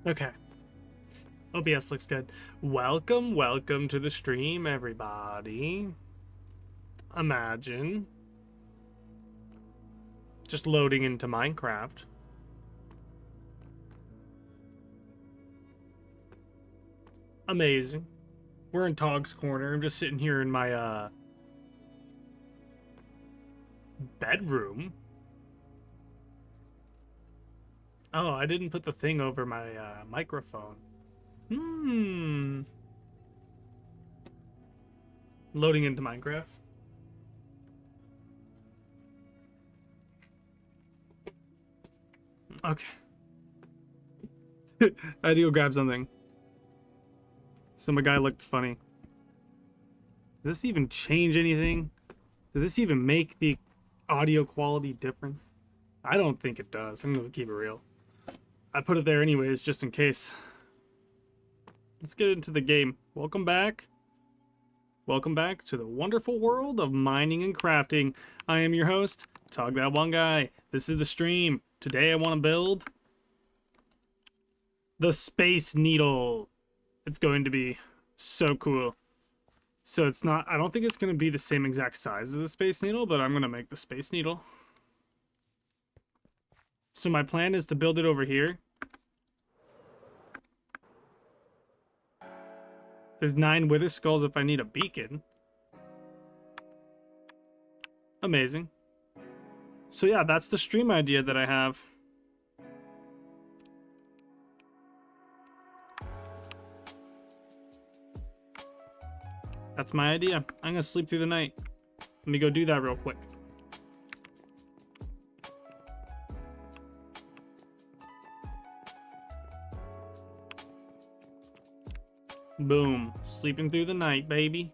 Okay. OBS looks good. Welcome to the stream, everybody. Imagine just loading into Minecraft. Amazing. We're in Tog's corner. I'm just sitting here in my bedroom. Oh, I didn't put the thing over my microphone. Loading into Minecraft. Okay. I had to go grab something. So my guy looked funny. Does this even change anything? Does this even make the audio quality different? I don't think it does. I'm gonna keep it real. I put it there anyways, just in case. Let's get into the game. Welcome back. Welcome back to the wonderful world of mining and crafting. I am your host, TOGthatoneguy. This is the stream. Today I want to build the Space Needle. It's going to be so cool. So it's not, I don't think it's going to be the same exact size as the Space Needle, but I'm going to make the Space Needle. So my plan is to build it over here. There's 9 wither skulls if I need a beacon. Amazing. So yeah, that's the stream idea that I have. That's my idea. I'm gonna sleep through the night. Let me go do that real quick. Boom. Sleeping through the night, baby.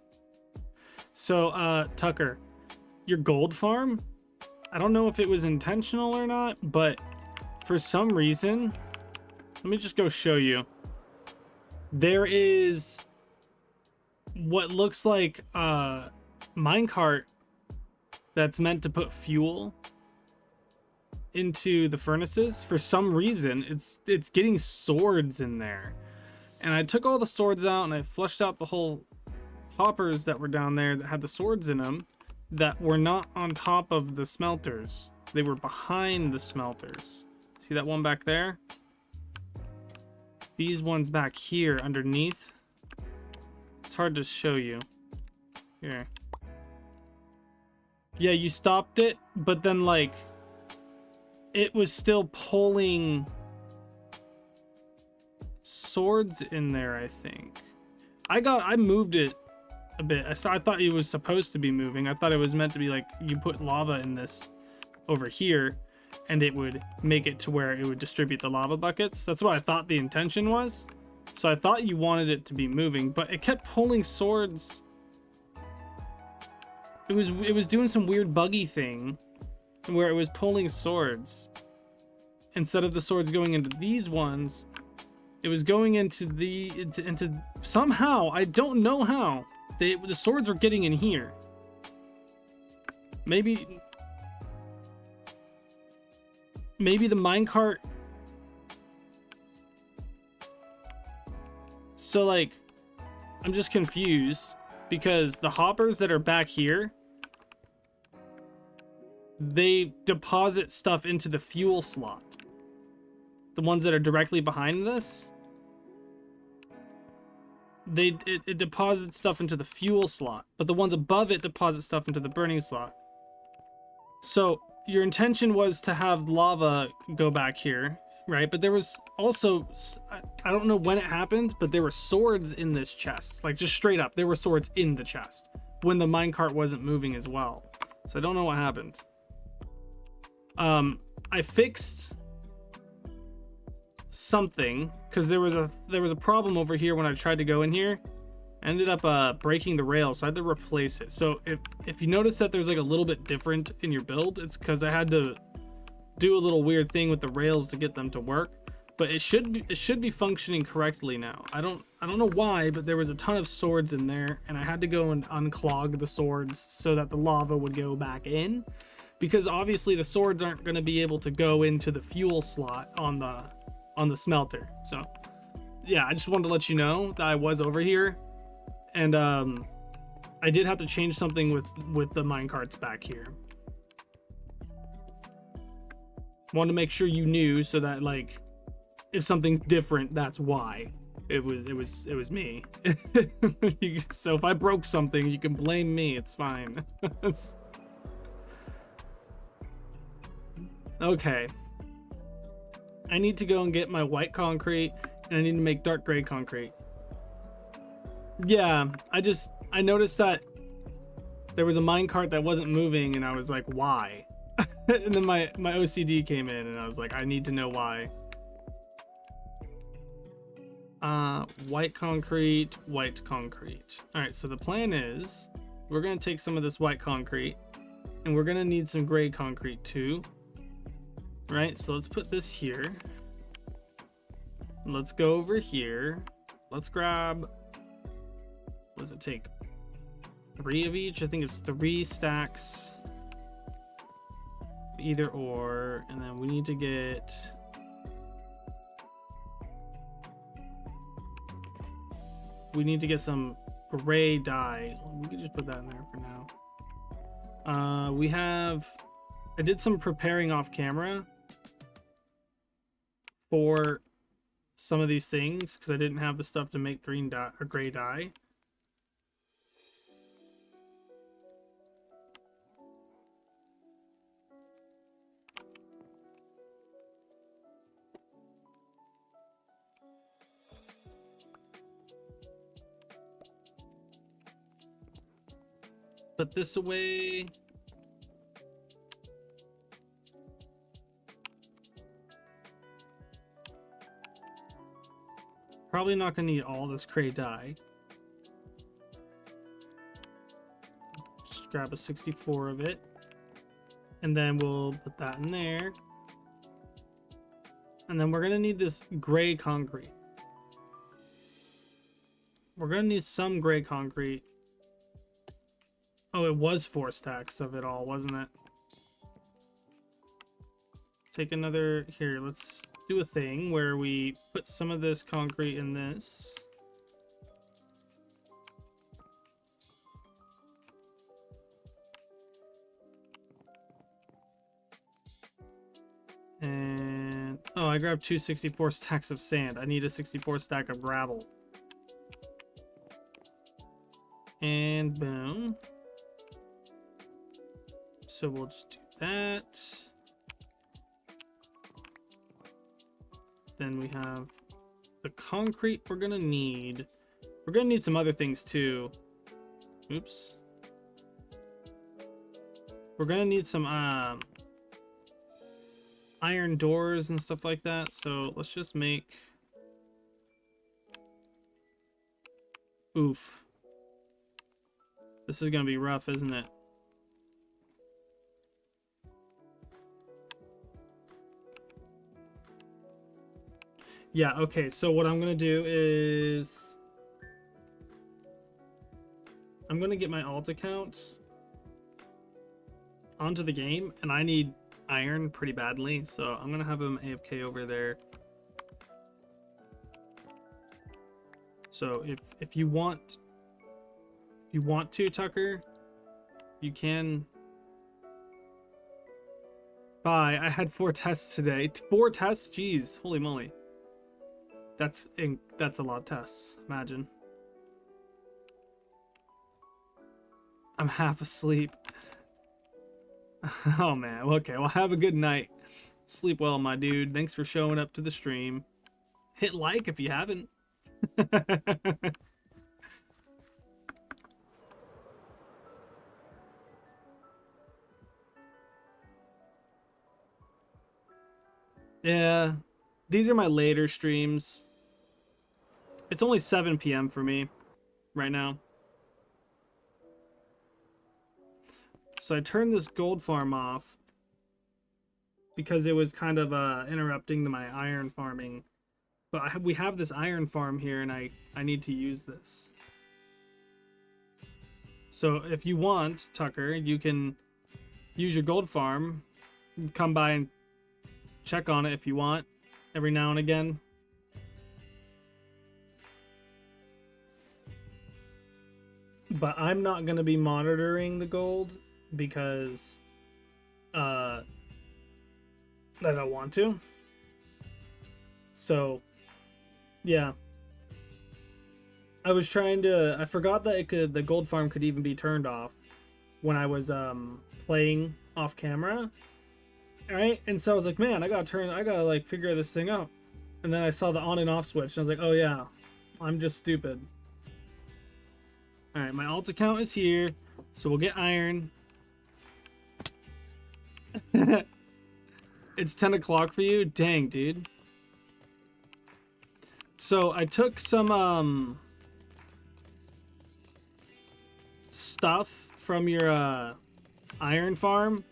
So, Tucker, your gold farm, I don't know if it was intentional or not, but for some reason, let me just go show you. There is what looks like a minecart that's meant to put fuel into the furnaces. For some reason, it's getting swords in there. And I took all the swords out and I flushed out the whole hoppers that were down there that had the swords in them that were not on top of the smelters. They were behind the smelters. See that one back there? These ones back here underneath. It's hard to show you. Here. Yeah, you stopped it, but then like it was still pulling swords in there, I think. I moved it a bit. I thought it was supposed to be moving. I thought it was meant to be like you put lava in this over here and it would make it to where it would distribute the lava buckets. That's what I thought the intention was. So I thought you wanted it to be moving, but it kept pulling swords. It was doing some weird buggy thing where it was pulling swords. Instead of the swords going into these ones, it was going into somehow, I don't know how, the swords were getting in here. Maybe the minecart. So like, I'm just confused because the hoppers that are back here, they deposit stuff into the fuel slot. The ones that are directly behind this, it deposits stuff into the fuel slot, but the ones above it deposit stuff into the burning slot. So your intention was to have lava go back here, right? But there was also, I don't know when it happened, but there were swords in this chest. Like just straight up, there were swords in the chest when the minecart wasn't moving as well. So I don't know what happened. I fixed something because there was a problem over here when I tried to go in here. I ended up breaking the rail, so I had to replace it. So if you notice that there's like a little bit different in your build, it's because I had to do a little weird thing with the rails to get them to work. But it should be functioning correctly now. I don't know why, but there was a ton of swords in there, and I had to go and unclog the swords so that the lava would go back in, because obviously the swords aren't going to be able to go into the fuel slot on the smelter. So yeah, I just wanted to let you know that I was over here, and I did have to change something with the minecarts back here. Wanted to make sure you knew, so that like if something's different, that's why. It was me. So if I broke something, you can blame me. It's fine. Okay. I need to go and get my white concrete, and I need to make dark gray concrete. Yeah, I noticed that there was a minecart that wasn't moving, and I was like, why? And then my OCD came in, and I was like, I need to know why. White concrete, white concrete. All right, so the plan is we're gonna take some of this white concrete, and we're gonna need some gray concrete too. Right, so let's put this here. Let's go over here. Let's grab, what does it take? 3 of each? I think it's 3 stacks. Either or, and then we need to get some gray dye. We can just put that in there for now. I did some preparing off camera for some of these things because I didn't have the stuff to make green dye or gray dye. Put this away. Probably not gonna need all this gray dye. Just grab a 64 of it, and then we'll put that in there. And then we're gonna need this gray concrete. We're gonna need some gray concrete. Oh, it was 4 stacks of it all, wasn't it? Take another, here, let's do a thing where we put some of this concrete in this. And, oh, I grabbed 2 64 stacks of sand. I need a 64 stack of gravel. And boom. So we'll just do that. Then we have the concrete we're gonna need. We're gonna need some other things too. Oops. We're gonna need some iron doors and stuff like that. So let's just make. Oof. This is gonna be rough, isn't it? Yeah, okay, so what I'm gonna do is I'm gonna get my alt account onto the game, and I need iron pretty badly, so I'm gonna have him AFK over there. So if you want to, Tucker, you can. Bye. I had 4 tests today. 4 tests? Jeez, holy moly. That's a lot of tests. Imagine. I'm half asleep. Oh man. Okay, well, have a good night. Sleep well, my dude. Thanks for showing up to the stream. Hit like if you haven't. Yeah, these are my later streams. It's only 7 p.m. for me right now. So I turned this gold farm off because it was kind of interrupting my iron farming. But we have this iron farm here, and I need to use this. So if you want, Tucker, you can use your gold farm. Come by and check on it if you want, every now and again. but I'm not going to be monitoring the gold because I don't want to. So yeah, I was trying to, I forgot that the gold farm could even be turned off when I was playing off camera. All right, and so I was like, man, I gotta like figure this thing out. And then I saw the on and off switch, and I was like, oh yeah, I'm just stupid. All right, my alt account is here, so we'll get iron. It's 10 o'clock for you? Dang, dude. So I took some stuff from your iron farm,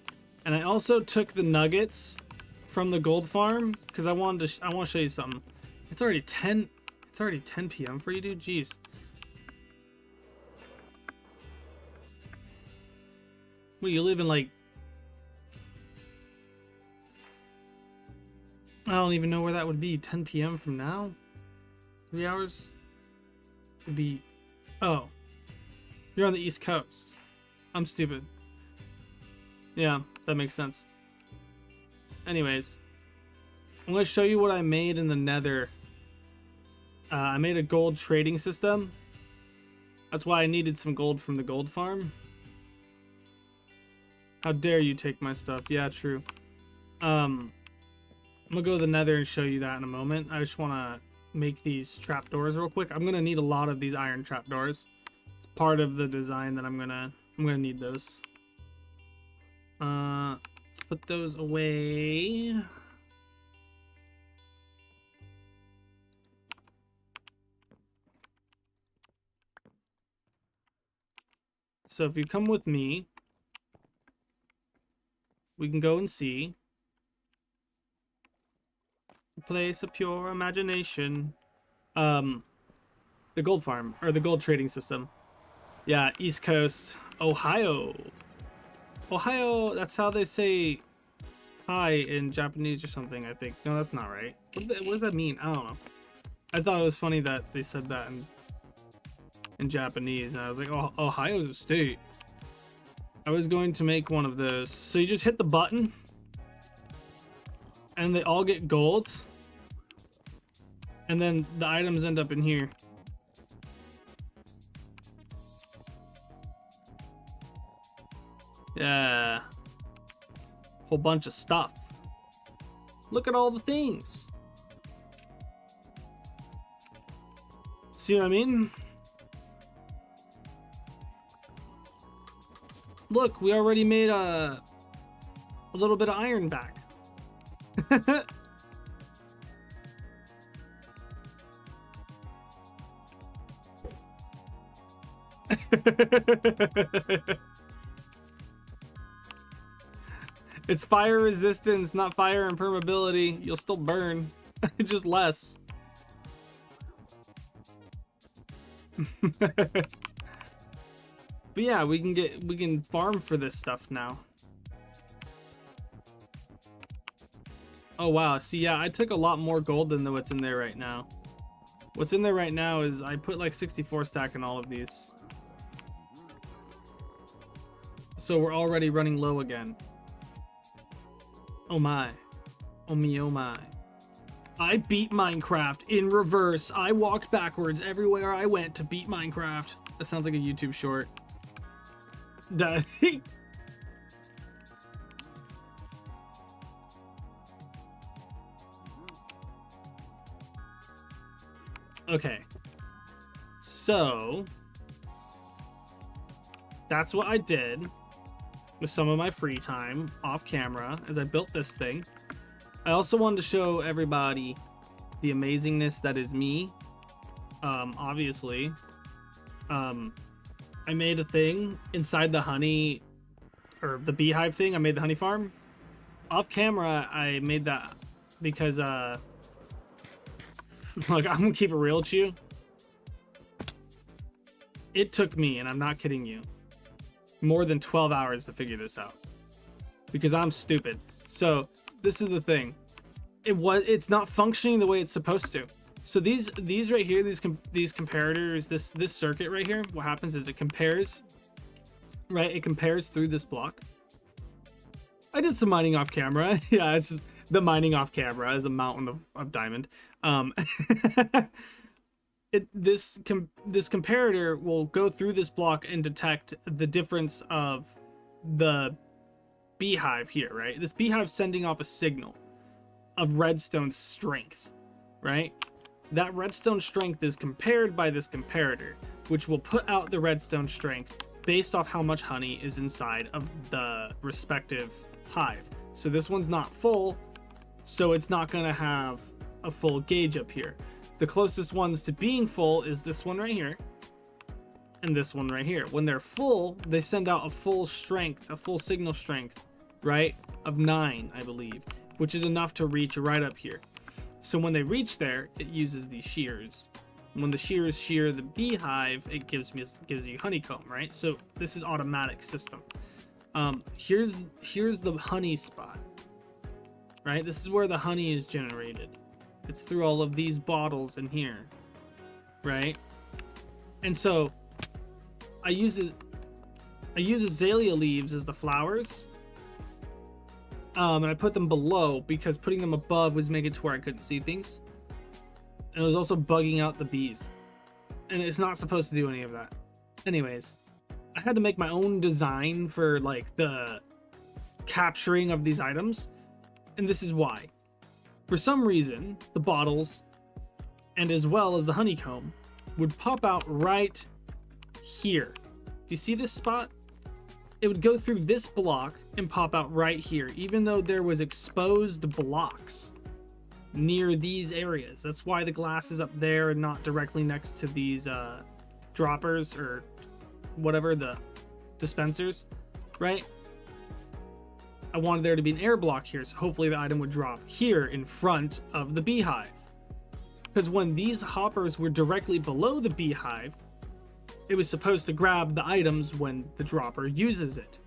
and I also took the nuggets from the gold farm because I want to show you something. It's already 10 p.m. for you, dude. Jeez. Well, you live in like, I don't even know where that would be. 10 p.m. from now? 3 hours? Would be, oh, you're on the East Coast. I'm stupid. Yeah, that makes sense. Anyways, I'm going to show you what I made in the Nether. I made a gold trading system. That's why I needed some gold from the gold farm. How dare you take my stuff? Yeah, true. I'm gonna go to the Nether and show you that in a moment. I just want to make these trapdoors real quick. I'm gonna need a lot of these iron trapdoors. It's part of the design that I'm gonna need those. Let's put those away. So if you come with me, we can go and see. Place of pure imagination. The gold farm, or the gold trading system. Yeah, East Coast, Ohio. Ohio, that's how they say hi in Japanese or something, I think. No, that's not right. What does that mean? I don't know. I thought it was funny that they said that in Japanese, and I was like, oh, Ohio's a state. I was going to make one of those. So you just hit the button, and they all get gold, and then the items end up in here. Yeah, whole bunch of stuff. Look at all the things. See what I mean? Look, we already made a little bit of iron back. It's fire resistance, not fire impermeability. You'll still burn, just less. But yeah, we can farm for this stuff now. Oh wow, see, yeah, I took a lot more gold than what's in there right now. What's in there right now is I put like 64 stack in all of these. So we're already running low again. Oh my. Oh me, oh my. I beat Minecraft in reverse. I walked backwards everywhere I went to beat Minecraft. That sounds like a YouTube short. Okay. So that's what I did with some of my free time off camera as I built this thing. I also wanted to show everybody the amazingness that is me. Obviously, I made a thing inside the honey, or the beehive thing. I made the honey farm. Off camera, I made that because, look, I'm gonna keep it real with you. It took me, and I'm not kidding you, more than 12 hours to figure this out. Because I'm stupid. So, this is the thing. It's not functioning the way it's supposed to. So these right here, these comparators, this circuit right here, what happens is it compares, right? It compares through this block. I did some mining off camera. Yeah, it's just the mining off camera is a mountain of diamond. This comparator will go through this block and detect the difference of the beehive here, right? This beehive sending off a signal of redstone strength, right? That redstone strength is compared by this comparator, which will put out the redstone strength based off how much honey is inside of the respective hive. So this one's not full, so it's not going to have a full gauge up here. The closest ones to being full is this one right here and this one right here. When they're full, they send out a full strength, a full signal strength, right, of 9, I believe, which is enough to reach right up here. So when they reach there, it uses these shears. When the shears shear the beehive, it gives you honeycomb, right? So this is automatic system. Here's the honey spot, right? This is where the honey is generated. It's through all of these bottles in here, right? And so I use azalea leaves as the flowers. And I put them below because putting them above was making it to where I couldn't see things. And it was also bugging out the bees. And it's not supposed to do any of that. Anyways, I had to make my own design for like the capturing of these items. And this is why. For some reason, the bottles, and as well as the honeycomb, would pop out right here. Do you see this spot? It would go through this block and pop out right here, even though there was exposed blocks near these areas. That's why the glass is up there and not directly next to these droppers or whatever, the dispensers, right? I wanted there to be an air block here, so hopefully the item would drop here in front of the beehive. Because when these hoppers were directly below the beehive, it was supposed to grab the items when the dropper uses it.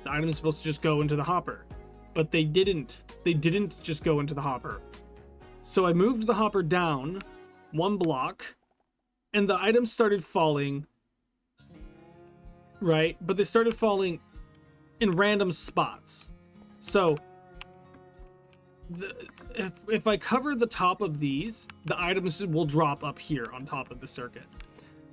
The item is supposed to just go into the hopper, but they didn't. They didn't just go into the hopper. So I moved the hopper down one block, and the items started falling, right? But they started falling in random spots. So if I cover the top of these, the items will drop up here on top of the circuit.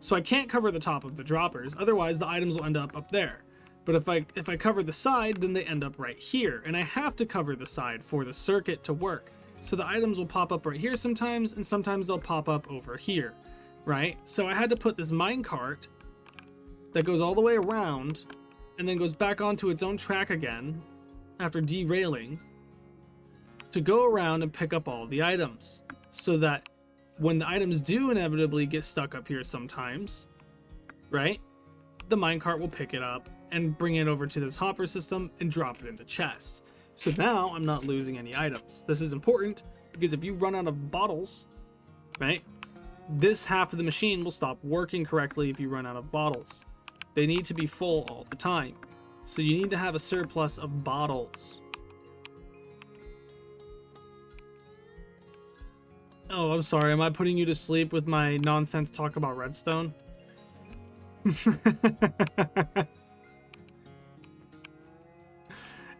So I can't cover the top of the droppers, otherwise the items will end up there. But if I cover the side, then they end up right here, and I have to cover the side for the circuit to work. So the items will pop up right here sometimes, and sometimes they'll pop up over here, right? So I had to put this minecart that goes all the way around and then goes back onto its own track again after derailing to go around and pick up all the items, so that when the items do inevitably get stuck up here sometimes, right, the minecart will pick it up and bring it over to this hopper system and drop it in the chest. So now I'm not losing any items. This is important because if you run out of bottles, right, this half of the machine will stop working correctly if you run out of bottles. They need to be full all the time. So you need to have a surplus of bottles. Oh, I'm sorry. Am I putting you to sleep with my nonsense talk about redstone?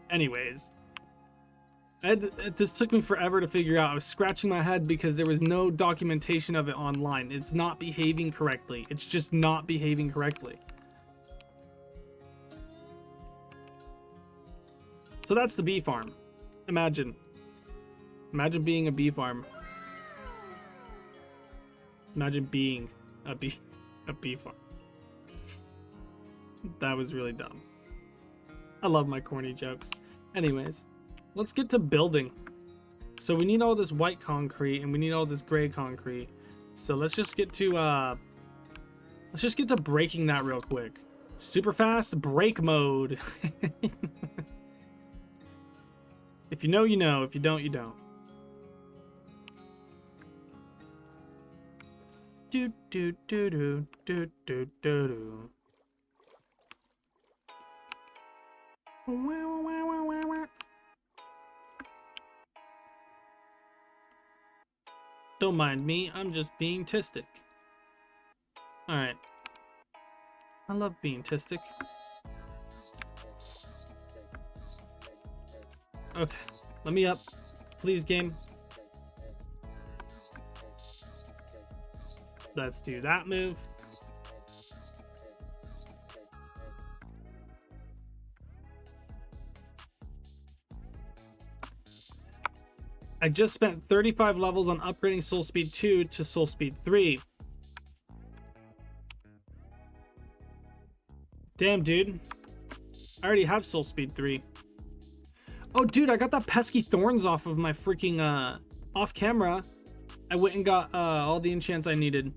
Anyways. This took me forever to figure out. I was scratching my head because there was no documentation of it online. It's not behaving correctly. It's just not behaving correctly. So that's the bee farm. Imagine being a bee farm. Imagine being a bee farm. That was really dumb. I love my corny jokes. Anyways, let's get to building. So we need all this white concrete and we need all this gray concrete. So let's just get to breaking that real quick. Super fast break mode. If you know, you know. If you don't, you don't. Do do do do do do do do. Don't mind me, I'm just being tistic. Alright. I love being tistic. Okay, let me up. Please, game. Let's do that move. I just spent 35 levels on upgrading Soul Speed 2 to Soul Speed 3. Damn, dude. I already have Soul Speed 3. Oh, dude, I got that pesky thorns off of my freaking, off camera. I went and got, all the enchants I needed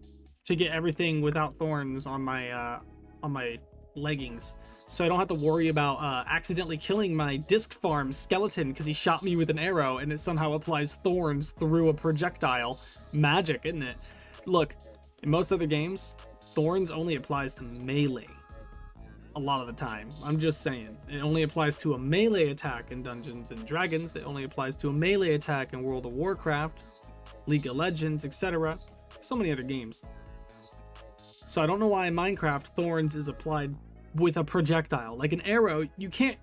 to get everything without thorns on my leggings. So I don't have to worry about, accidentally killing my disc farm skeleton because he shot me with an arrow and it somehow applies thorns through a projectile. Magic, isn't it? Look, in most other games, thorns only applies to melee. A lot of the time. I'm just saying. It only applies to a melee attack in Dungeons and Dragons. It only applies to a melee attack in World of Warcraft, League of Legends, etc. So many other games. So I don't know why in Minecraft thorns is applied with a projectile. Like an arrow, you can't...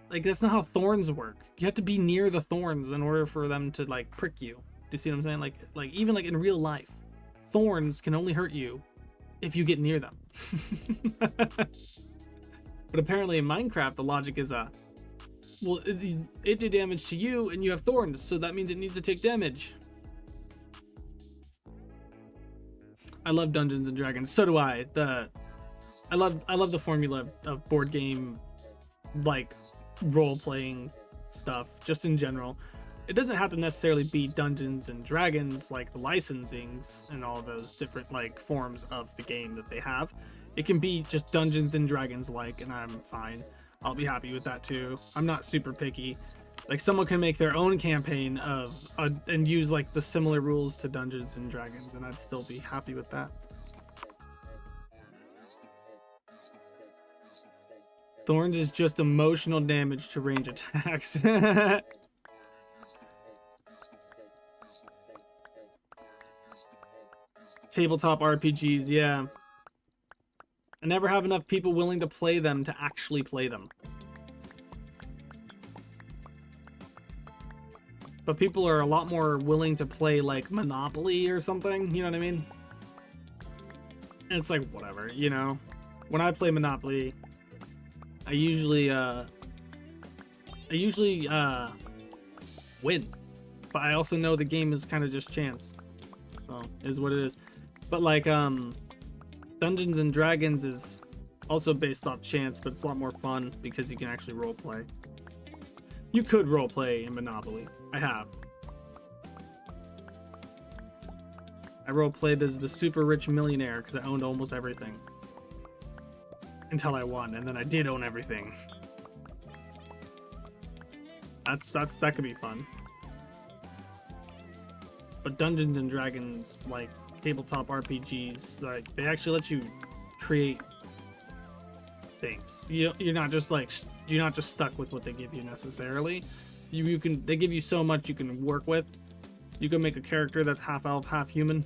Like, that's not how thorns work. You have to be near the thorns in order for them to, like, prick you. Do you see what I'm saying? Like even like in real life, thorns can only hurt you if you get near them. But apparently in Minecraft, the logic is, well, it did damage to you and you have thorns, so that means it needs to take damage. I love Dungeons and Dragons. So do I. I love the formula of board game, like, role-playing stuff, just in general. It doesn't have to necessarily be Dungeons and Dragons, like the licensings and all those different, like, forms of the game that they have. It can be just Dungeons and Dragons like, and I'm fine. I'll be happy with that too. I'm not super picky. Like, someone can make their own campaign of and use like the similar rules to Dungeons and Dragons, and I'd still be happy with that. Thorns is just emotional damage to range attacks. Tabletop RPGs, yeah. I never have enough people willing to play them to actually play them. But people are a lot more willing to play, like, Monopoly or something, you know what I mean? And it's like, whatever, you know? When I play Monopoly, I usually win. But I also know the game is kind of just chance. So, is what it is. But, like, Dungeons and Dragons is also based off chance, but it's a lot more fun because you can actually roleplay. You could roleplay in Monopoly. I have. I roleplayed as the super rich millionaire because I owned almost everything. Until I won, and then I did own everything. That could be fun. But Dungeons and Dragons, like tabletop RPGs, like they actually let you create things. You're not just like you're not just stuck with what they give you necessarily. They give you so much you can work with. You can make a character that's half elf, half human.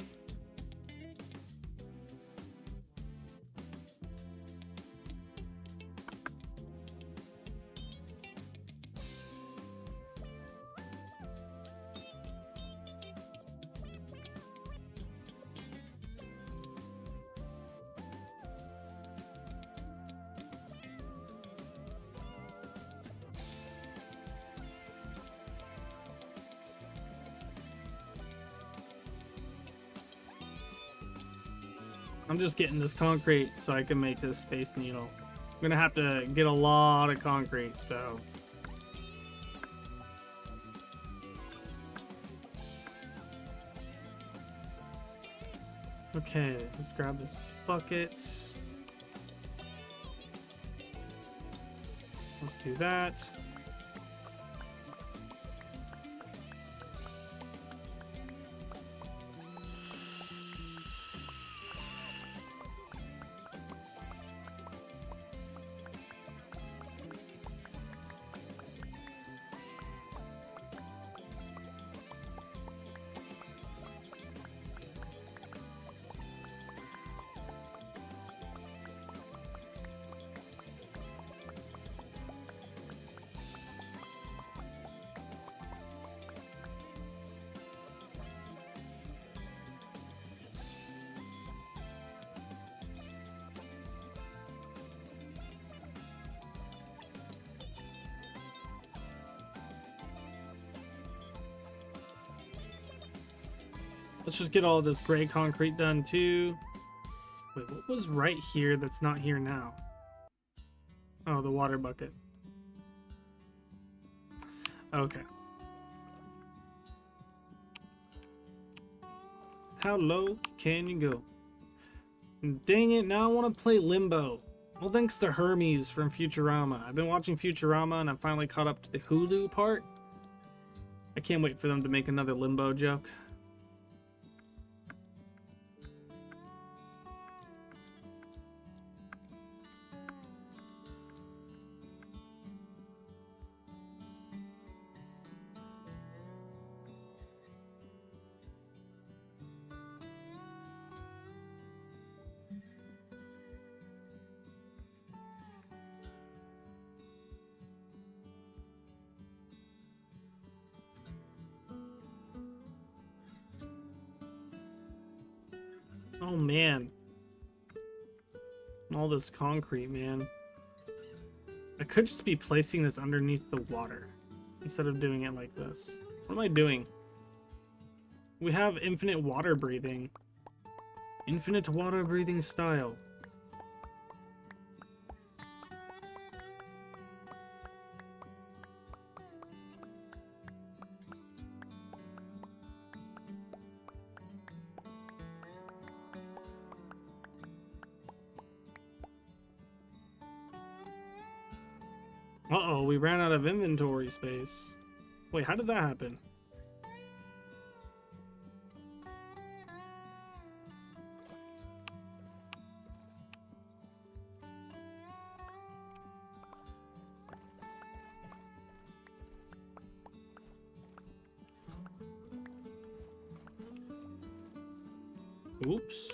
I'm just getting this concrete so I can make this space needle. I'm gonna have to get a lot of concrete, so. Okay, let's grab this bucket. Let's do that. Let's just get all this gray concrete done too. Wait, what was right here that's not here now? Oh, the water bucket. Okay. How low can you go? Dang it, now I want to play Limbo. Well, thanks to Hermes from Futurama. I've been watching Futurama and I'm finally caught up to the Hulu part. I can't wait for them to make another Limbo joke. Oh man. All this concrete, man. I could just be placing this underneath the water instead of doing it like this. What am I doing? We have infinite water breathing. Infinite water breathing style. Uh-oh, we ran out of inventory space. Wait, how did that happen? Oops.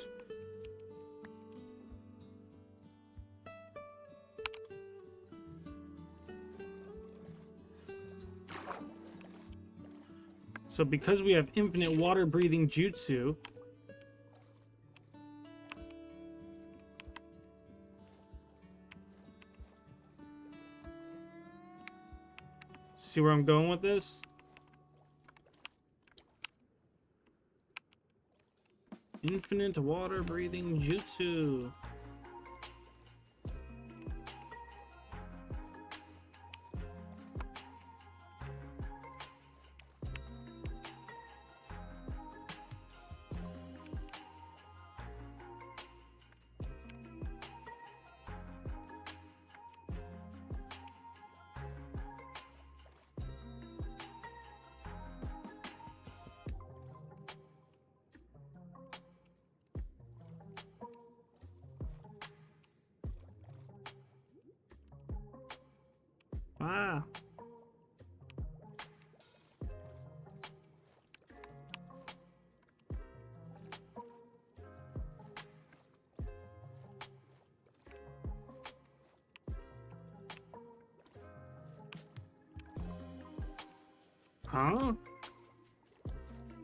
So because we have infinite water breathing jutsu, see where I'm going with this? Infinite water breathing jutsu. Ah. Huh?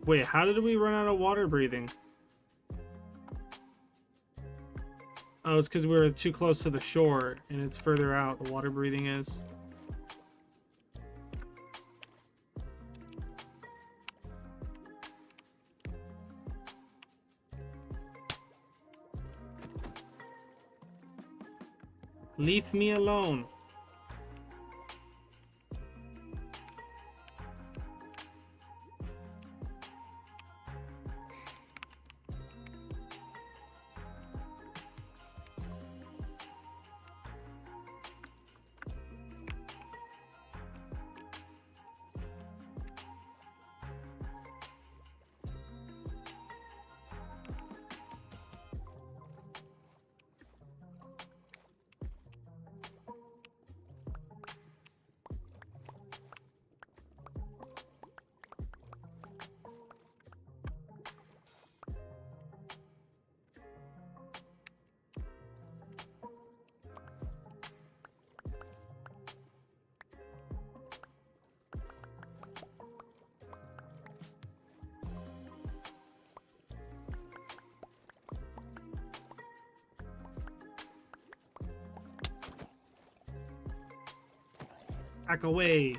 Wait, how did we run out of water breathing? Oh, it's because we were too close to the shore and it's further out, the water breathing is. Leave me alone. Back away.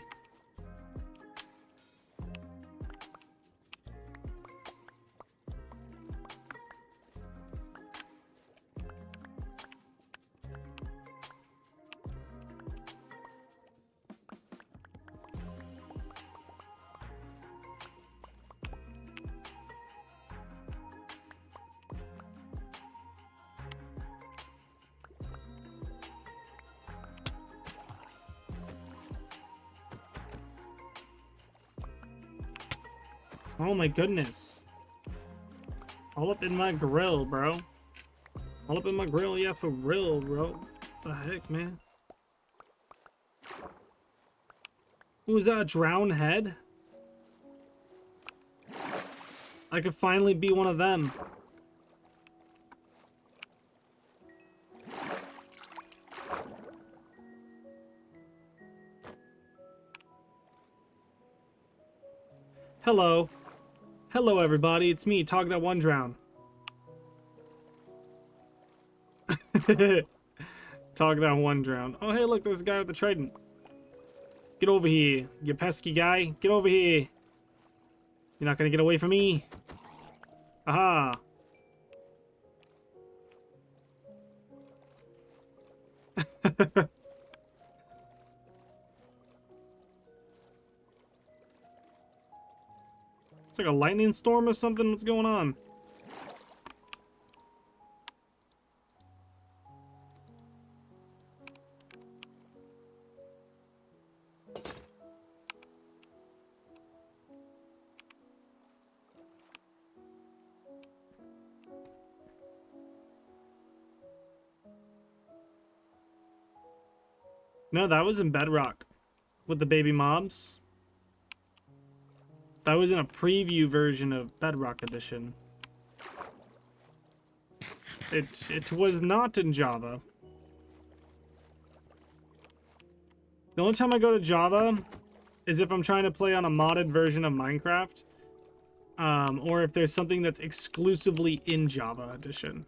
Oh my goodness. All up in my grill, bro. All up in my grill, yeah, for real, bro. What the heck, man? Ooh, is that a drowned head? I could finally be one of them. Hello. Hello, everybody. It's me, TOGthatoneguy. TOGthatoneguy. Oh, hey, look, there's a guy with the trident. Get over here, you pesky guy. Get over here. You're not gonna get away from me. Aha. It's like a lightning storm or something. What's going on? No, that was in Bedrock with the baby mobs. That was in a preview version of Bedrock Edition. It was not in Java. The only time I go to Java is if I'm trying to play on a modded version of Minecraft. Or if there's something that's exclusively in Java Edition.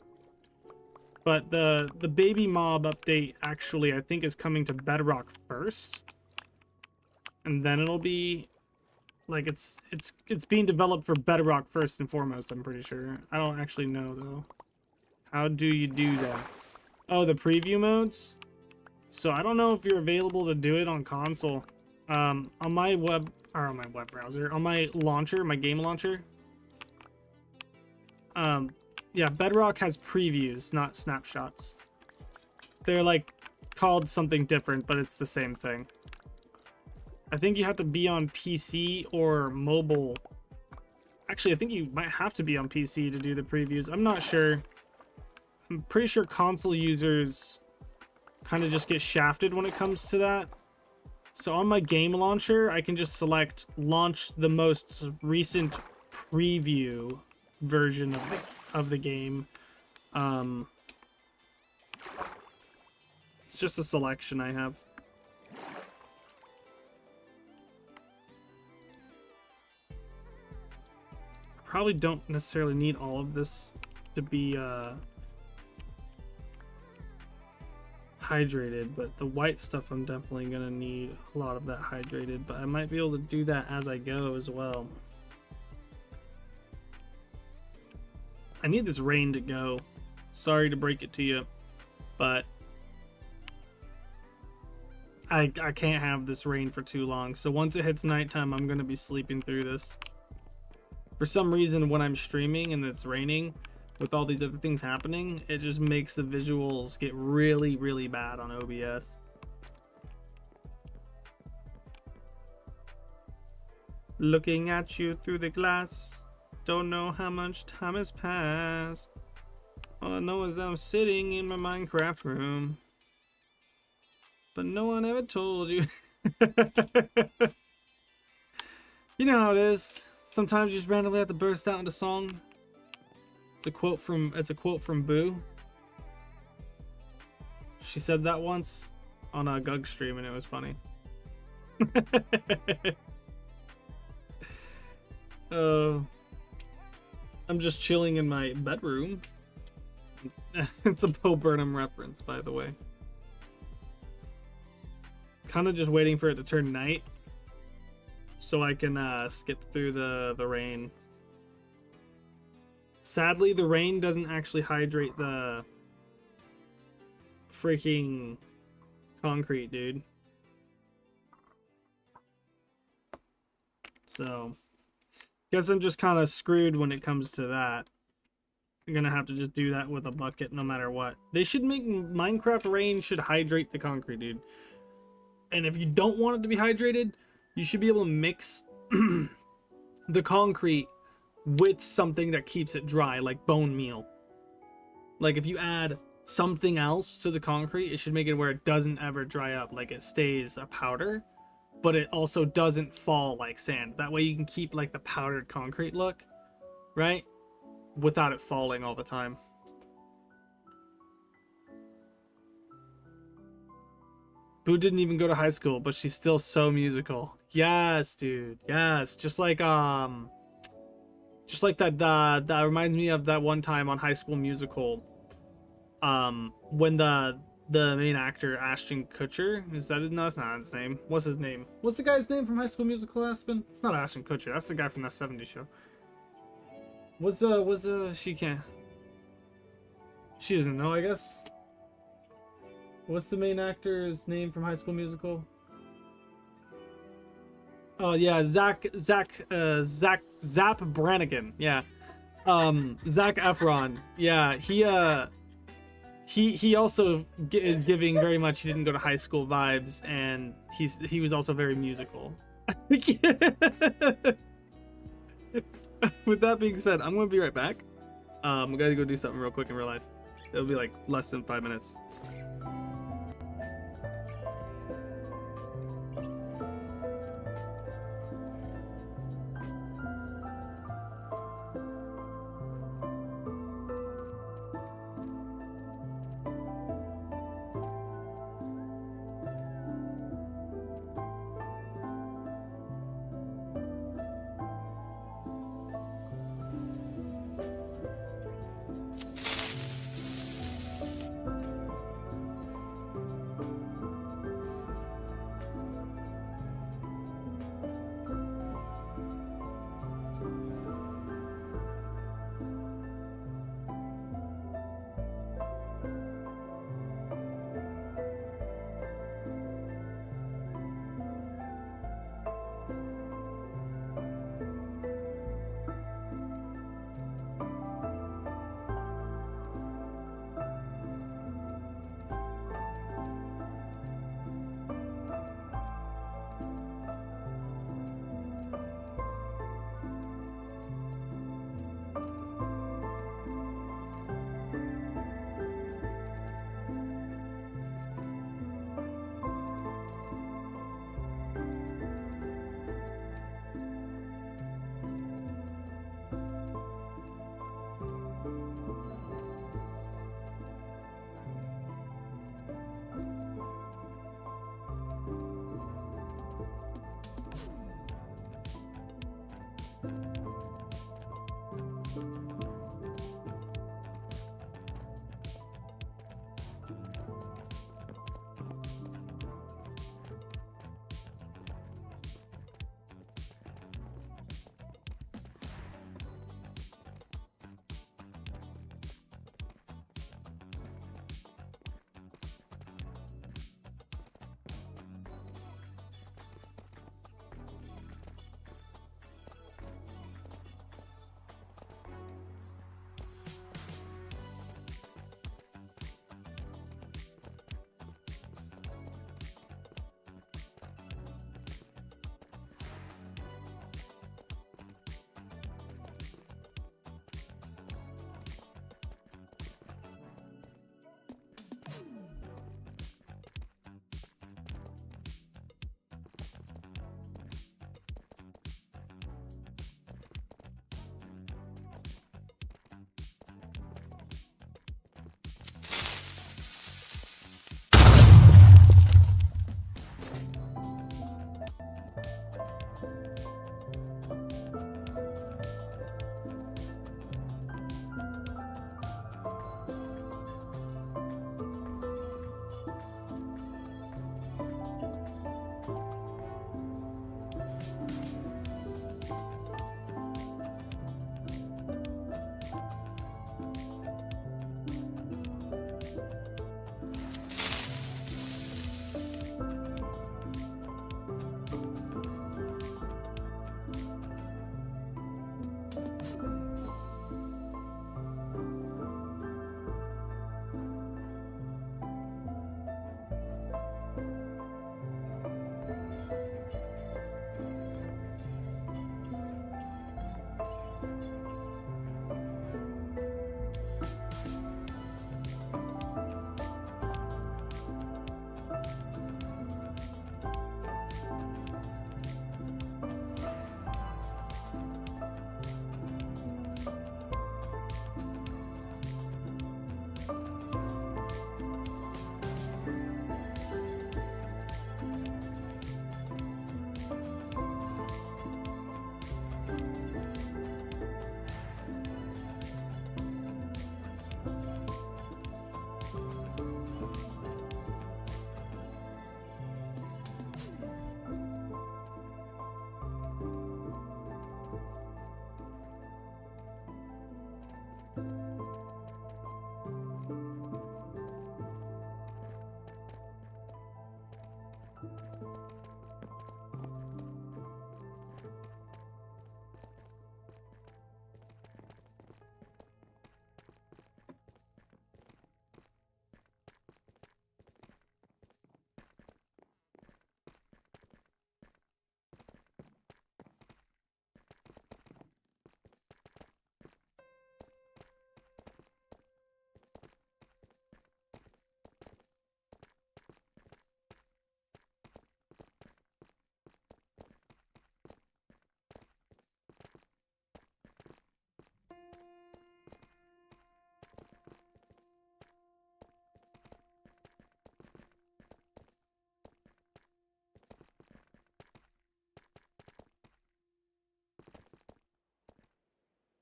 But the baby mob update actually I think is coming to Bedrock first. And then it'll be like it's being developed for Bedrock first and foremost, I'm pretty sure. I don't actually know though. How do you do that? Oh, the preview modes? So I don't know if you're available to do it on console. On my web browser, on my launcher, my game launcher. Yeah, Bedrock has previews, not snapshots. They're like called something different, but it's the same thing. I think you have to be on PC or mobile. Actually, I think you might have to be on PC to do the previews. I'm not sure. I'm pretty sure console users kind of just get shafted when it comes to that. So on my game launcher, I can just select launch the most recent preview version of the game. It's just a selection I have. Probably don't necessarily need all of this to be hydrated, but the white stuff I'm definitely gonna need a lot of that hydrated, but I might be able to do that as I go as well. I need this rain to go. Sorry to break it to you, but I can't have this rain for too long. So once it hits nighttime, I'm gonna be sleeping through this. For some reason, when I'm streaming and it's raining, with all these other things happening, it just makes the visuals get really, really bad on OBS. Looking at you through the glass, don't know how much time has passed. All I know is that I'm sitting in my Minecraft room, but no one ever told you. You know how it is. Sometimes you just randomly have to burst out into song. It's a quote from Boo. She said that once on a Gug stream and it was funny. I'm just chilling in my bedroom. It's a Bo Burnham reference, by the way. Kind of just waiting for it to turn night so I can skip through the rain. Sadly, the rain doesn't actually hydrate the freaking concrete, dude. So, guess I'm just kind of screwed when it comes to that. I'm gonna have to just do that with a bucket no matter what. They should make Minecraft rain should hydrate the concrete, dude. And if you don't want it to be hydrated, you should be able to mix the concrete with something that keeps it dry, like bone meal. Like if you add something else to the concrete, it should make it where it doesn't ever dry up, like it stays a powder, but it also doesn't fall like sand. That way you can keep like the powdered concrete look, right? Without it falling all the time. Boo didn't even go to high school, but she's still so musical. Yes, dude. Yes. Just like that that reminds me of that one time on High School Musical. When the main actor Ashton Kutcher, is that his, no, that's not his name. What's his name? What's the guy's name from High School Musical, Aspen? It's not Ashton Kutcher. That's the guy from that 70s show. She can't. She doesn't know, I guess. What's the main actor's name from High School Musical? Oh yeah, Zach Brannigan. Yeah. Zac Efron. Yeah, he also is giving very much he didn't go to high school vibes, and he was also very musical. With that being said, I'm gonna be right back. I gotta go do something real quick in real life. It'll be like less than 5 minutes.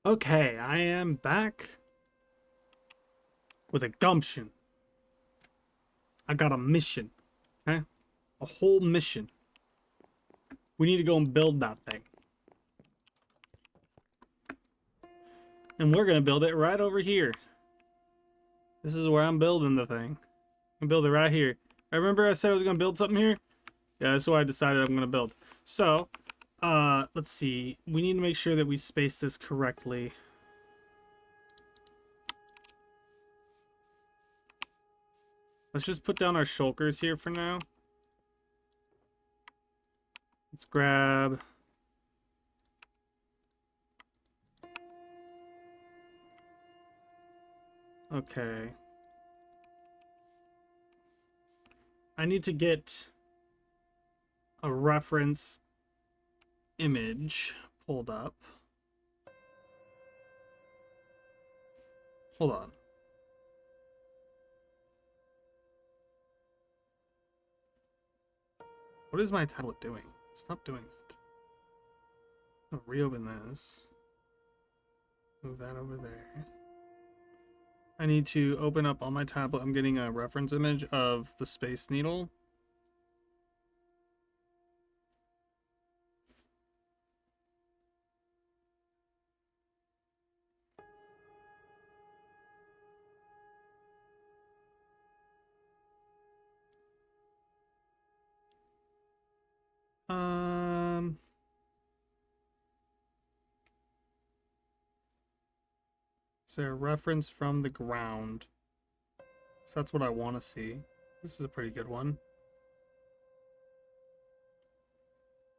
Okay, I am back with a gumption. I got a mission, okay? A whole mission. We need to go and build that thing. And we're gonna build it right over here. This is where I'm building the thing. I'm gonna build it right here. I remember I said I was gonna build something here? Yeah, that's what I decided I'm gonna build. So, let's see. We need to make sure that we space this correctly. Let's just put down our shulkers here for now. Let's grab... Okay. I need to get a reference image pulled up. Hold on. What is my tablet doing? Stop doing it. I'll reopen this. Move that over there. I need to open up on my tablet. I'm getting a reference image of the Space Needle. Is there a reference from the ground? So that's what I want to see. This is a pretty good one.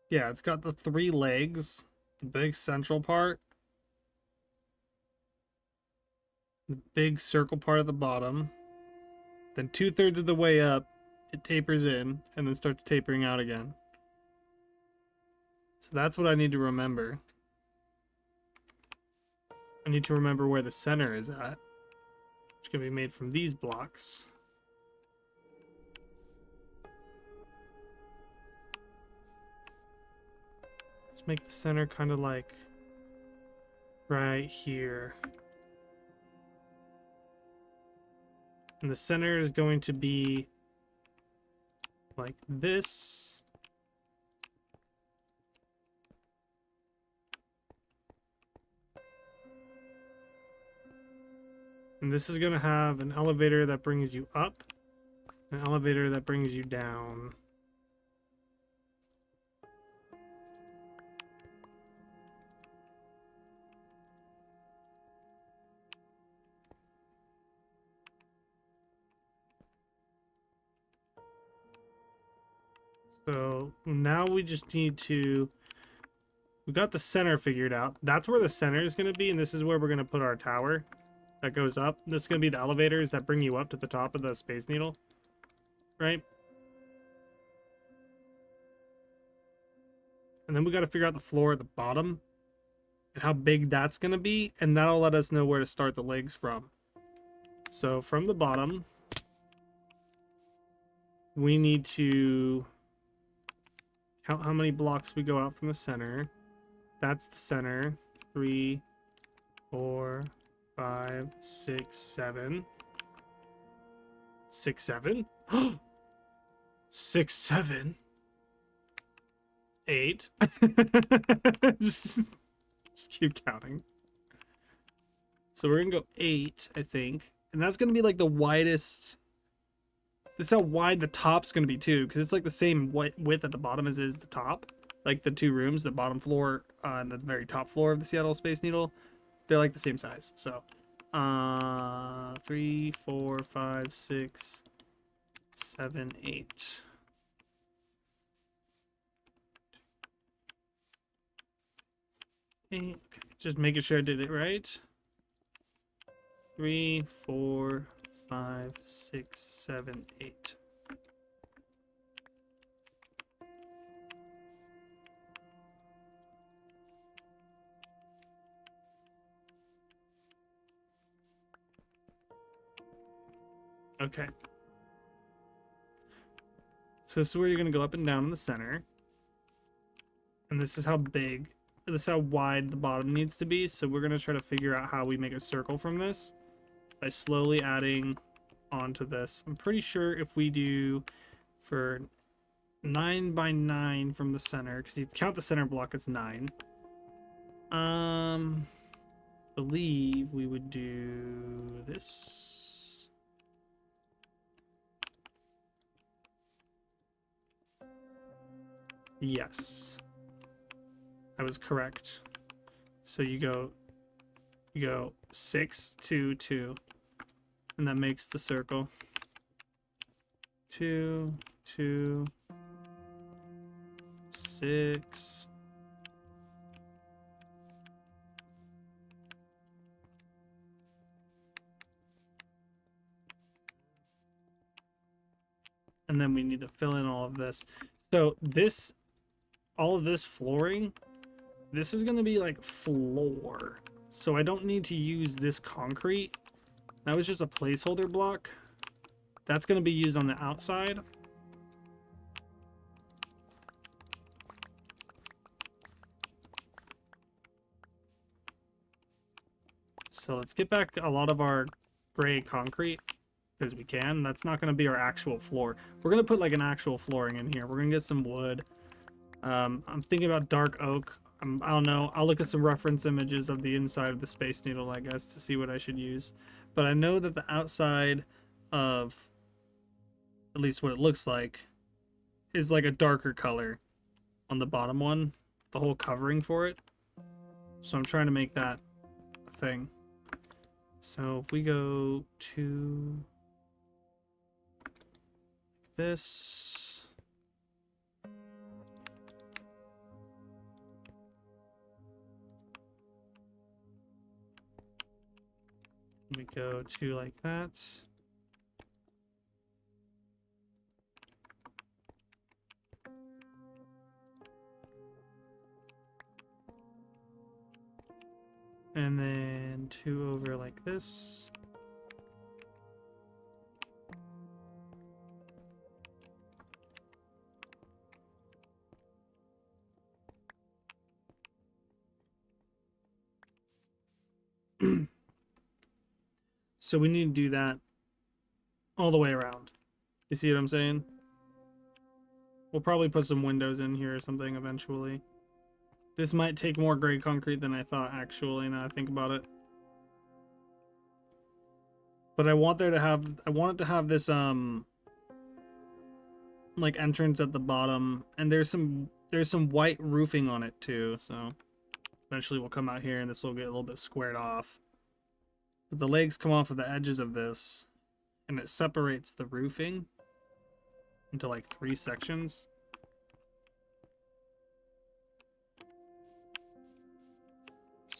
Yeah, it's got the 3 legs, the big central part, the big circle part at the bottom. Then 2/3 of the way up, it tapers in and then starts tapering out again. So that's what I need to remember. I need to remember where the center is at, which can be made from these blocks. Let's make the center kind of like right here. And the center is going to be like this. And this is going to have an elevator that brings you up, an elevator that brings you down. So now we just need to... We got the center figured out. That's where the center is going to be, and this is where we're going to put our tower that goes up. This is going to be the elevators that bring you up to the top of the Space Needle, right? And then we got to figure out the floor at the bottom and how big that's going to be, and that'll let us know where to start the legs from. So from the bottom, we need to count how many blocks we go out from the center. That's the center. 3, 4, 5, 6, 7. 6, 7. 6, 7. 8. just keep counting. So we're gonna go 8, I think, and that's gonna be like the widest. This is how wide the top's gonna be too, because it's like the same width at the bottom as is the top. Like the 2 rooms, the bottom floor and the very top floor of the Seattle Space Needle, they're like the same size. So 3, 4, 5, 6, 7, 8. Okay, just making sure I did it right. 3, 4, 5, 6, 7, 8. Okay. So this is where you're going to go up and down in the center. And this is how big how wide the bottom needs to be. So we're gonna try to figure out how we make a circle from this by slowly adding onto this. I'm pretty sure if we do for 9 by 9 from the center, because you count the center block, it's 9. Believe we would do this. Yes, I was correct. So you go 6 2 2, and that makes the circle. 2 2 6. And then we need to fill in all of this. So this, all of this flooring, this is going to be like floor. So I don't need to use this concrete. That was just a placeholder block. That's going to be used on the outside. So let's get back a lot of our gray concrete, because we can. That's not going to be our actual floor. We're going to put like an actual flooring in here. We're going to get some wood. I'm thinking about dark oak. I don't know. I'll look at some reference images of the inside of the Space Needle, I guess, to see what I should use. But I know that the outside of, at least what it looks like, is like a darker color on the bottom one. The whole covering for it. So I'm trying to make that a thing. So if we go to this, we go to like that. And then 2 over like this. So we need to do that all the way around. You see what I'm saying? We'll probably put some windows in here or something eventually. This might take more gray concrete than I thought, actually, now I think about it. But I want it to have this like entrance at the bottom, and there's some white roofing on it too, so eventually we'll come out here and this will get a little bit squared off. But the legs come off of the edges of this, and it separates the roofing into like 3 sections.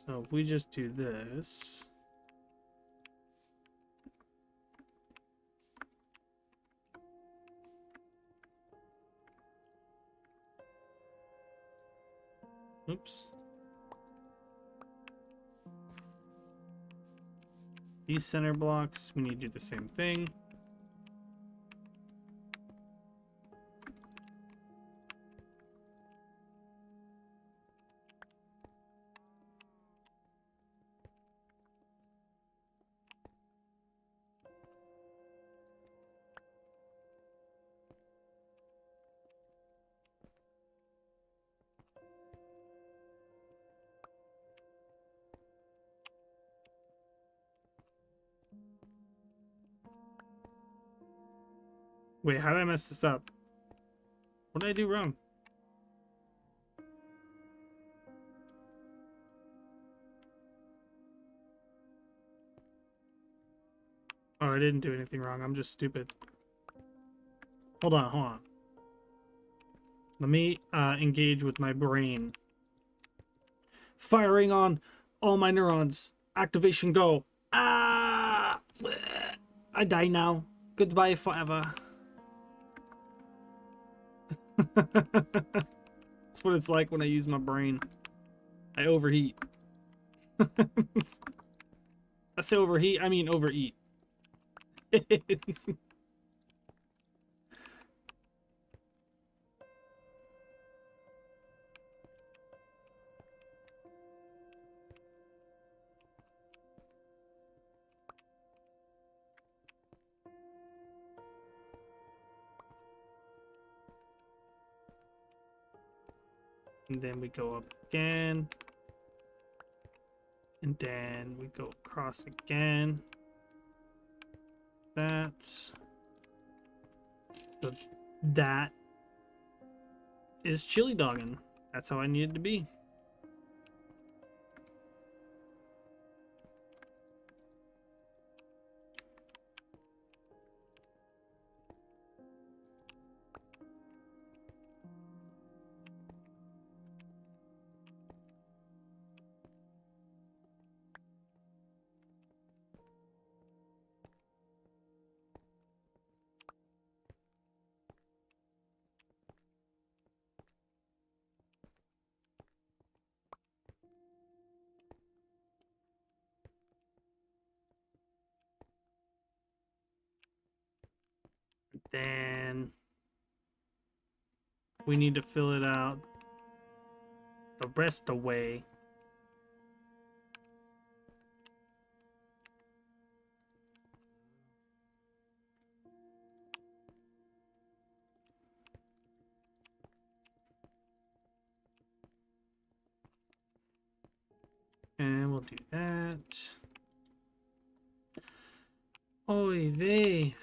So if we just do this, oops. These center blocks, we need to do the same thing. Wait, how did I mess this up? What did I do wrong? Oh, I didn't do anything wrong. I'm just stupid. Hold on. Let me engage with my brain. Firing on all my neurons. Activation go. Ah! I die now. Goodbye forever. That's what it's like when I use my brain. I overheat. I say overheat, I mean overeat. And then we go up again. And then we go across again. That. So that is chili dogging. That's how I need it to be. Then we need to fill it out the rest of the way. And we'll do that. Oy vey.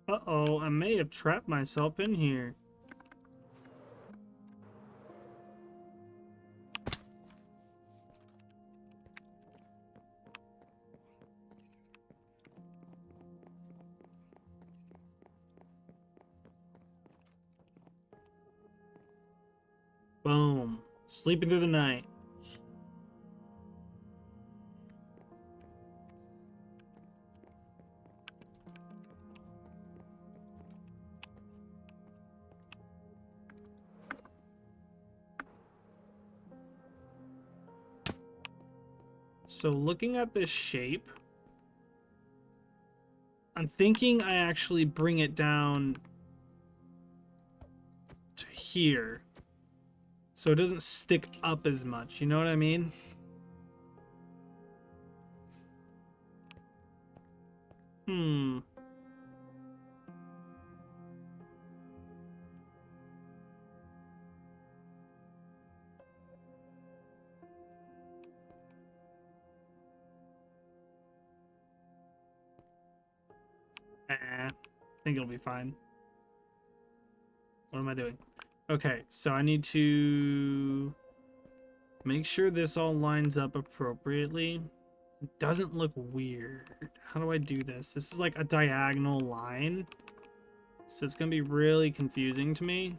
Uh-oh, I may have trapped myself in here. Boom. Sleeping through the night. So looking at this shape, I'm thinking I actually bring it down to here so it doesn't stick up as much. You know what I mean? Hmm. I think it'll be fine. What am I doing? Okay, so I need to make sure this all lines up appropriately. It doesn't look weird. How do I do this? This is like a diagonal line. So it's going to be really confusing to me.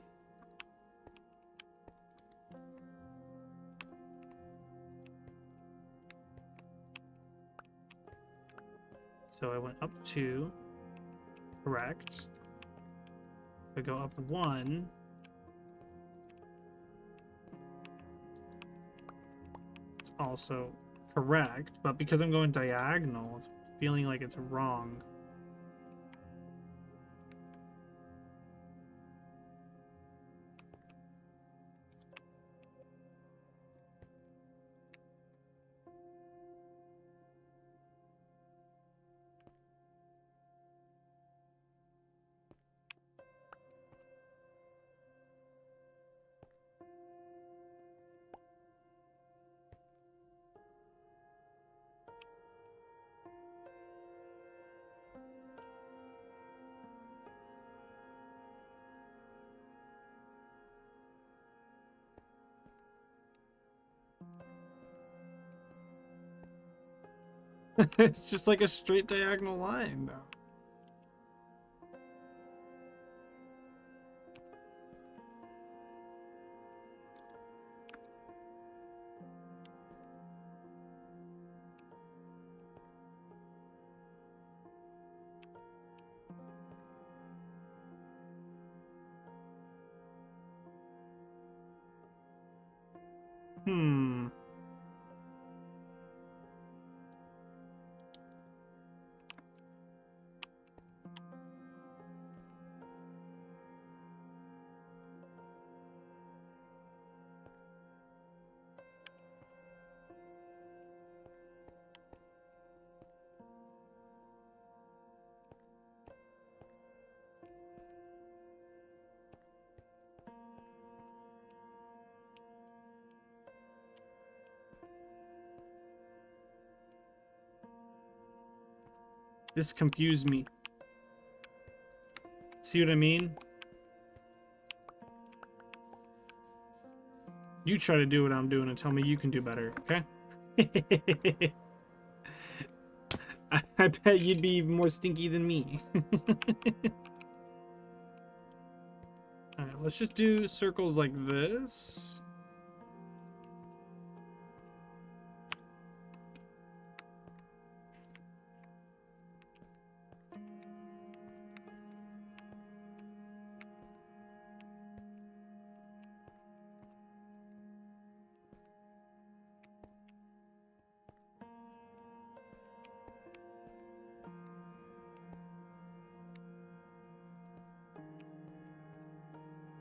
So I went up 2. Correct. If I go up 1. It's also correct. But because I'm going diagonal, it's feeling like it's wrong. It's just like a straight diagonal line, though. Hmm. This confused me. See what I mean? You try to do what I'm doing and tell me you can do better, okay? I bet you'd be even more stinky than me. Alright, let's just do circles like this.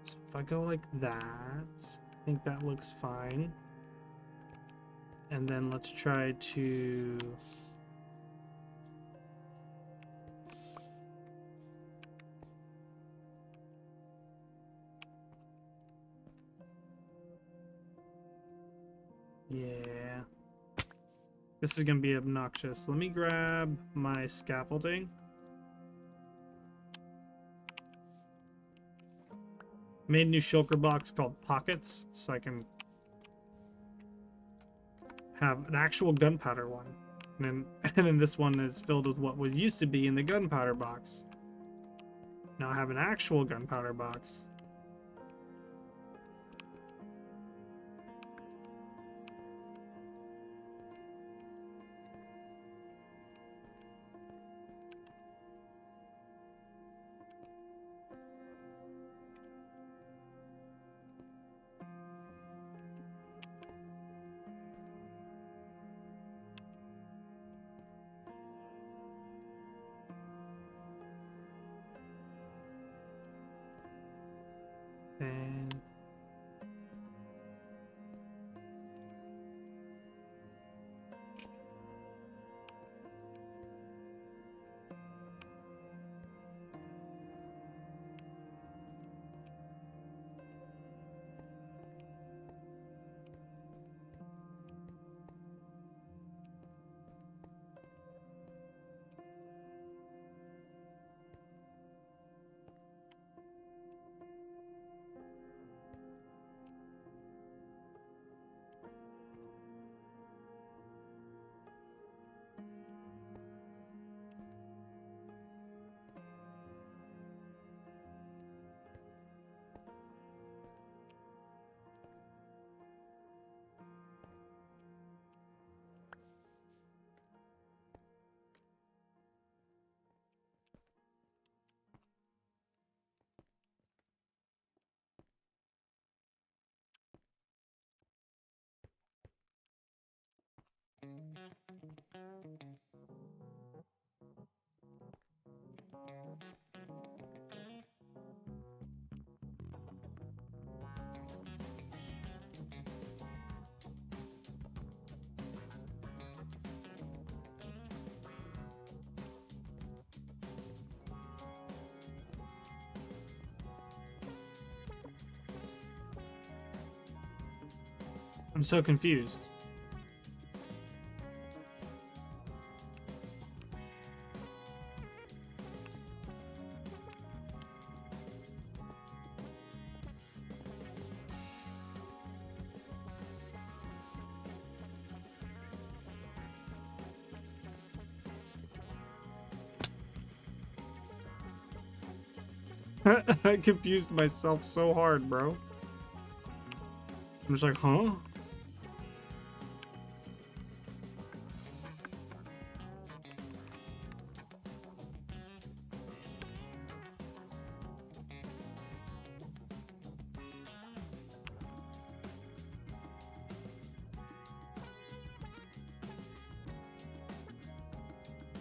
So if I go like that, I think that looks fine. And then let's try to... Yeah. This is going to be obnoxious. Let me grab my scaffolding. Made a new shulker box called Pockets, so I can have an actual gunpowder one. And then this one is filled with what was used to be in the gunpowder box. Now I have an actual gunpowder box. And I'm so confused. I confused myself so hard, bro. I'm just like, huh?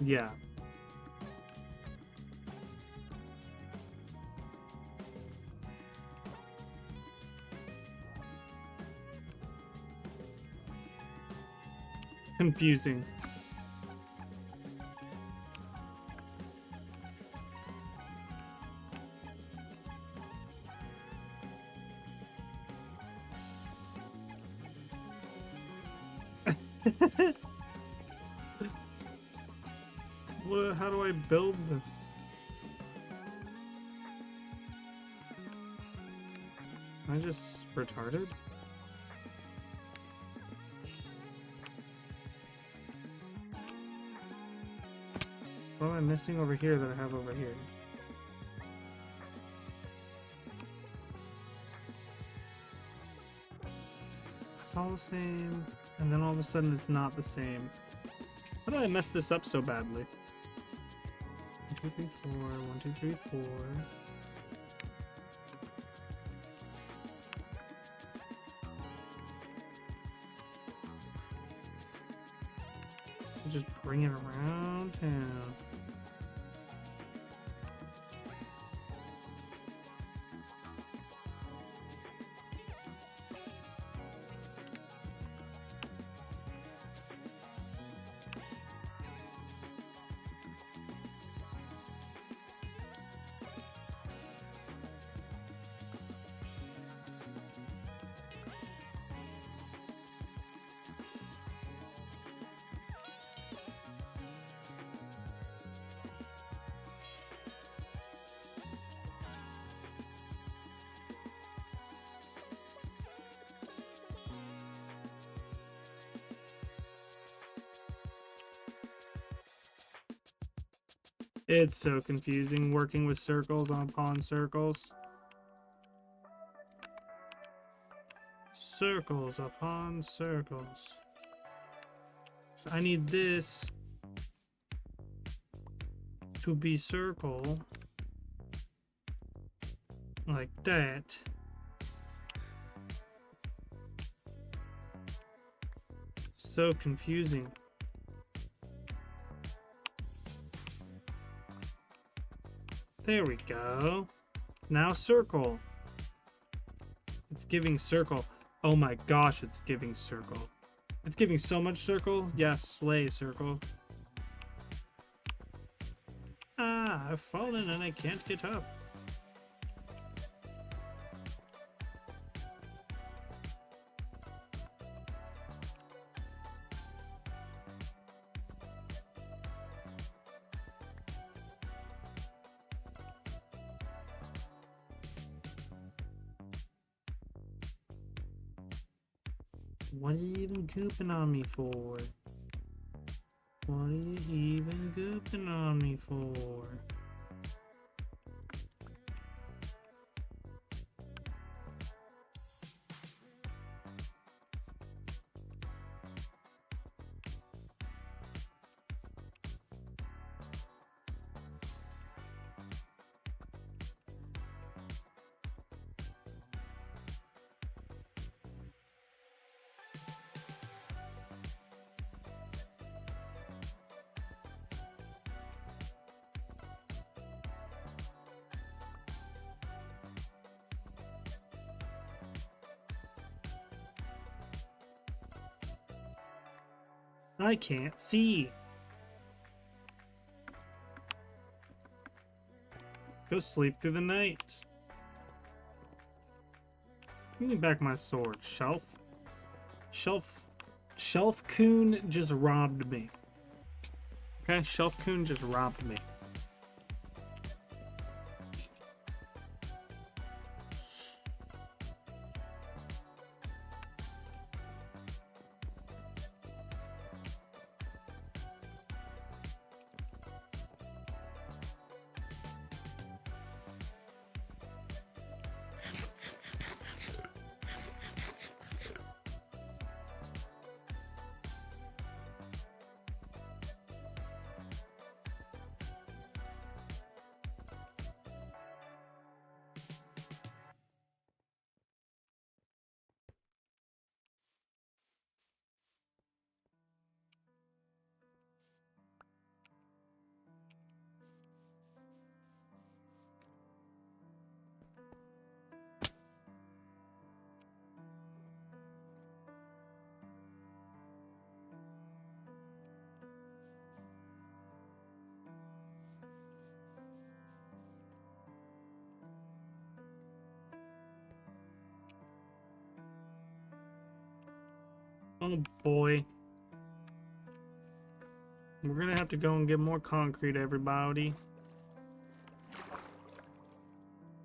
Yeah. Confusing. What? How do I build this? Am I just retarded? What am I missing over here that I have over here? It's all the same, and then all of a sudden it's not the same. How did I mess this up so badly? 1, 2, 3, 4. 1, 2, 3, 4. So just bring it around town. It's so confusing working with circles upon circles. Circles upon circles. So I need this to be circle like that. So confusing. There we go. Now circle. It's giving circle. Oh my gosh, it's giving circle. It's giving so much circle. Yes, slay circle. Ah, I've fallen and I can't get up. What are you even gooping on me for? What are you even gooping on me for? I can't see. Go sleep through the night. Give me back my sword. Shelf Coon just robbed me. Okay, Shelf Coon just robbed me. Oh boy. We're gonna have to go and get more concrete, everybody.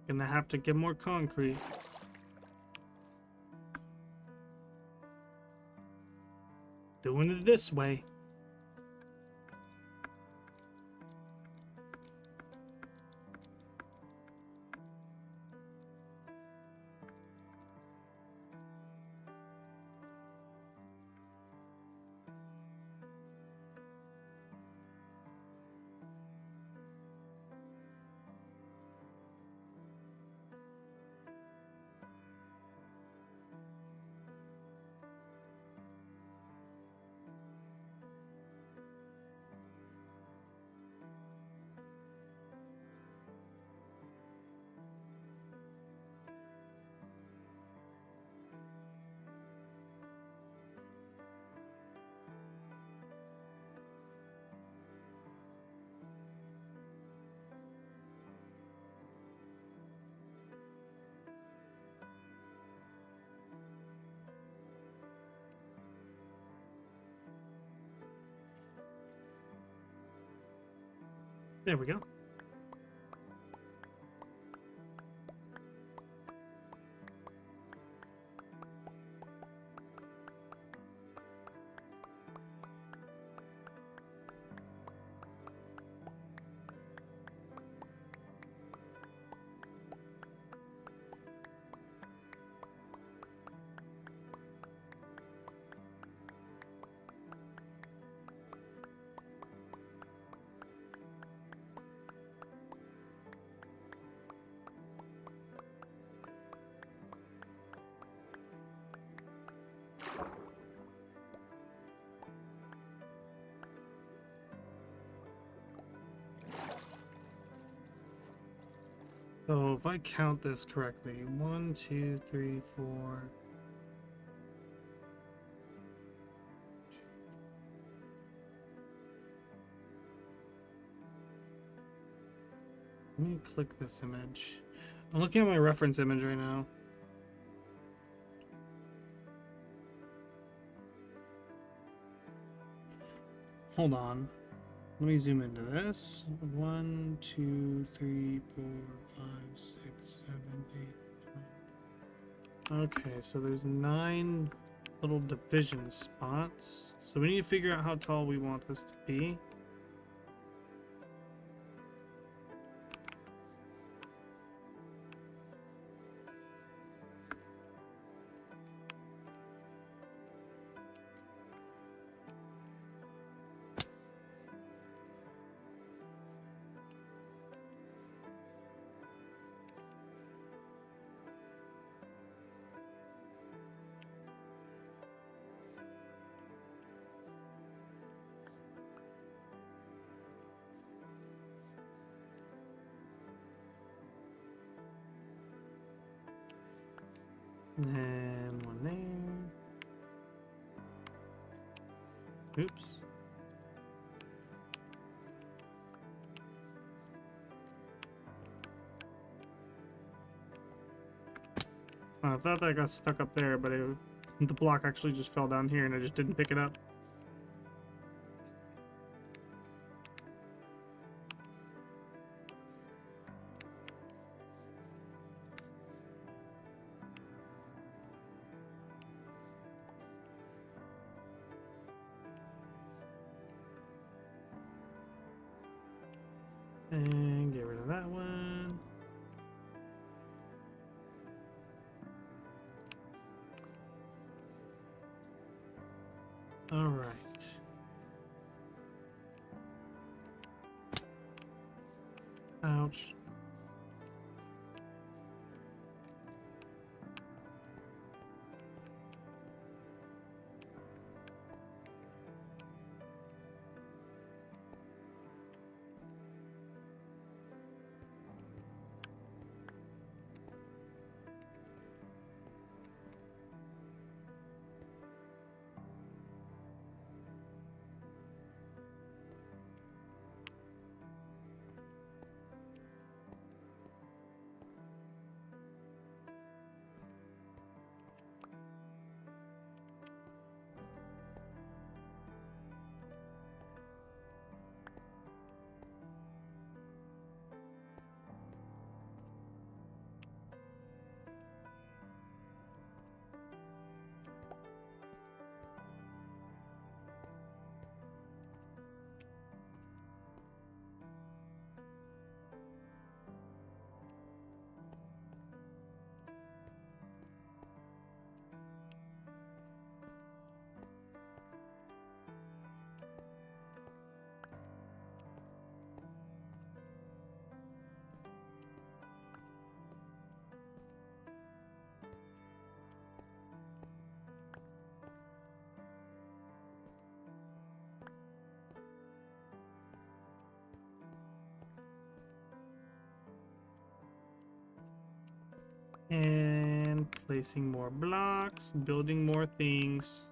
Gonna have to get more concrete. Doing it this way. There we go. So if I count this correctly, 1, 2, 3, 4. Let me click this image. I'm looking at my reference image right now. Hold on. Let me zoom into this. 1, 2, 3, 4, 5, 6, 7, 8, 9. Okay, so there's 9 little division spots. So we need to figure out how tall we want this to be. And one there. Oops. I thought that got stuck up there, but the block actually just fell down here and I just didn't pick it up. And get rid of that one. All right. Ouch. Placing more blocks, building more things.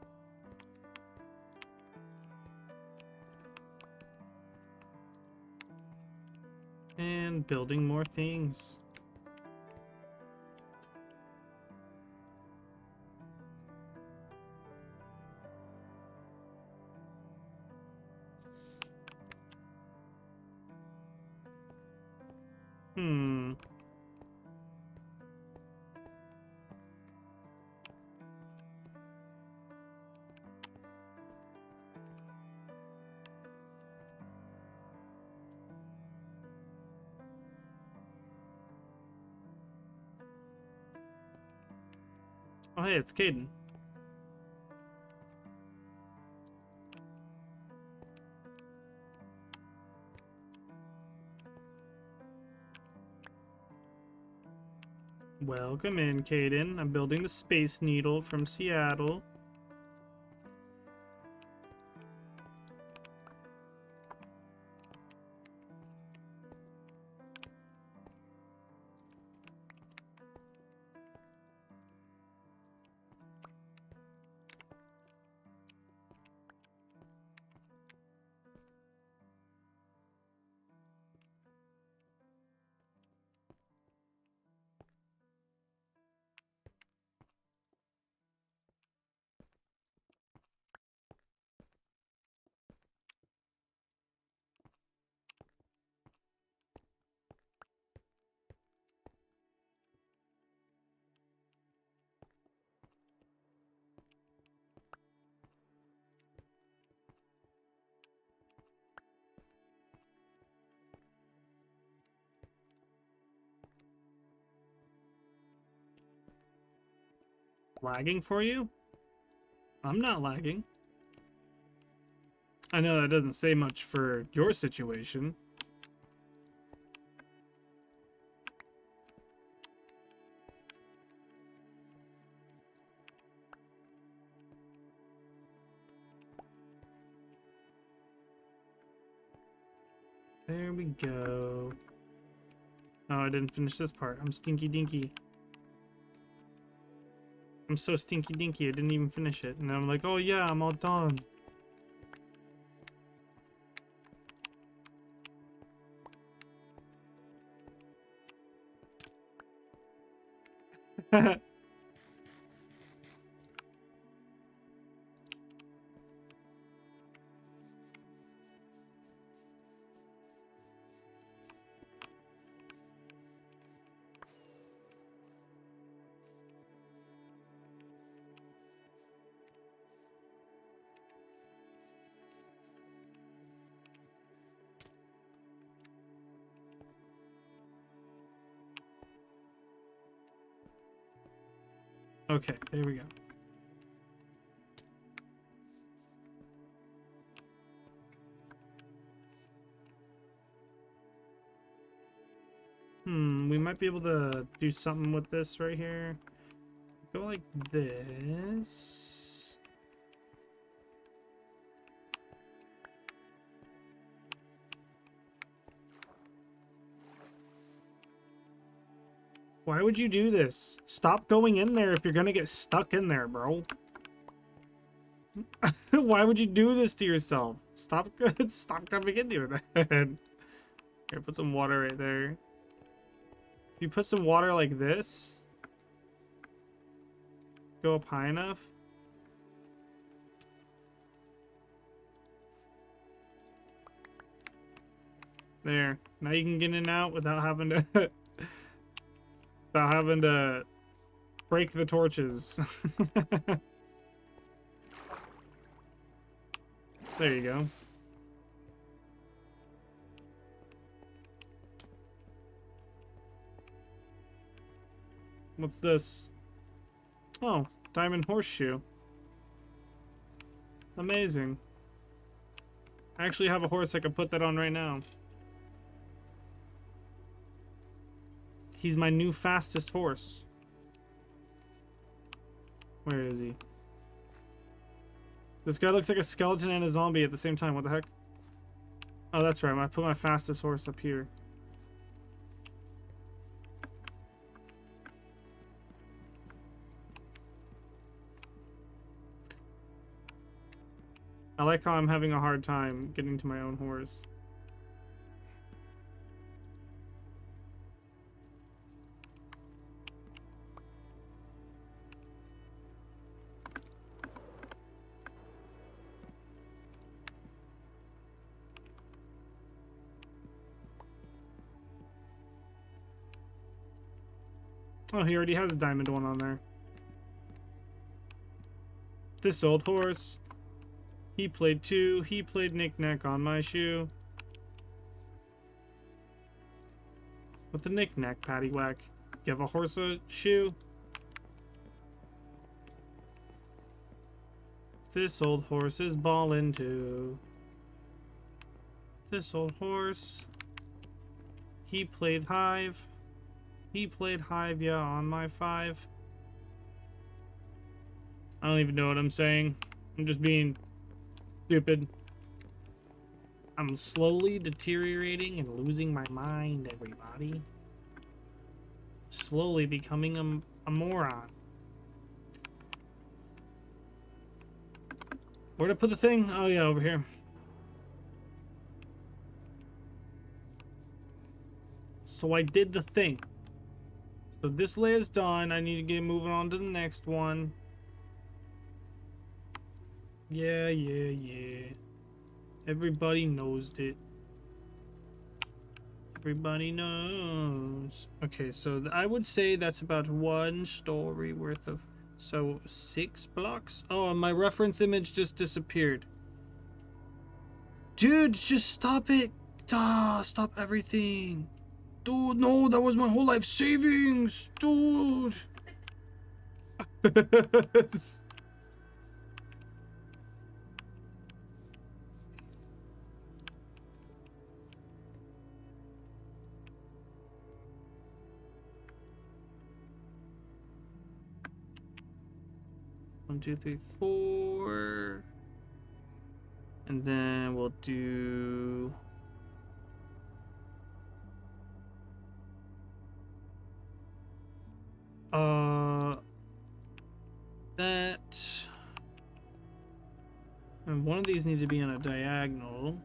And building more things. Oh, hey, it's Caden. Welcome in, Caden. I'm building the Space Needle from Seattle. Lagging for you? I'm not lagging. I know that doesn't say much for your situation. There we go. Oh, I didn't finish this part. I'm stinky dinky. I'm so stinky dinky, I didn't even finish it. And I'm like, oh yeah, I'm all done. Okay, there we go. We might be able to do something with this right here. Go like this. Why would you do this? Stop going in there if you're gonna get stuck in there, bro. Why would you do this to yourself? Stop coming into it. Here, put some water right there. If you put some water like this, go up high enough. There. Now you can get in and out without having to without having to break the torches. There you go. What's this? Oh, diamond horseshoe. Amazing. I actually have a horse I can put that on right now. He's my new fastest horse. Where is he? This guy looks like a skeleton and a zombie at the same time. What the heck? Oh, that's right. I put my fastest horse up here. I like how I'm having a hard time getting to my own horse. Oh, he already has a diamond one on there. This old horse. He played two. He played knick-knack on my shoe. With the knick-knack, paddywhack. Give a horse a shoe. This old horse is ballin' too. This old horse. He played hive. He played hive, yeah, on my 5. I don't even know what I'm saying. I'm just being stupid. I'm slowly deteriorating and losing my mind, everybody. Slowly becoming a moron. Where'd I put the thing? Oh yeah, over here. So I did the thing. So this layer's done. I need to get moving on to the next one. Yeah. Everybody knows it. Everybody knows. Okay, so I would say that's about 1 story worth of... So 6 blocks? Oh, and my reference image just disappeared. Dude, just stop it. Stop everything. Dude, no, that was my whole life savings. Dude. 1, 2, 3, 4. And then we'll do... that... And one of these needs to be on a diagonal.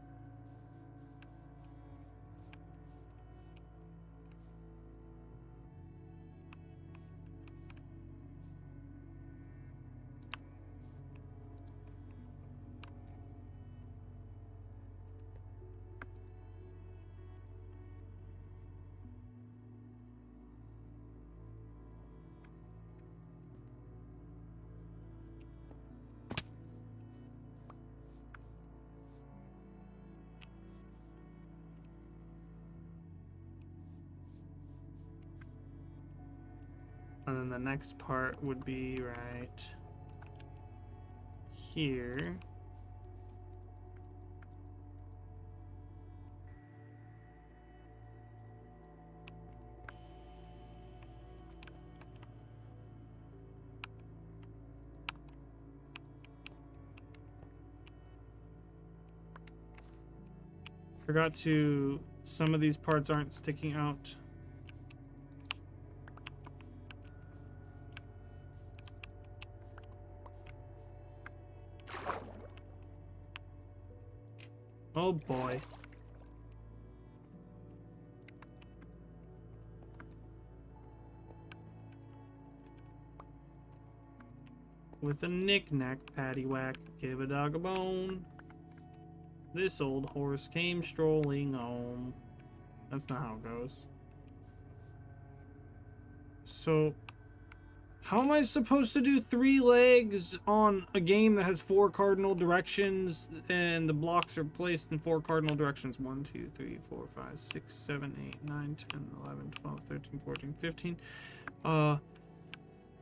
And then the next part would be right here. Forgot to... Some of these parts aren't sticking out. Oh boy. With a knick-knack, paddywhack, give a dog a bone. This old horse came strolling home. That's not how it goes. So, how am I supposed to do 3 legs on a game that has 4 cardinal directions and the blocks are placed in 4 cardinal directions? 1, 2, 3, 4, 5, 6, 7, 8, 9, 10, 11, 12, 13, 14, 15.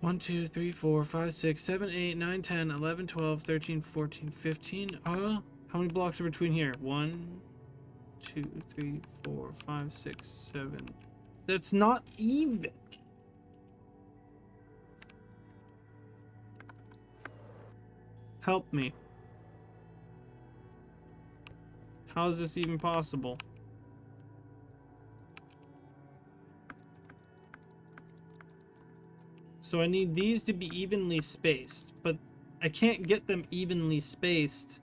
1, 2, 3, 4, 5, 6, 7, 8, 9, 10, 11, 12, 13, 14, 15. How many blocks are between here? 1, 2, 3, 4, 5, 6, 7. That's not even. Help me. How is this even possible? So I need these to be evenly spaced, but I can't get them evenly spaced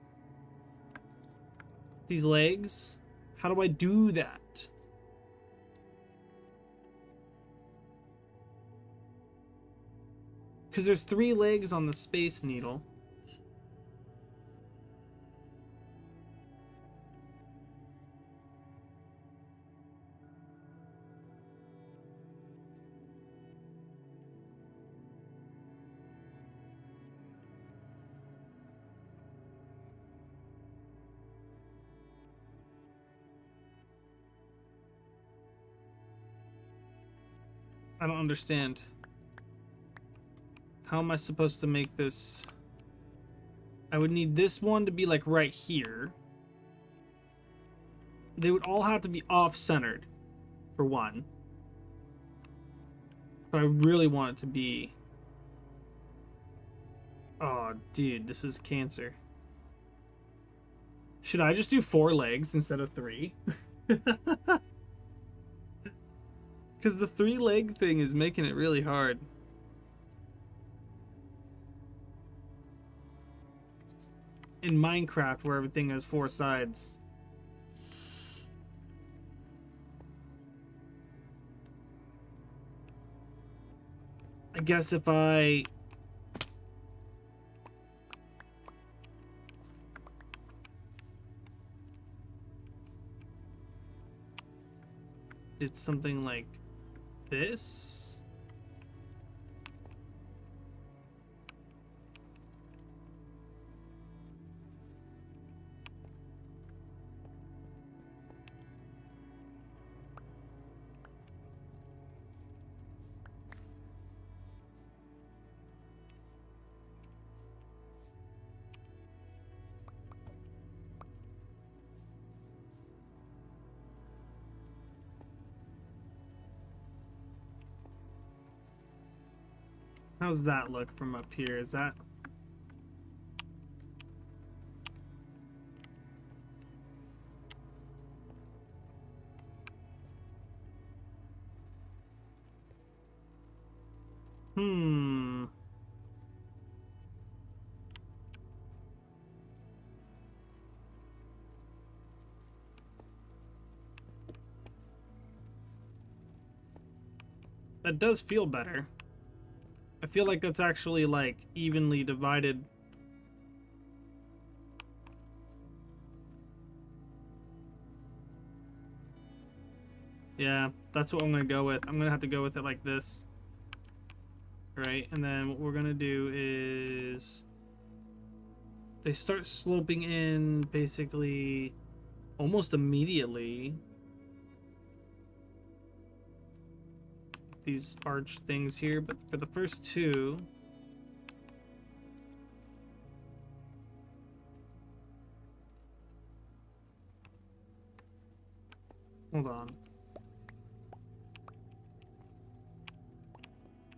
these legs? How do I do that? Because there's 3 legs on the Space Needle. I don't understand. How am I supposed to make this? I would need this one to be like right here. They would all have to be off-centered, for one. But I really want it to be... Oh, dude, this is cancer. Should I just do 4 legs instead of 3? Because the 3-leg thing is making it really hard. In Minecraft, where everything has 4 sides. I guess if I... did something like this? How's that look from up here? Is that... That does feel better. I feel like that's actually like evenly divided. Yeah, that's what I'm gonna go with. I'm gonna have to go with it like this. Right, and then what we're gonna do is they start sloping in basically almost immediately. These arch things here, but for the first 2, hold on.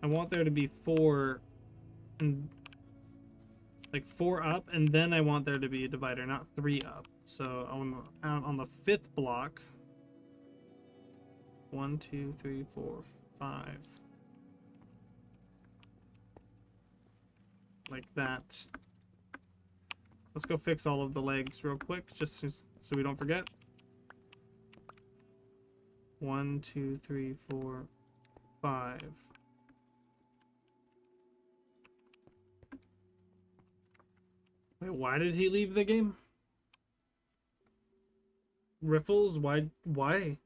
I want there to be 4 and like 4 up, and then I want there to be a divider, not 3 up. So on the 5th block, 1, 2, 3, 4, 5, like that. Let's go fix all of the legs real quick, just so we don't forget. 1, 2, 3, 4, 5. Wait, why did he leave the game? Riffles? Why?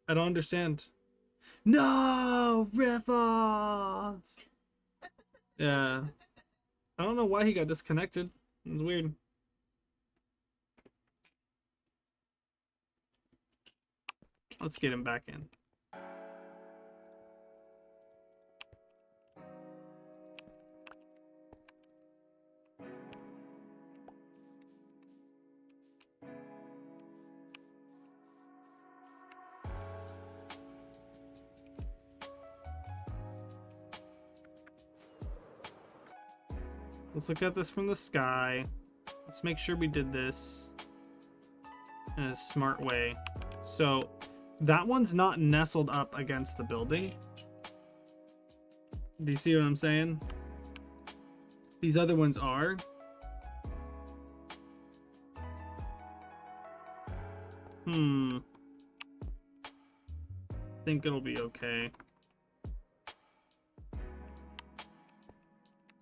I don't understand. No! Riffles! Yeah. I don't know why he got disconnected. It's weird. Let's get him back in. Let's look at this from the sky. Let's make sure we did this in a smart way. So that one's not nestled up against the building. Do you see what I'm saying? These other ones are. think it'll be okay.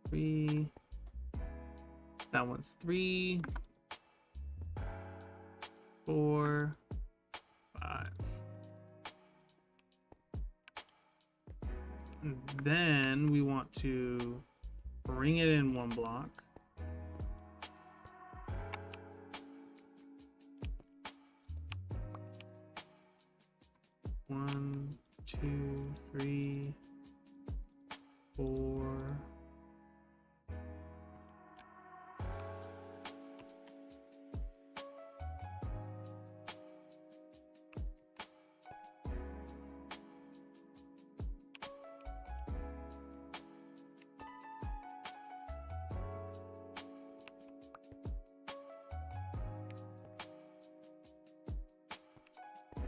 3. That one's 3, 4, 5. And then we want to bring it in 1 block. One, 2, 3, 4.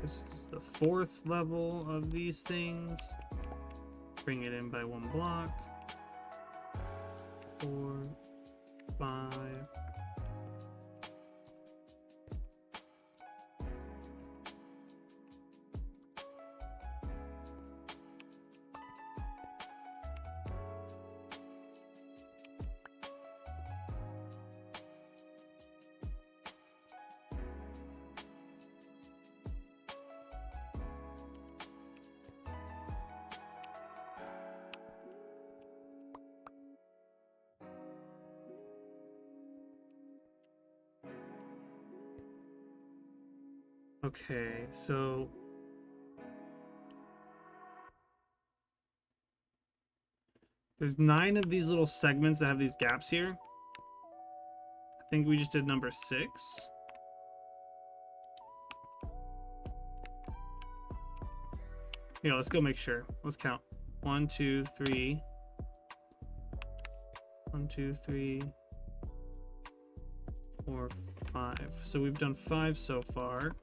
This is the 4th level of these things. Bring it in by 1 block. 4, 5. Okay, so there's 9 of these little segments that have these gaps here. I think we just did number 6. Yeah, let's go make sure. Let's count. 1, 2, 3. 1, 2, 3, 4, 5. So we've done 5 so far.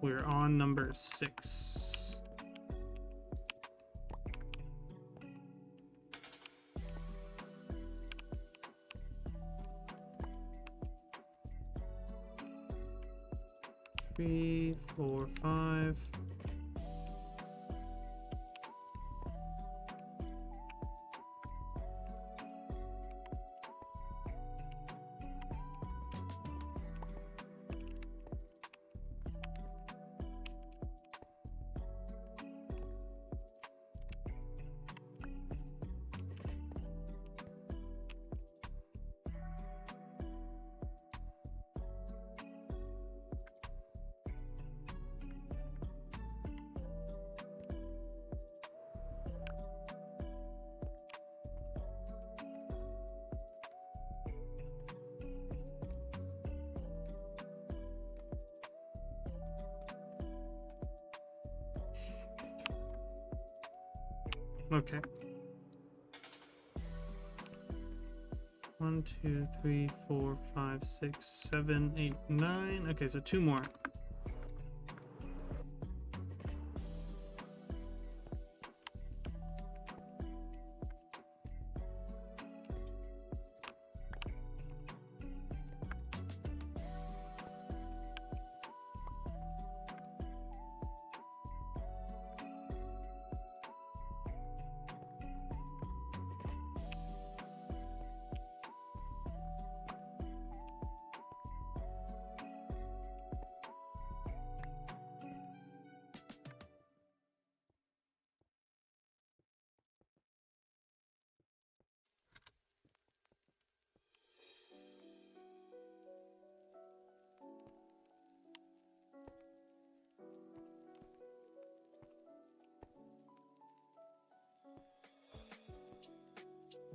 We're on number 6. Three, 4, 5. Okay. 1, 2, 3, 4, 5, 6, 7, 8, 9. Okay, so 2 more.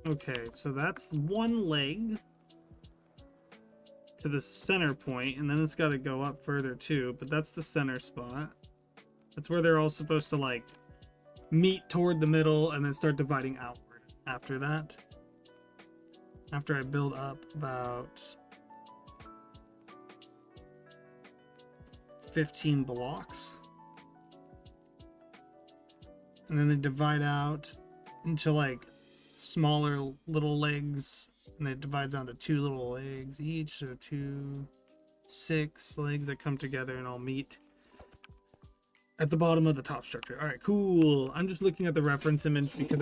Okay, so that's 1 leg to the center point, and then it's got to go up further too, but that's the center spot. That's where they're all supposed to like meet toward the middle and then start dividing outward after that. After I build up about 15 blocks. and then they divide out into like smaller little legs, and it divides down to 2 little legs each, so 6 legs that come together and all meet at the bottom of the top structure. All right, cool. I'm just looking at the reference image because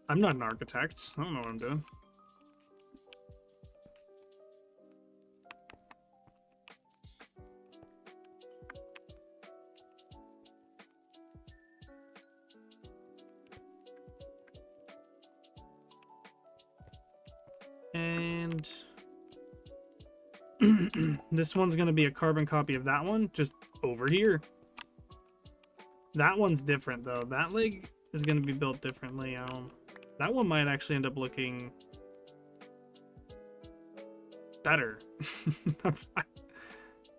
I'm not an architect. I don't know what I'm doing. And this one's going to be a carbon copy of that one, just over here. That one's different, though. That leg is going to be built differently. That one might actually end up looking better.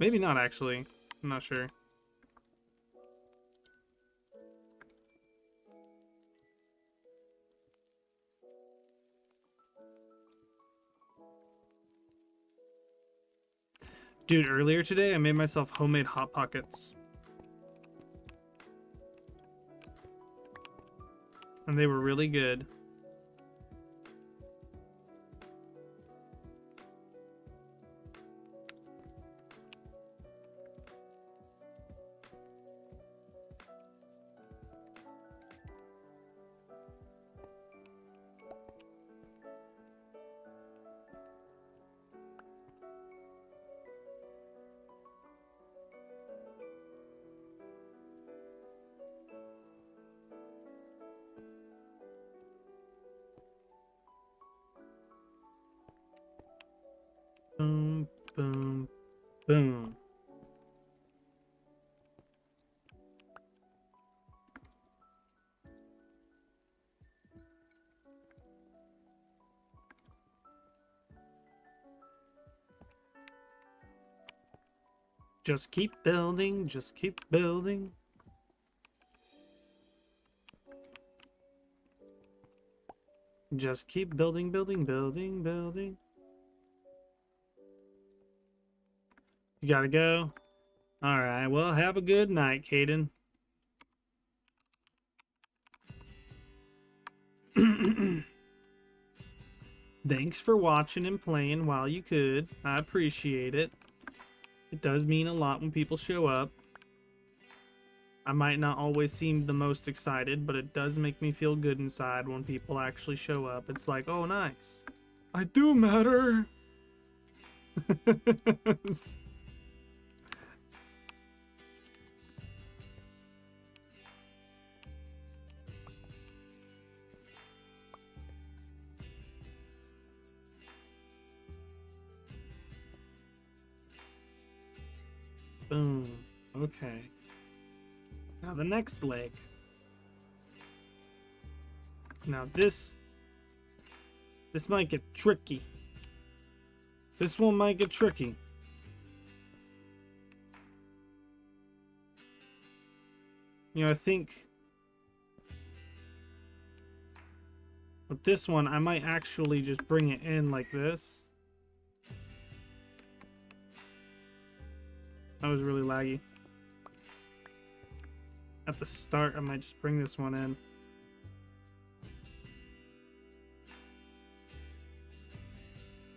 Maybe not, actually. I'm not sure. Dude, earlier today, I made myself homemade Hot Pockets. And they were really good. Boom, boom, boom. Just keep building, just keep building. Just keep building, building, building, building. You gotta go? Alright, well, have a good night, Caden. Thanks for watching and playing while you could. I appreciate it. It does mean a lot when people show up. I might not always seem the most excited, but it does make me feel good inside when people actually show up. It's like, oh, nice. I do matter. Boom. Okay. Now the next leg. Now this might get tricky. This one might get tricky. You know, I think with this one, I might actually just bring it in like this. That was really laggy. At the start, I might just bring this one in.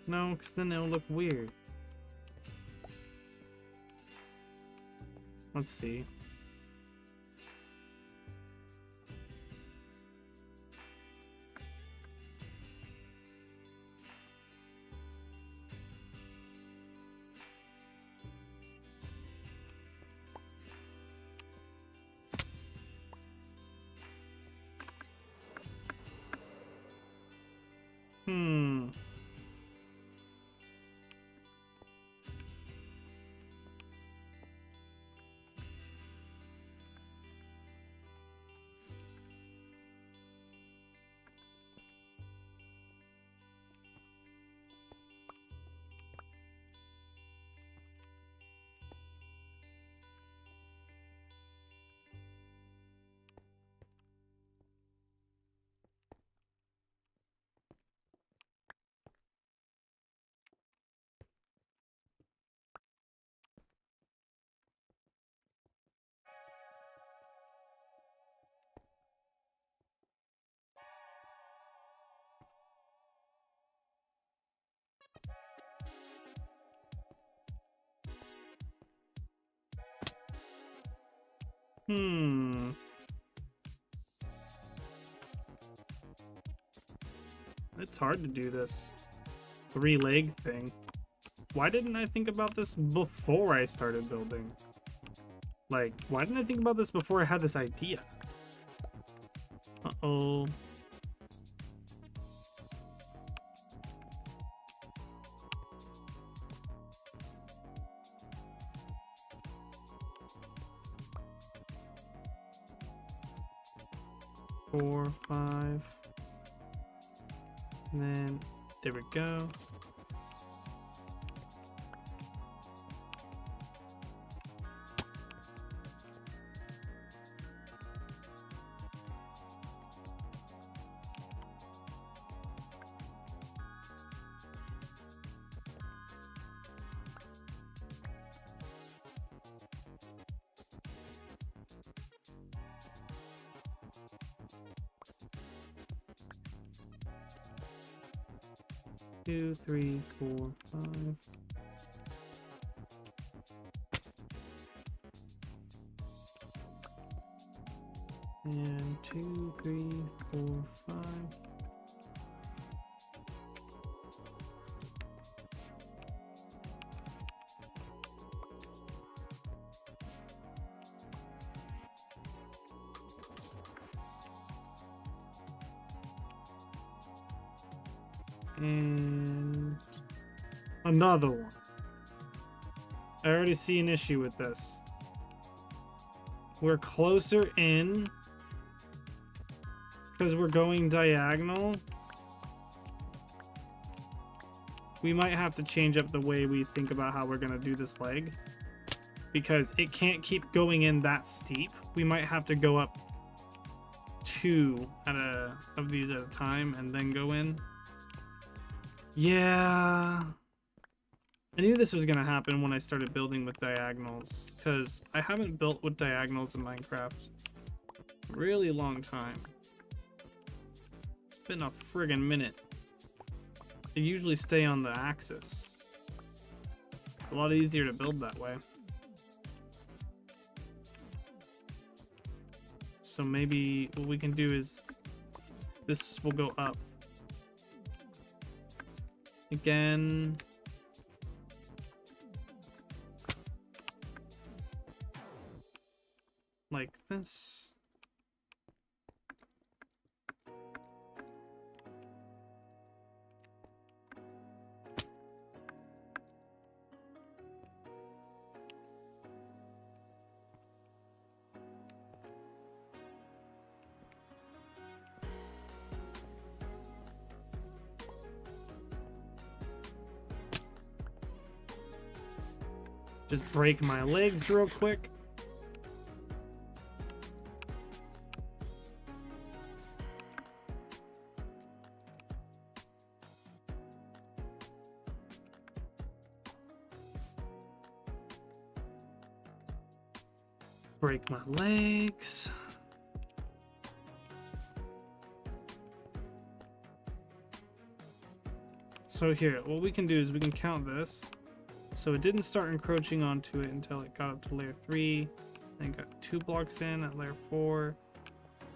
No, because then it'll look weird. Let's see. Hmm. It's hard to do this 3-leg thing. Why didn't I think about this before I started building? Like, why didn't I think about this before I had this idea? Uh-oh. Four, 5. And then, there we go. Two, 3, 4, 5. And 2, 3, 4, 5. And another one. I already see an issue with this. We're closer in because we're going diagonal. We might have to change up the way we think about how we're going to do this leg, because it can't keep going in that steep. We might have to go up 2 of these at a time and then go in. Yeah, I knew this was gonna happen when I started building with diagonals, because I haven't built with diagonals in Minecraft a really long time. It's been a friggin' minute. They usually stay on the axis. It's a lot easier to build that way. So maybe what we can do is this will go up. Again. Like this. Just break my legs real quick. Break my legs. So here, what we can do is we can count this. So it didn't start encroaching onto it until it got up to layer 3. Then got 2 blocks in at layer 4.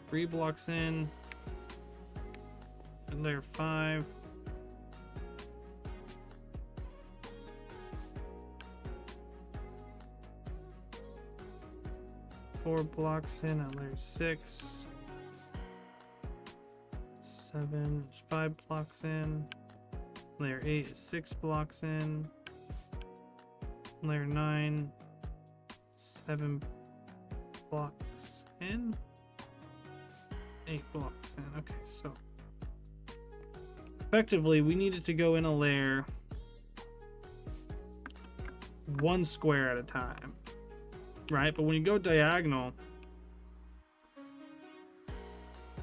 3 blocks in at layer 5. Four blocks in at layer 6. 7 is 5 blocks in. Layer 8 is 6 blocks in. Layer 9, 7 blocks in. 8 blocks in. Okay, so effectively we needed to go in a layer 1 square at a time, right? But when you go diagonal,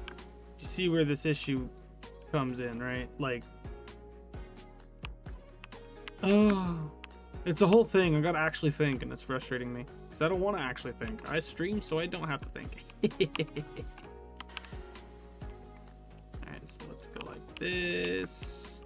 you see where this issue comes in, right? Like, oh, it's a whole thing. I gotta actually think, and it's frustrating me because I don't want to actually think. I stream so I don't have to think. Alright, so let's go like this.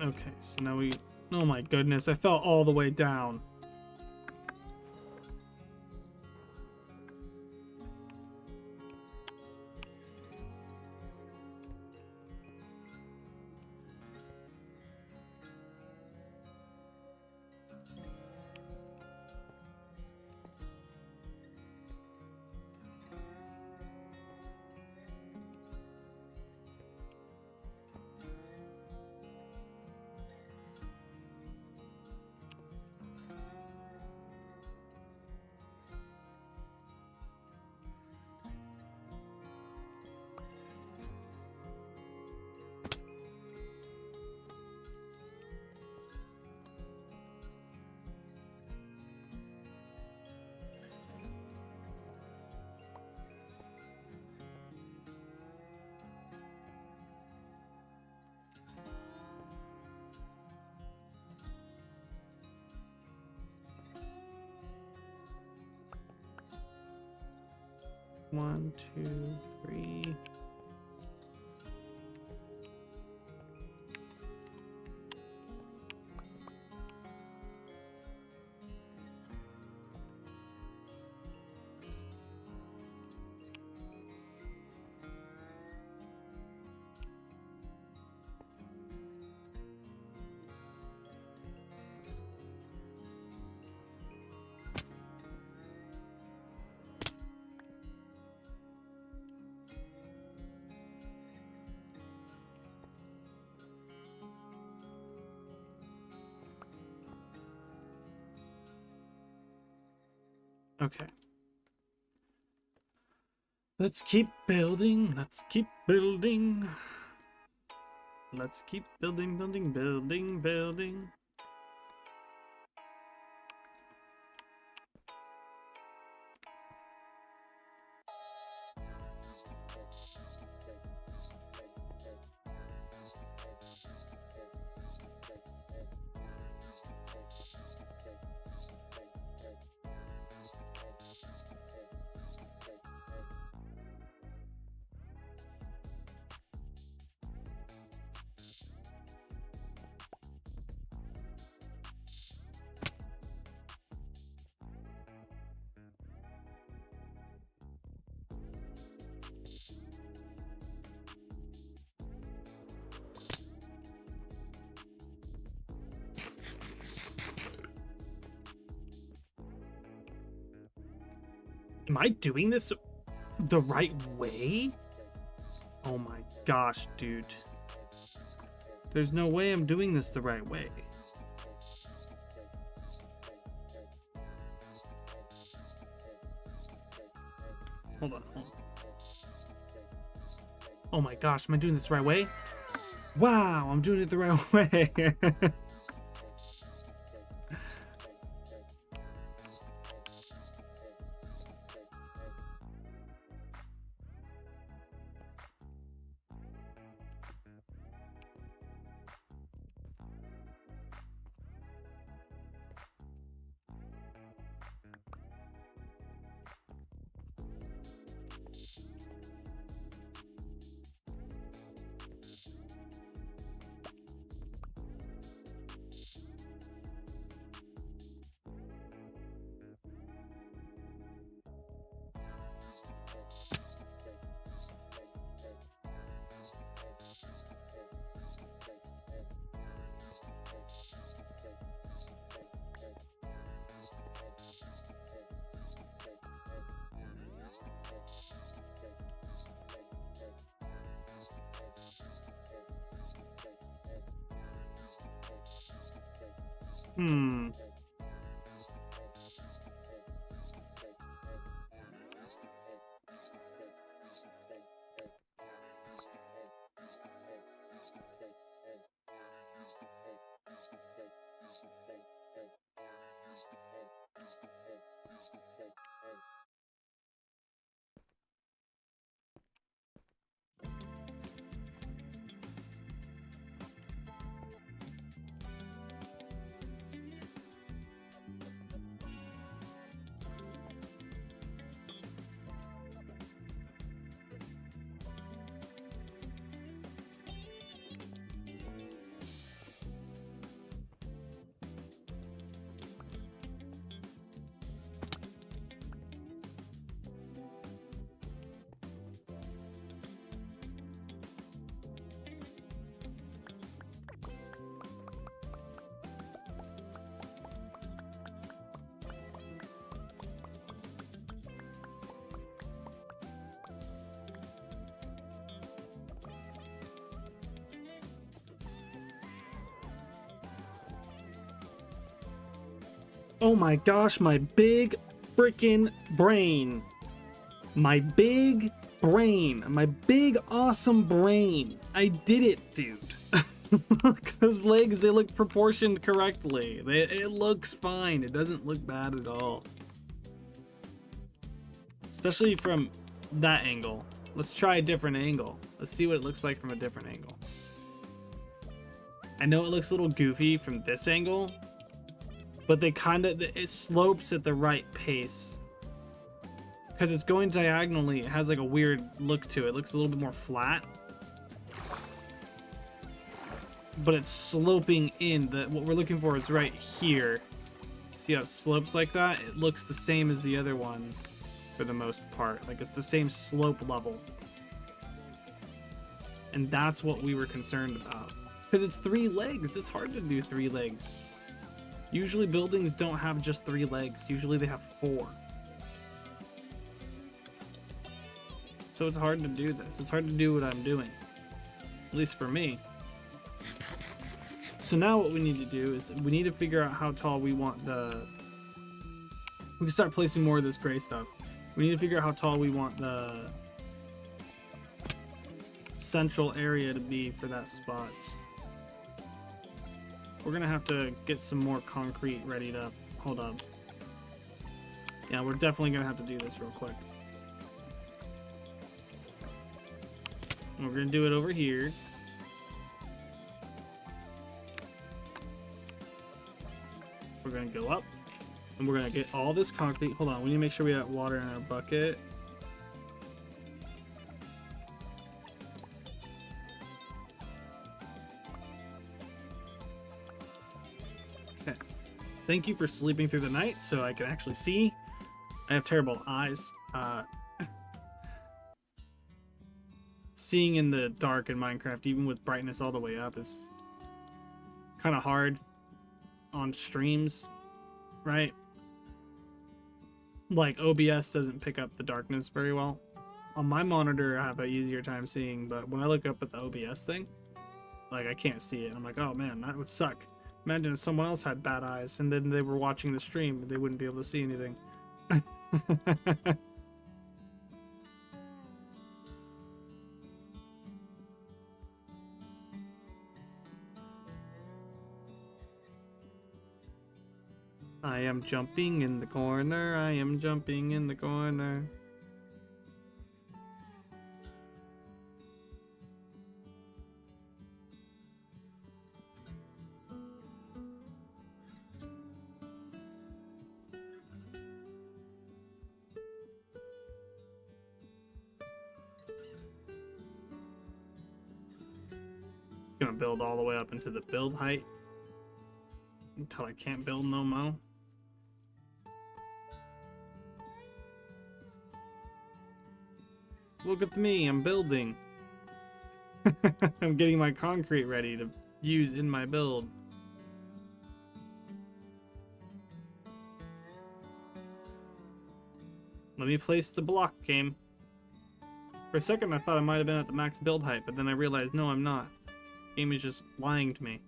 Okay, so now we... Oh my goodness, I fell all the way down. One, two, three. Okay. Let's keep building. Let's keep building. Let's keep building, building, building, building. Am I doing this the right way? Oh my gosh, dude. There's no way I'm doing this the right way. Hold on, hold on. Oh my gosh, am I doing this the right way? Wow, I'm doing it the right way. Hmm. Oh my gosh, my big freaking brain. My big brain. My big awesome brain. I did it, dude. Those legs, they look proportioned correctly. It looks fine. It doesn't look bad at all. Especially from that angle. Let's try a different angle. Let's see what it looks like from a different angle. I know it looks a little goofy from this angle, but it slopes at the right pace. Because it's going diagonally, it has like a weird look to it. It looks a little bit more flat. But it's sloping in. What we're looking for is right here. See how it slopes like that? It looks the same as the other one for the most part. Like it's the same slope level. And that's what we were concerned about. Because it's 3 legs. It's hard to do 3 legs. Usually buildings don't have just 3 legs. Usually they have 4. So it's hard to do this. It's hard to do what I'm doing. At least for me. So now what we need to do is we need to figure out how tall we want the... We can start placing more of this gray stuff. We need to figure out how tall we want the central area to be for that spot. We're gonna have to get some more concrete readied up. Hold up. Yeah, we're definitely gonna have to do this real quick. And we're gonna do it over here. We're gonna go up and we're gonna get all this concrete. Hold on, we need to make sure we have water in our bucket. Okay. Thank you for sleeping through the night so I can actually see. I have terrible eyes. Seeing in the dark in Minecraft, even with brightness all the way up, is kind of hard on streams, right? Like OBS doesn't pick up the darkness very well. On my monitor, I have an easier time seeing, but when I look up at the OBS thing, like I can't see it. I'm like, oh man, that would suck. Imagine if someone else had bad eyes and then they were watching the stream and they wouldn't be able to see anything. I am jumping in the corner. I am jumping in the corner. Gonna build all the way up into the build height until I can't build no more. Look at me, I'm building. I'm getting my concrete ready to use in my build. Let me place the block, game. For a second I thought I might have been at the max build height, but then I realized no, I'm not. Game is just lying to me.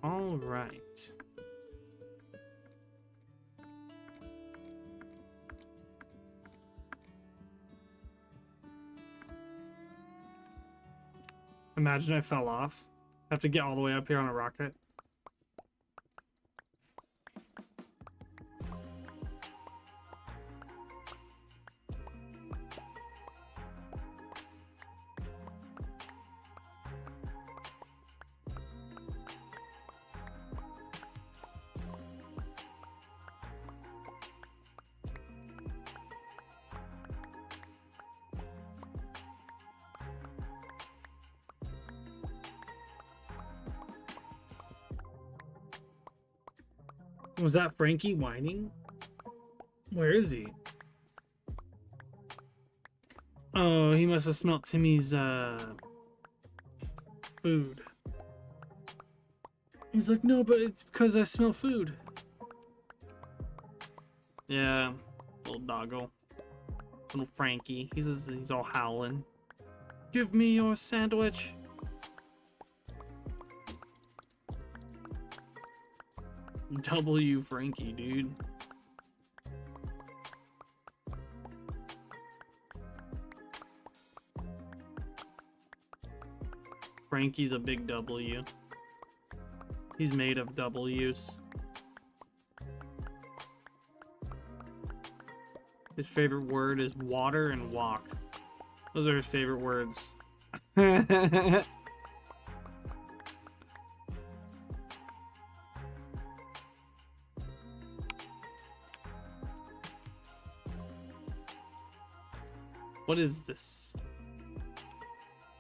All right. Imagine I fell off. I have to get all the way up here on a rocket. Was that Frankie whining? Where is he? Oh, he must have smelt Timmy's food. He's like, no, but it's because I smell food. Yeah, little doggo. Little Frankie. He's all howling. Give me your sandwich. W Frankie, dude. Frankie's a big W. He's made of W's. His favorite word is water and walk. Those are his favorite words. What is this?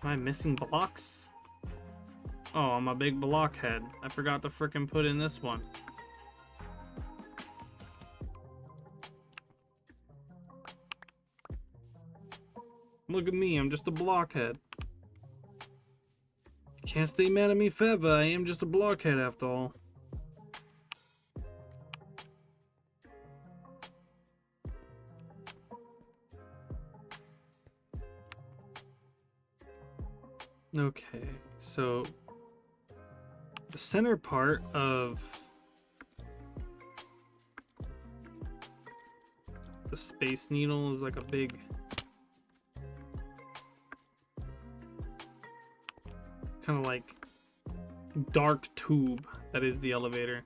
Am I missing blocks? Oh, I'm a big blockhead. I forgot to frickin' put in this one. Look at me, I'm just a blockhead. Can't stay mad at me forever, I am just a blockhead after all. Okay, so the center part of the Space Needle is like a big kind of like dark tube that is the elevator.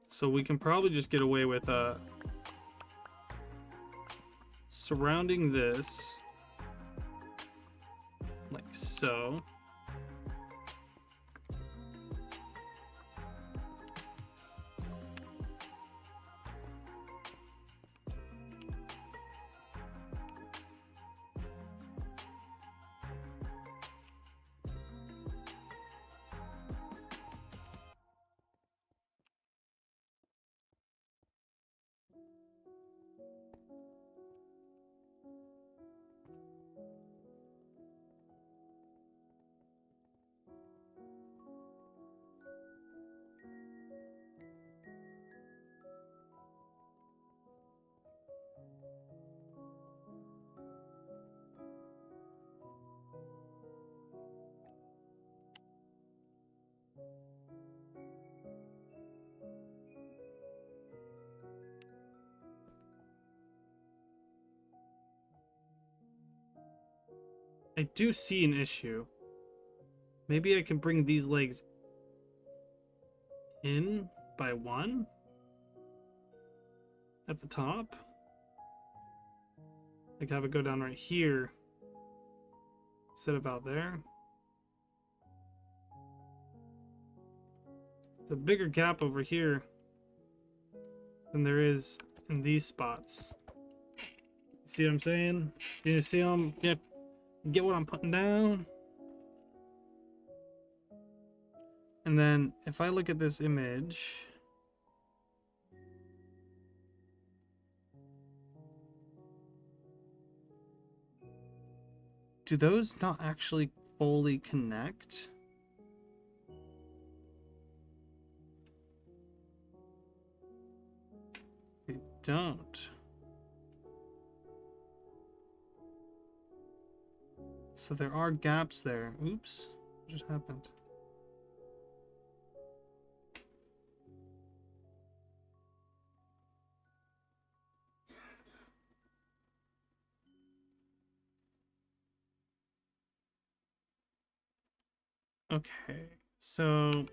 So we can probably just get away with surrounding this like so. I do see an issue. Maybe I can bring these legs in by one at the top. Like have it go down right here instead of out there. The bigger gap over here than there is in these spots. See what I'm saying? You see them? Get what I'm putting down? And then if I look at this image, do those not actually fully connect? They don't. So there are gaps there. Oops, what just happened? Okay, so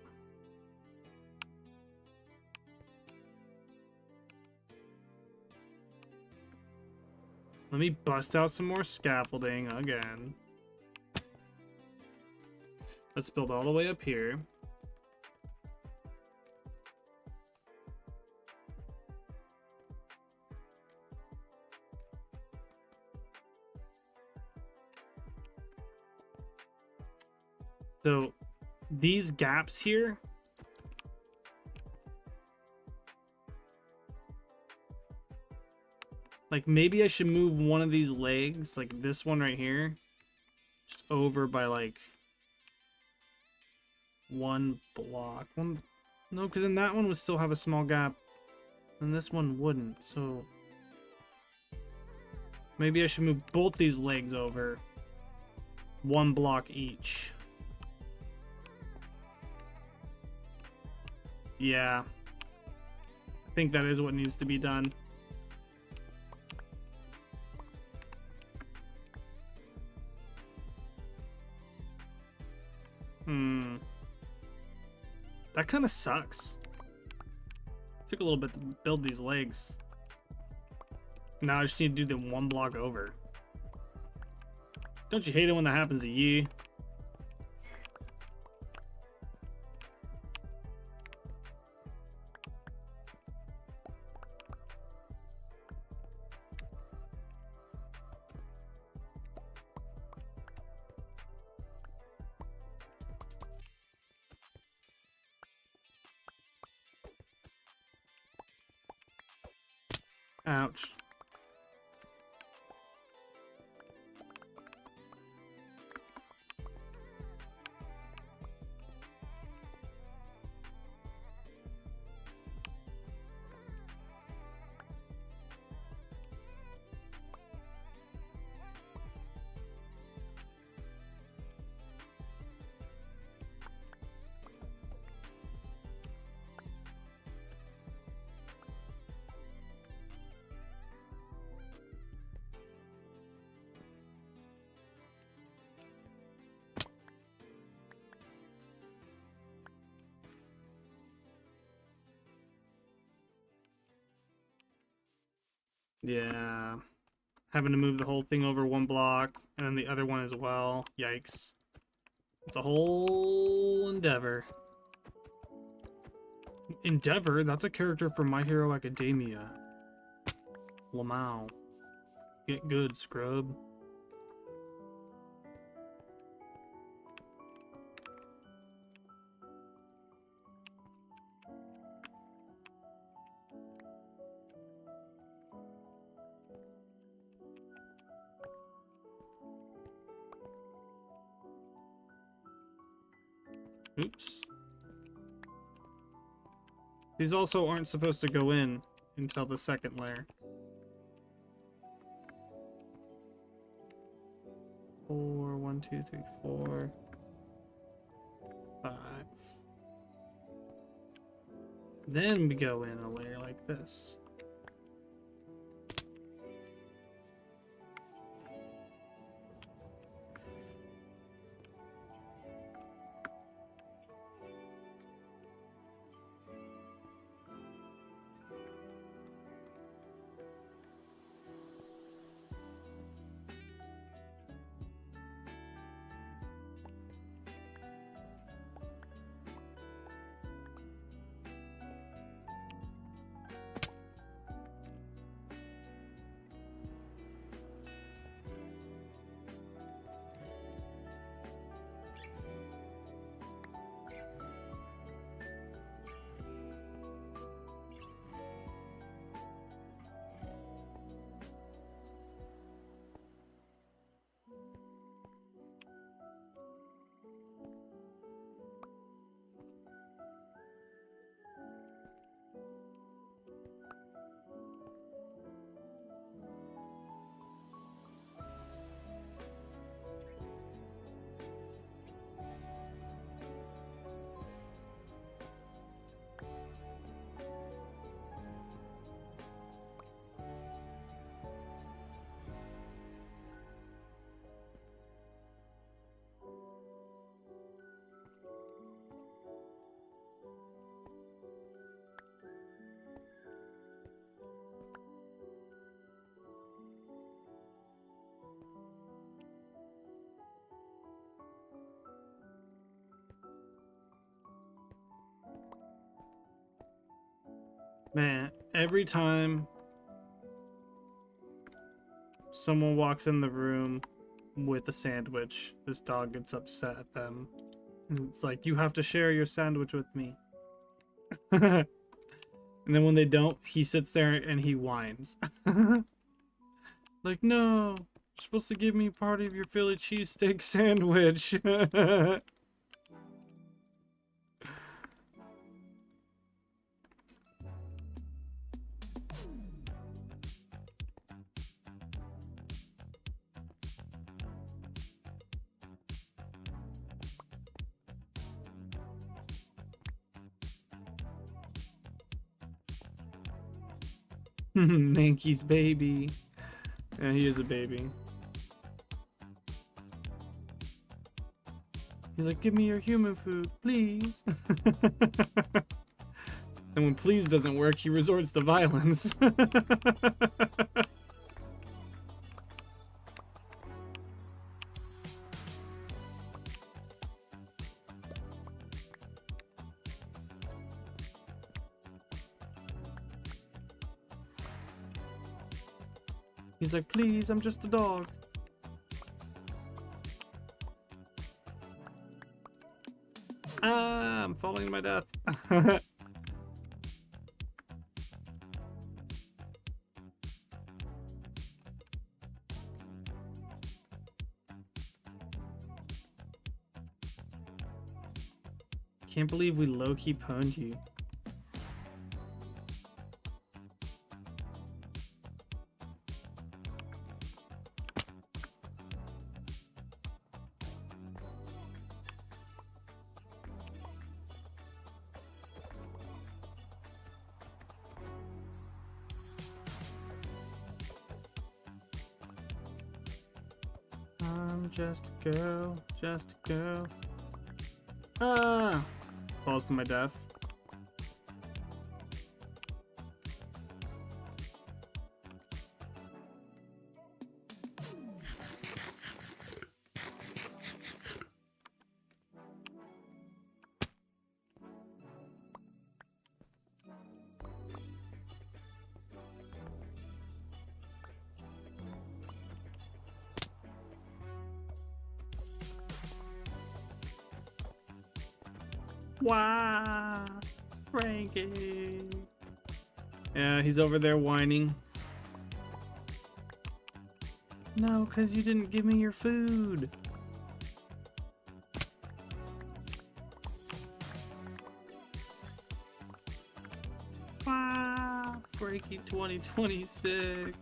let me bust out some more scaffolding again. Let's build all the way up here. So these gaps here, like maybe I should move one of these legs, like this one right here, just over by like one block. No, because then that one would still have a small gap, and this one wouldn't. So maybe I should move both these legs over one block each. Yeah, I think that is what needs to be done. That kind of sucks. Took a little bit to build these legs. Now I just need to do the one block over. Don't you hate it when that happens to you? Ouch. Yeah. Having to move the whole thing over one block, and then the other one as well. Yikes. It's a whole endeavor. Endeavor? That's a character from My Hero Academia. Lamau. Get good, scrub. Oops. These also aren't supposed to go in until the second layer. 4, 1, 2, 3, 4, 5. Then we go in a layer like this. Man, every time someone walks in the room with a sandwich, this dog gets upset at them. And it's like, you have to share your sandwich with me. And then when they don't, he sits there and he whines. Like, no, you're supposed to give me part of your Philly cheesesteak sandwich. Mankey's baby. Yeah, he is a baby. He's like, give me your human food, please. And when please doesn't work, he resorts to violence. He's like, please, I'm just a dog. Ah, I'm falling to my death. Can't believe we low-key pwned you. I'm just a girl, just a girl. Ah! Falls to my death. Wow, Frankie. Yeah, he's over there whining. No, because you didn't give me your food. Wow, Frankie 2026.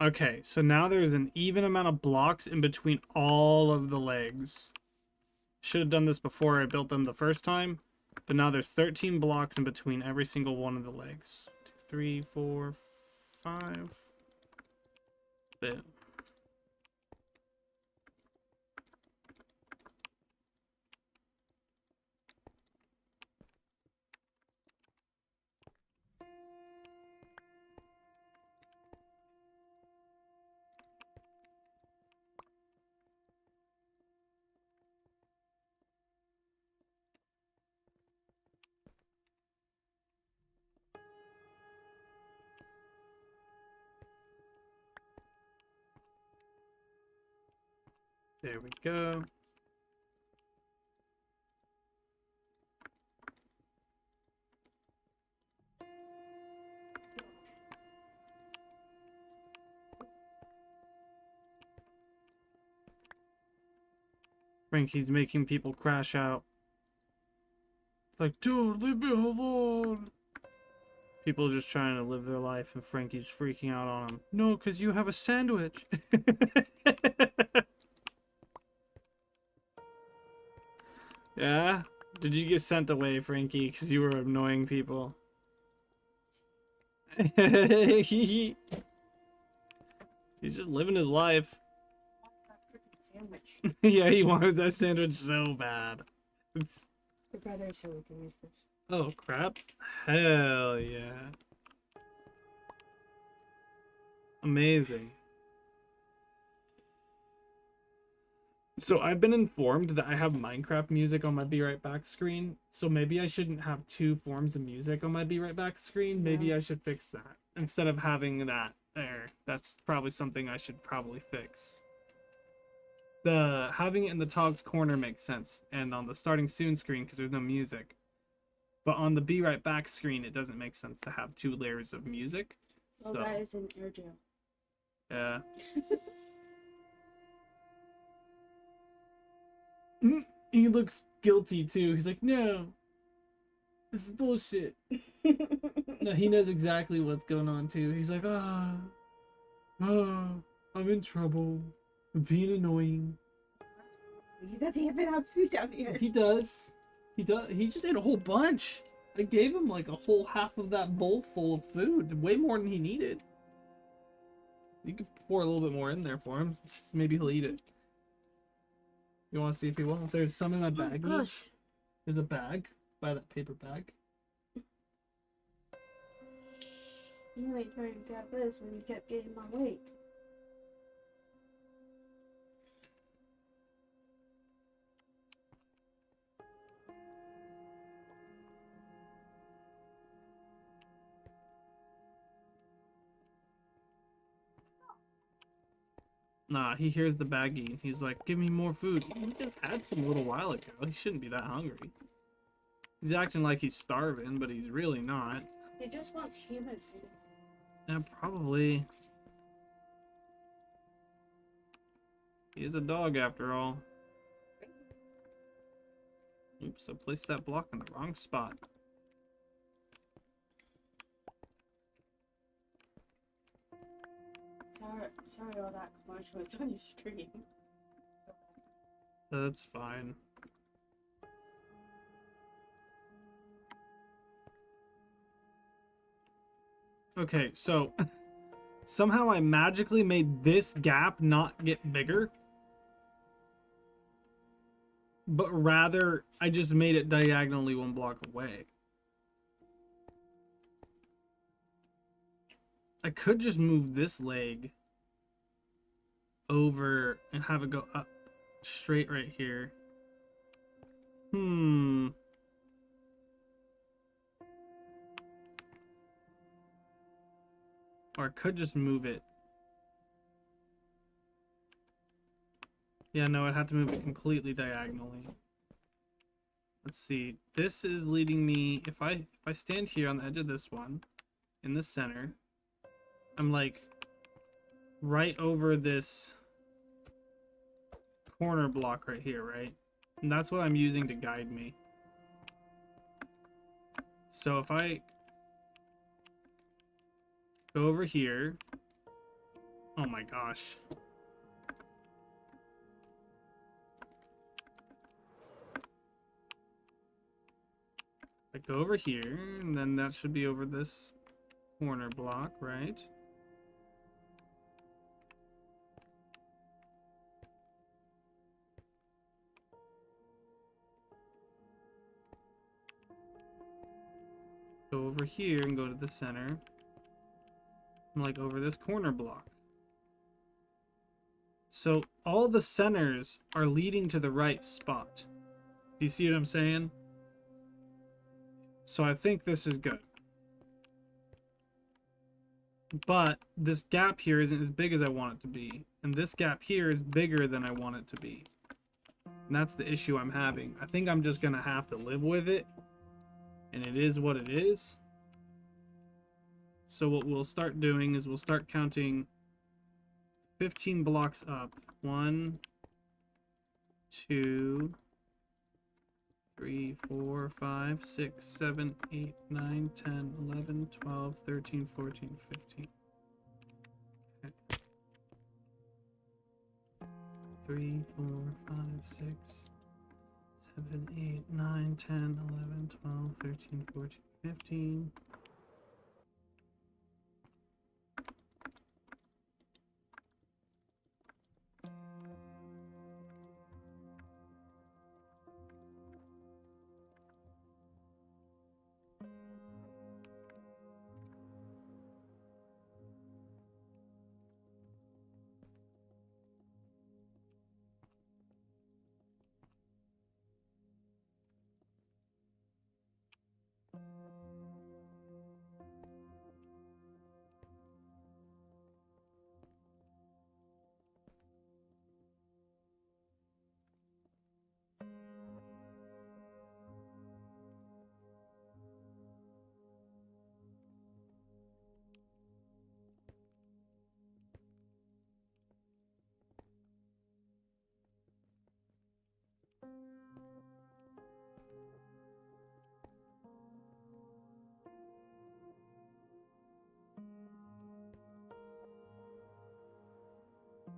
Okay, so now there's an even amount of blocks in between all of the legs. Should have done this before I built them the first time, but now there's 13 blocks in between every single one of the legs. 2, 3, 4, 5. Boom. There we go. Frankie's making people crash out. Like, dude, leave me alone. People just trying to live their life, and Frankie's freaking out on them. No, because you have a sandwich. Yeah? Did you get sent away, Frankie, because you were annoying people? He's just living his life. Sandwich. Yeah, he wanted that sandwich so bad. Your brother so we can use this. Oh, crap. Hell yeah. Amazing. So I've been informed that I have Minecraft music on my Be Right Back screen. So maybe I shouldn't have two forms of music on my Be Right Back screen. Maybe I should fix that. Instead of having that there. That's probably something I should probably fix. Having it in the Tog's corner makes sense. And on the starting soon screen, because there's no music. But on the Be Right Back screen, it doesn't make sense to have two layers of music. Well, that is in air jail. Yeah. He looks guilty too. He's like, no, this is bullshit. No, he knows exactly what's going on too. He's like, I'm in trouble. I'm being annoying. He doesn't even have food down here. He does. He does. He just ate a whole bunch. I gave him like a whole half of that bowl full of food. Way more than he needed. You could pour a little bit more in there for him. Maybe he'll eat it. You want to see if he will? There's some in my bag. Oh, gosh. There's a bag. Buy that paper bag. You ain't trying to grab this when you kept getting my weight. Nah, he hears the baggie and he's like, give me more food. He just had some a little while ago. He shouldn't be that hungry. He's acting like he's starving, but he's really not. He just wants human food. Yeah, probably. He is a dog after all. Oops, I placed that block in the wrong spot. Sorry all that commercial, it's on your stream. That's fine. Okay, so somehow I magically made this gap not get bigger. But rather, I just made it diagonally one block away. I could just move this leg over and have it go up straight right here. Or I could just move it. Yeah, no, I'd have to move it completely diagonally. Let's see. This is leading me, if I stand here on the edge of this one, in the center, I'm like right over this corner block right here, right? And that's what I'm using to guide me. So if I go over here, oh my gosh. I go over here, and then that should be over this corner block, right? Go over here and go to the center. I'm like over this corner block. So all the centers are leading to the right spot. Do you see what I'm saying? So I think this is good. But this gap here isn't as big as I want it to be. And this gap here is bigger than I want it to be. And that's the issue I'm having. I think I'm just going to have to live with it. And it is what it is. So what we'll start doing is we'll start counting 15 blocks up. 1, 2, 3, 4, 5, 6, 7, 8, 9, 10, 11, 12, 13, 14, 15. Okay. 3, 4, 5, 6, 7, 8, 9, 10, 11, 12, 13, 14, 15.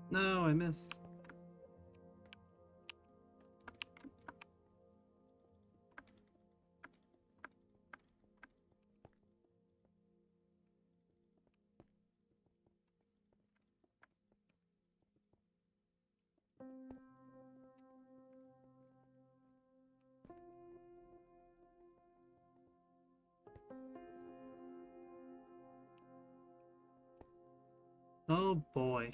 No, I missed. Oh boy.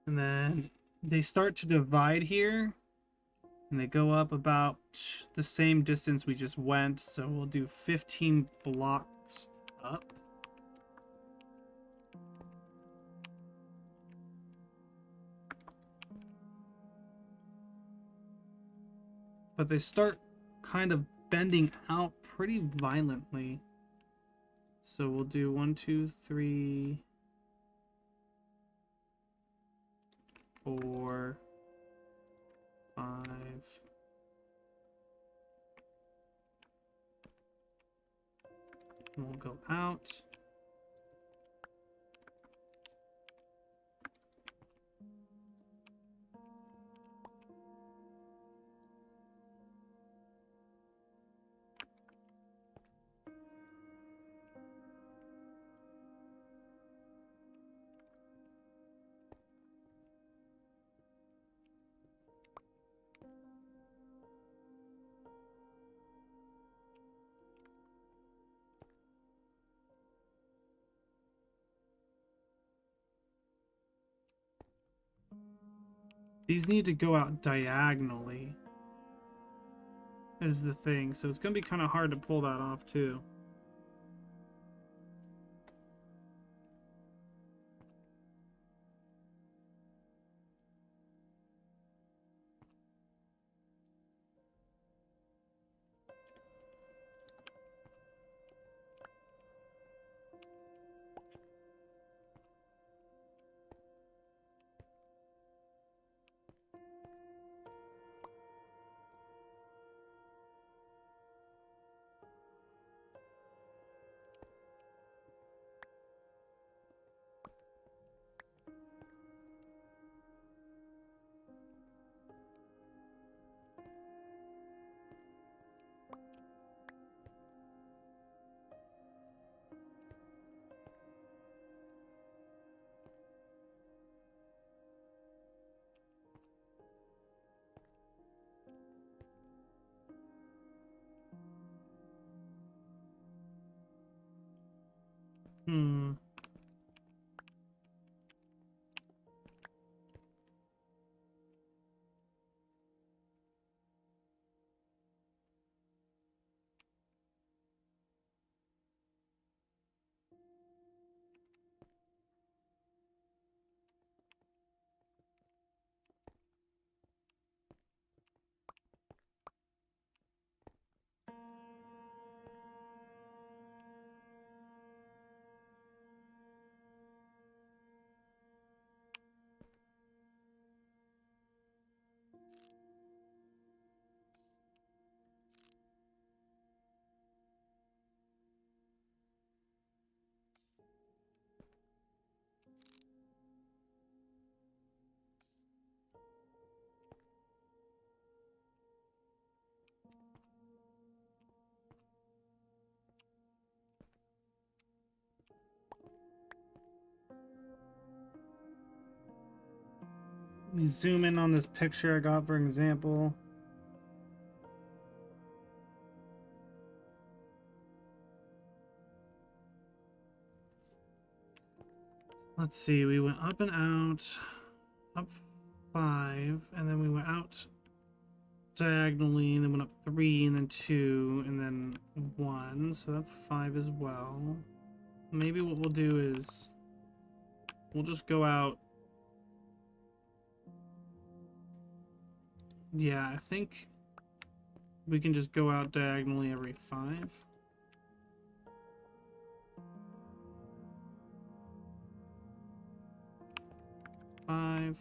And then they start to divide here. And they go up about the same distance we just went. So we'll do 15 blocks up. But they start kind of bending out pretty violently. So we'll do 1, 2, 3, 4, 5. And we'll go out. These need to go out diagonally is the thing. So it's going to be kind of hard to pull that off too. me zoom in on this picture I got, for example. Let's see, we went up and out, up 5, and then we went out diagonally, and then went up 3, and then 2, and then 1, so that's 5 as well. Maybe what we'll do is we'll just go out. Yeah, I think we can just go out diagonally every 5. Five.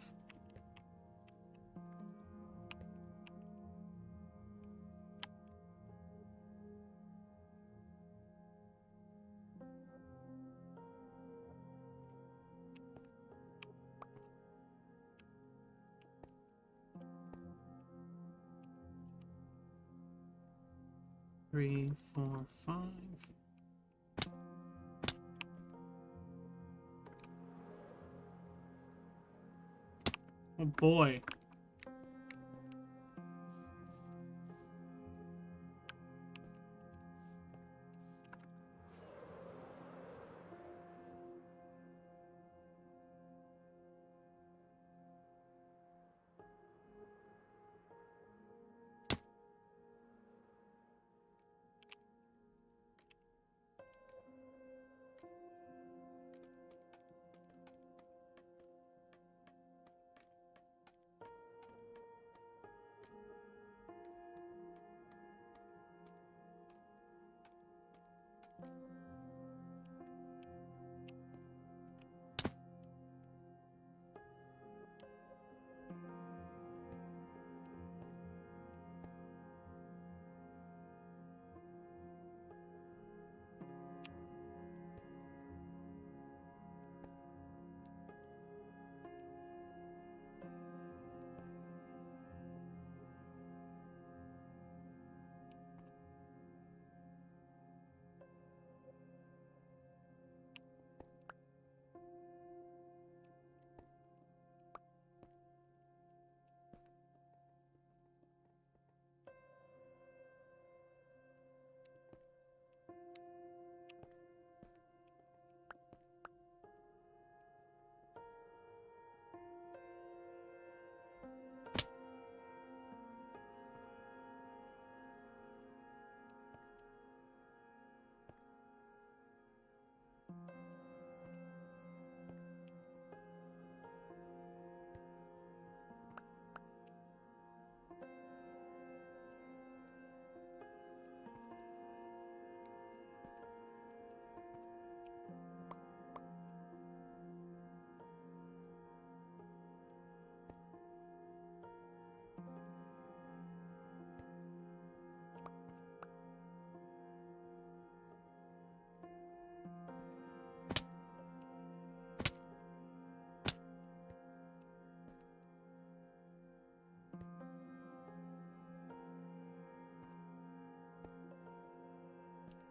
Three, 4, 5. Oh boy.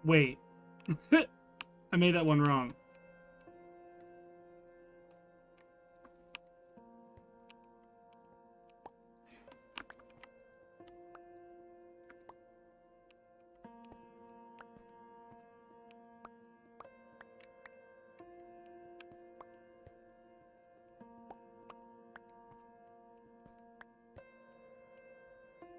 Wait. I made that one wrong.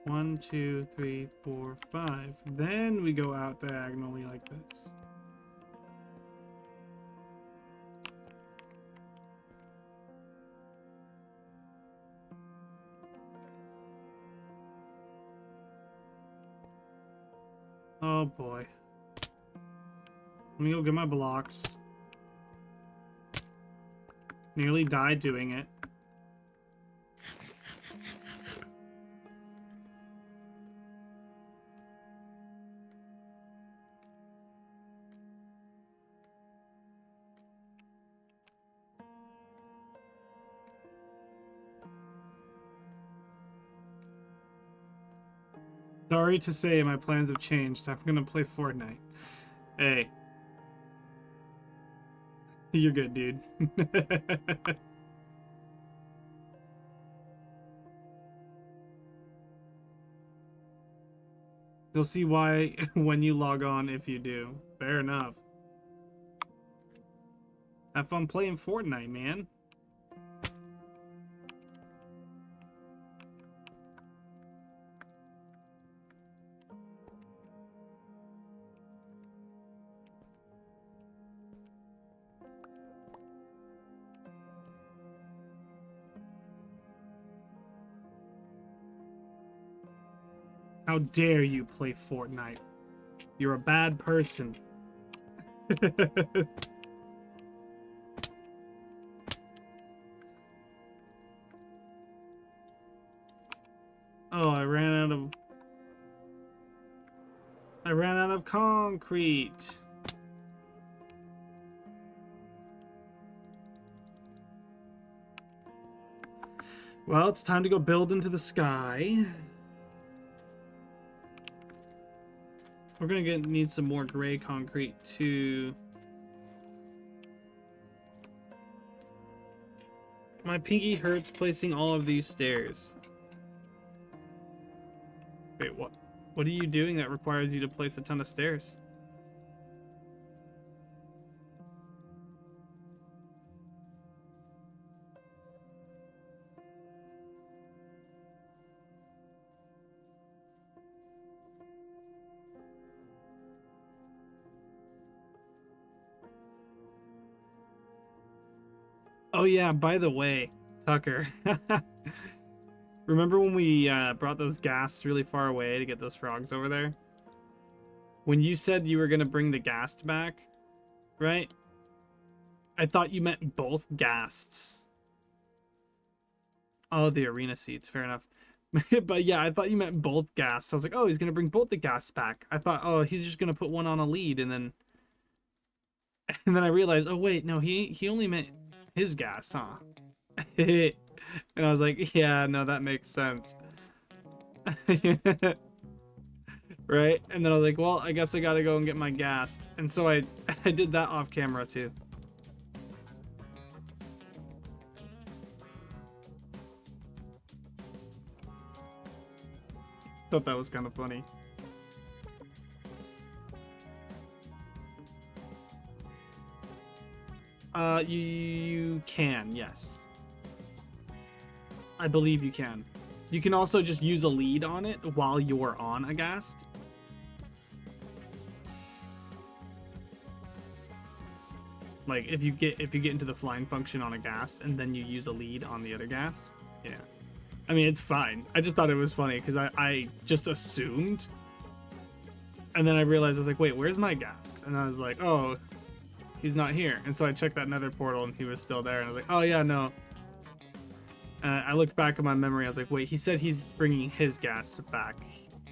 One, 2, 3, 4, 5. Then we go out diagonally like this. Oh boy. Let me go get my blocks. Nearly died doing it. Sorry to say, my plans have changed. I'm gonna play Fortnite. Hey. You're good, dude. You'll see why when you log on if you do. Fair enough. Have fun playing Fortnite, man. How dare you play Fortnite? You're a bad person. Oh, I ran out of concrete. Well, it's time to go build into the sky. We're gonna need some more gray concrete too. My pinky hurts placing all of these stairs. Wait, what? What are you doing that requires you to place a ton of stairs? Oh yeah, by the way, Tucker. Remember when we brought those ghasts really far away to get those frogs over there? When you said you were going to bring the ghast back, right? I thought you meant both ghasts. Oh, the arena seats, fair enough. But yeah, I thought you meant both ghasts. I was like, oh, he's going to bring both the ghasts back. I thought, oh, he's just going to put one on a lead and then... And then I realized, oh wait, no, he only meant his ghast, huh? And I was like, yeah, no, that makes sense. Right? And then I was like, well, I guess I gotta go and get my ghast. And so I did that off camera too. Thought that was kind of funny. You can, yes. I believe you can. You can also just use a lead on it while you're on a ghast. Like if you get into the flying function on a ghast and then you use a lead on the other ghast. Yeah. I mean, it's fine. I just thought it was funny because I just assumed. And then I realized I was like, wait, where's my ghast? And I was like, oh, he's not here. And so I checked that nether portal and he was still there. And I was like, oh yeah, no. I looked back at my memory. I was like, wait, he said he's bringing his ghast back.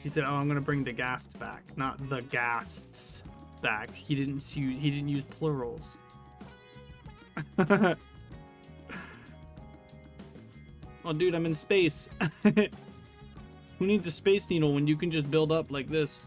He said, oh, I'm going to bring the ghast back, not the ghasts back. He didn't use plurals. Well, dude, I'm in space. Who needs a space needle when you can just build up like this?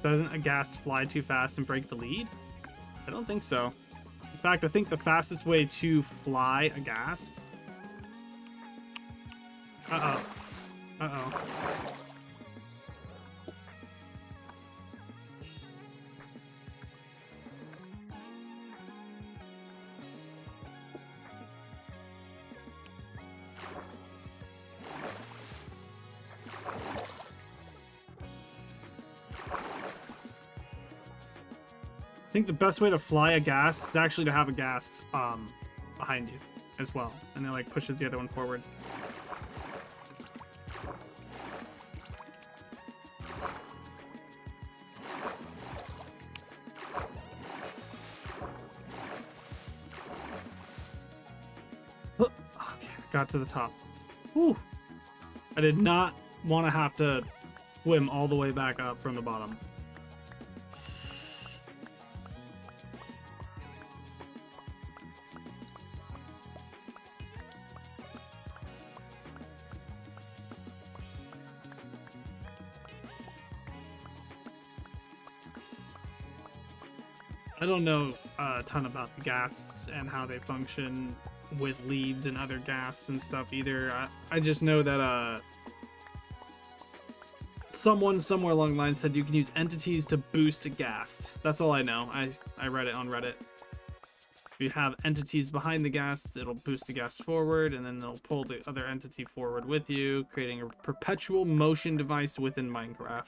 Doesn't a ghast fly too fast and break the lead? I don't think so. In fact, I think the fastest way to fly a ghast... Uh-oh. Uh-oh. I think the best way to fly a ghast is actually to have a ghast behind you as well, and it like pushes the other one forward. Okay, got to the top. Whew. I did not want to have to swim all the way back up from the bottom. I don't know a ton about the ghasts and how they function with leads and other ghasts and stuff either. I just know that someone somewhere along the line said you can use entities to boost a ghast. That's all I know. I read it on Reddit. If you have entities behind the ghast, it'll boost the ghast forward, and then they'll pull the other entity forward with you, creating a perpetual motion device within Minecraft,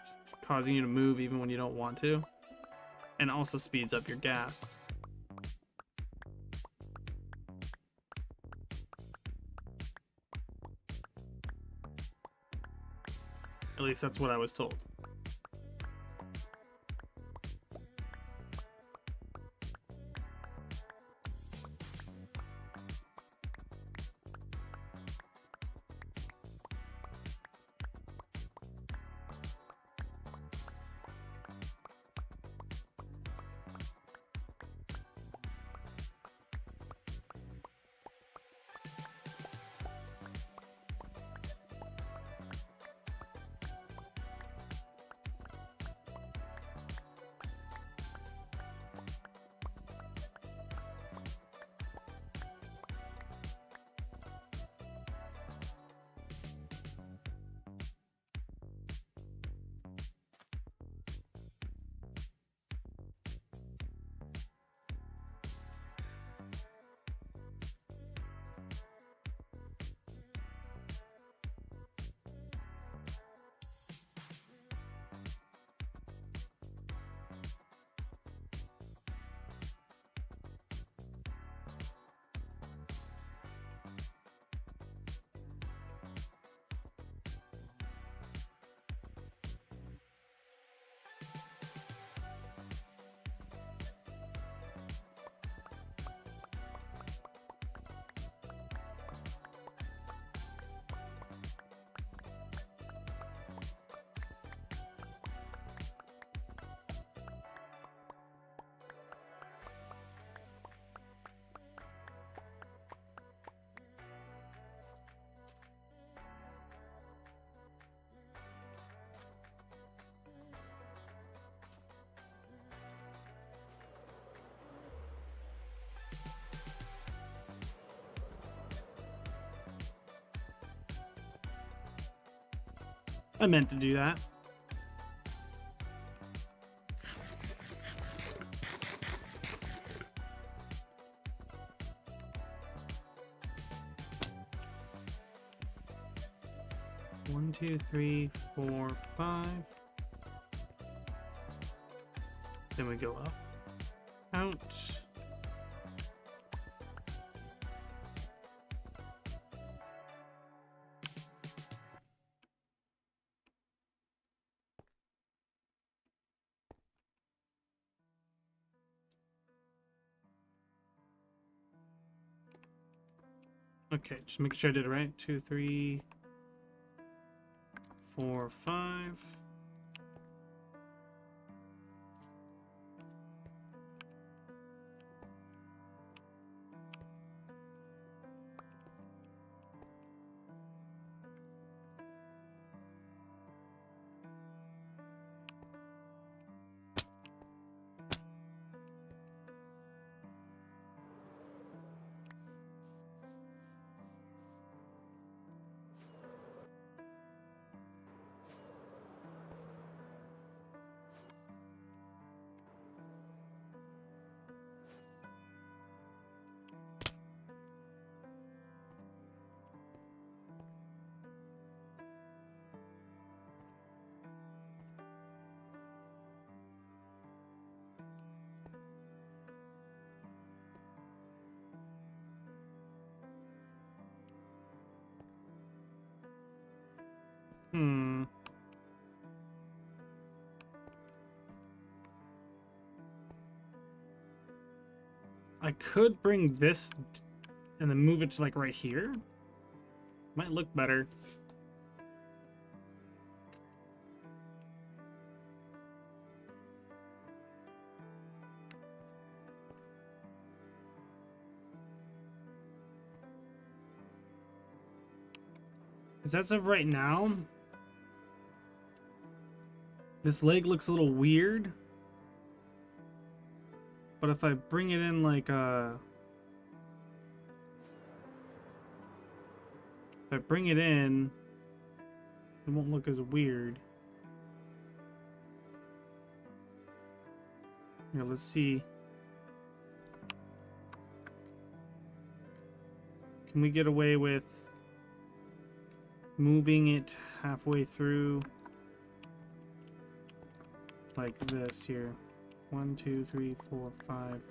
causing you to move even when you don't want to, and also speeds up your ghast. At least that's what I was told. I meant to do that. One, two, three, 4, 5. Then we go up. Out. Okay, just making sure I did it right. 2, 3, 4, 5. Hmm. I could bring this and then move it to like right here. Might look better. Because as of right now, this leg looks a little weird. But if I bring it in like if I bring it in, it won't look as weird. Here, let's see. Can we get away with moving it halfway through like this here? 1, 2, 3, 4, 5.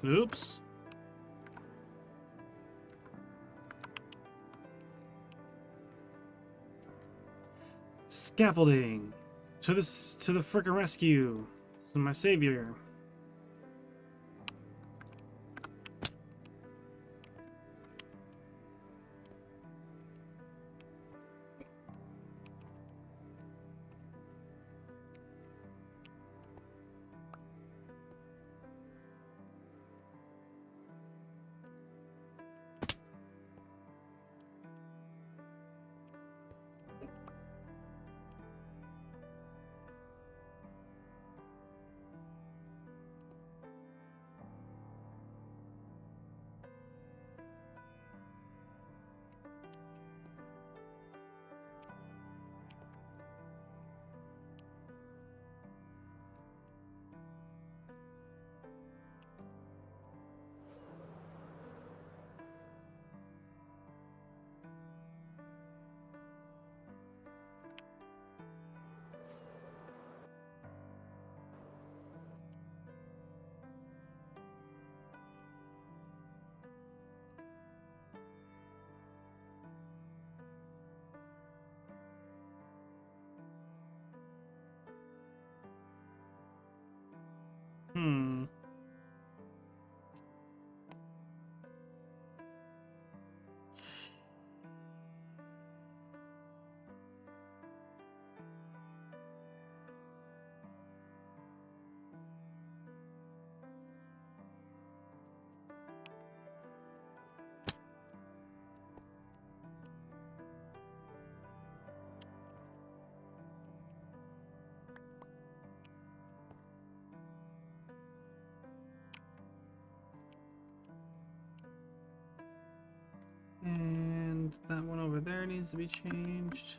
Oops. Scaffolding. To the frickin' rescue. To my savior. That one over there needs to be changed.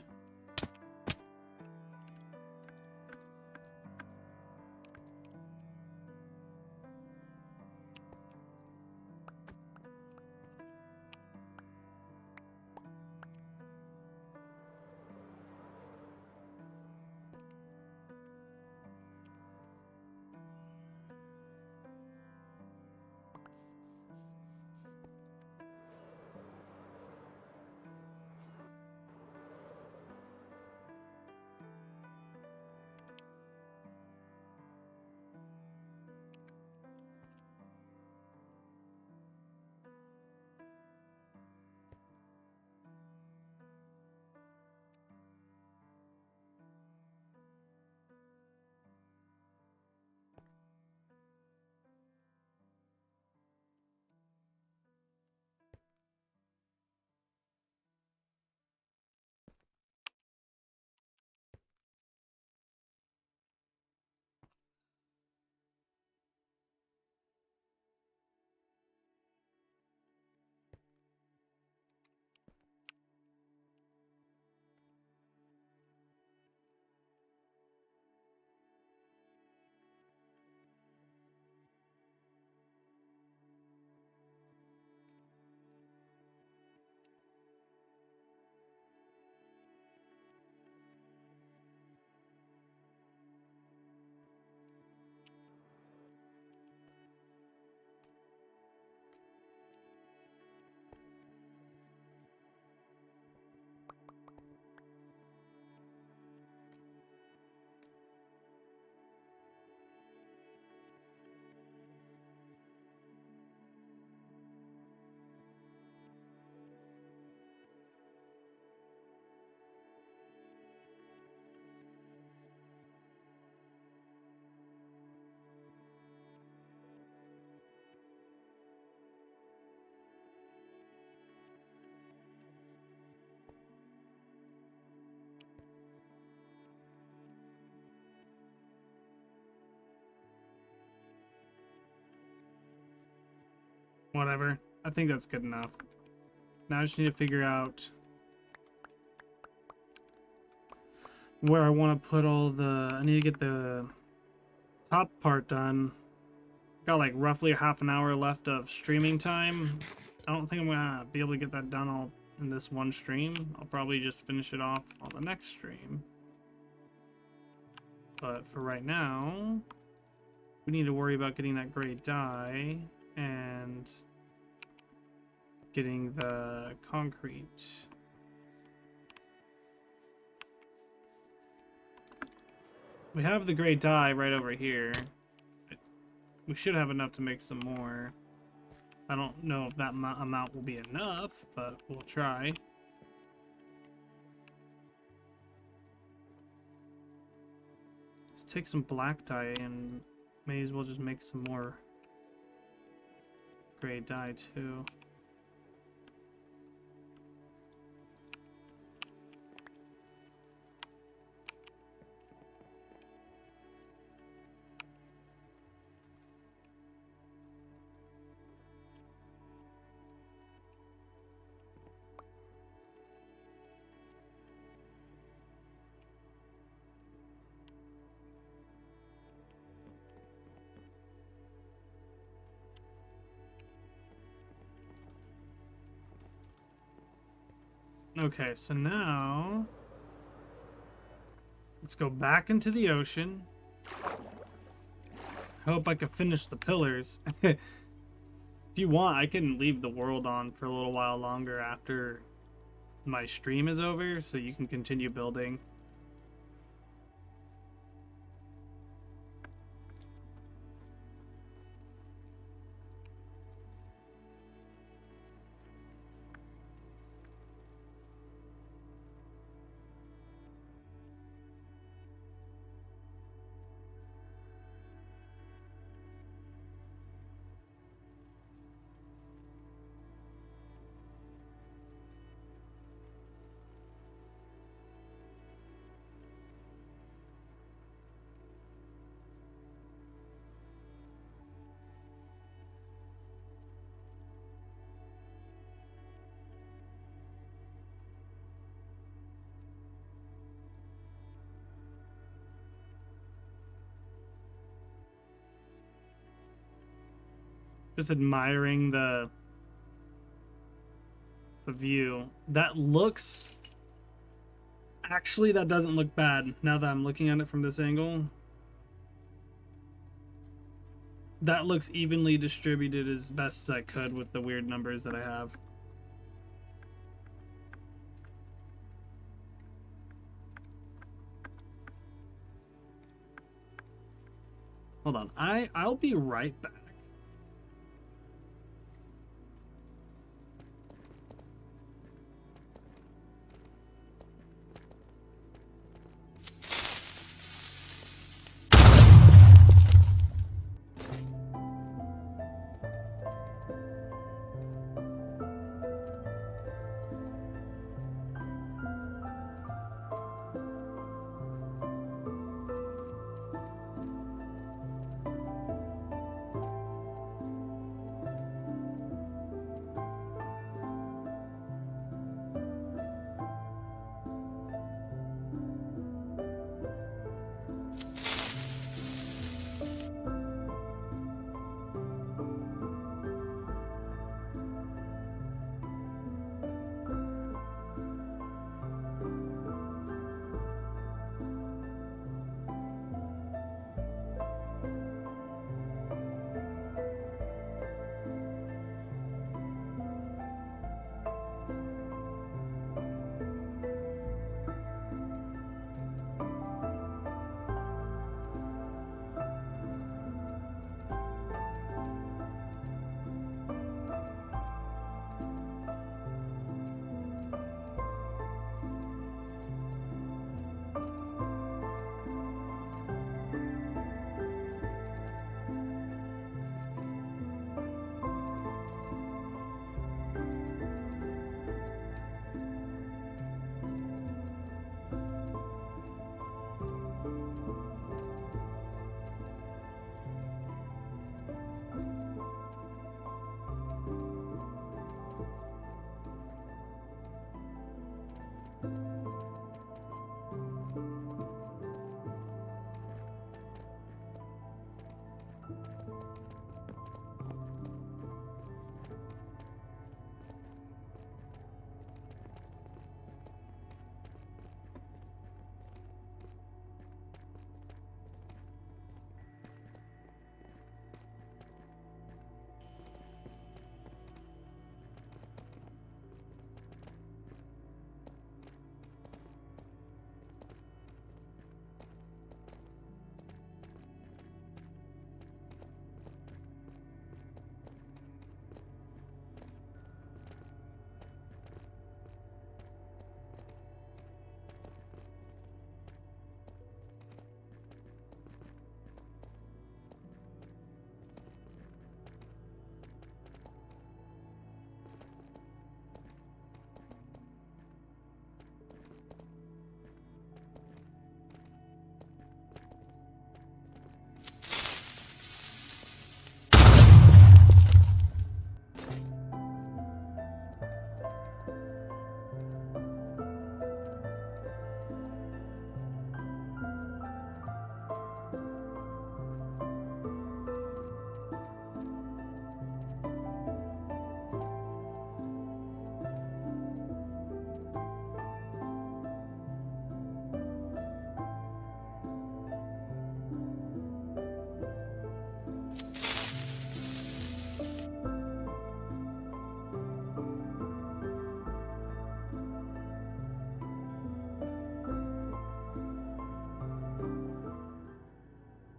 Whatever. I think that's good enough. Now I just need to figure out where I want to put all the... I need to get the top part done. Got like roughly half an hour left of streaming time. I don't think I'm gonna be able to get that done all in this one stream. I'll probably just finish it off on the next stream. But for right now, we need to worry about getting that gray dye and getting the concrete. We have the gray dye right over here. We should have enough to make some more. I don't know if that amount will be enough, but we'll try. Let's take some black dye and may as well just make some more gray dye too. Okay, so now let's go back into the ocean. Hope I can finish the pillars. If you want, I can leave the world on for a little while longer after my stream is over, so you can continue building. Just admiring the view. That looks... Actually, that doesn't look bad now that I'm looking at it from this angle. That looks evenly distributed as best as I could with the weird numbers that I have. Hold on. I'll be right back.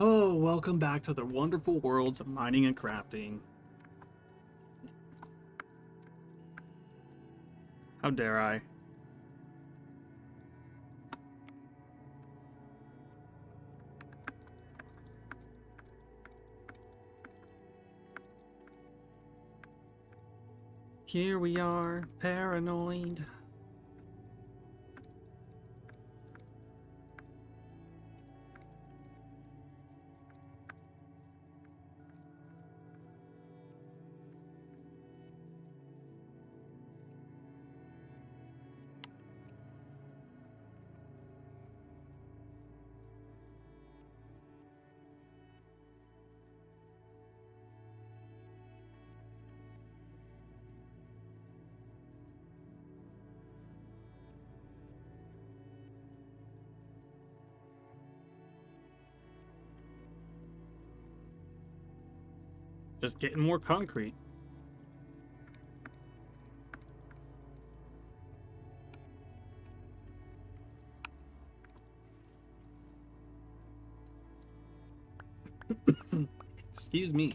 Oh, welcome back to the wonderful worlds of mining and crafting. How dare I? Here we are, paranoid. Just getting more concrete. Excuse me.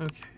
Okay.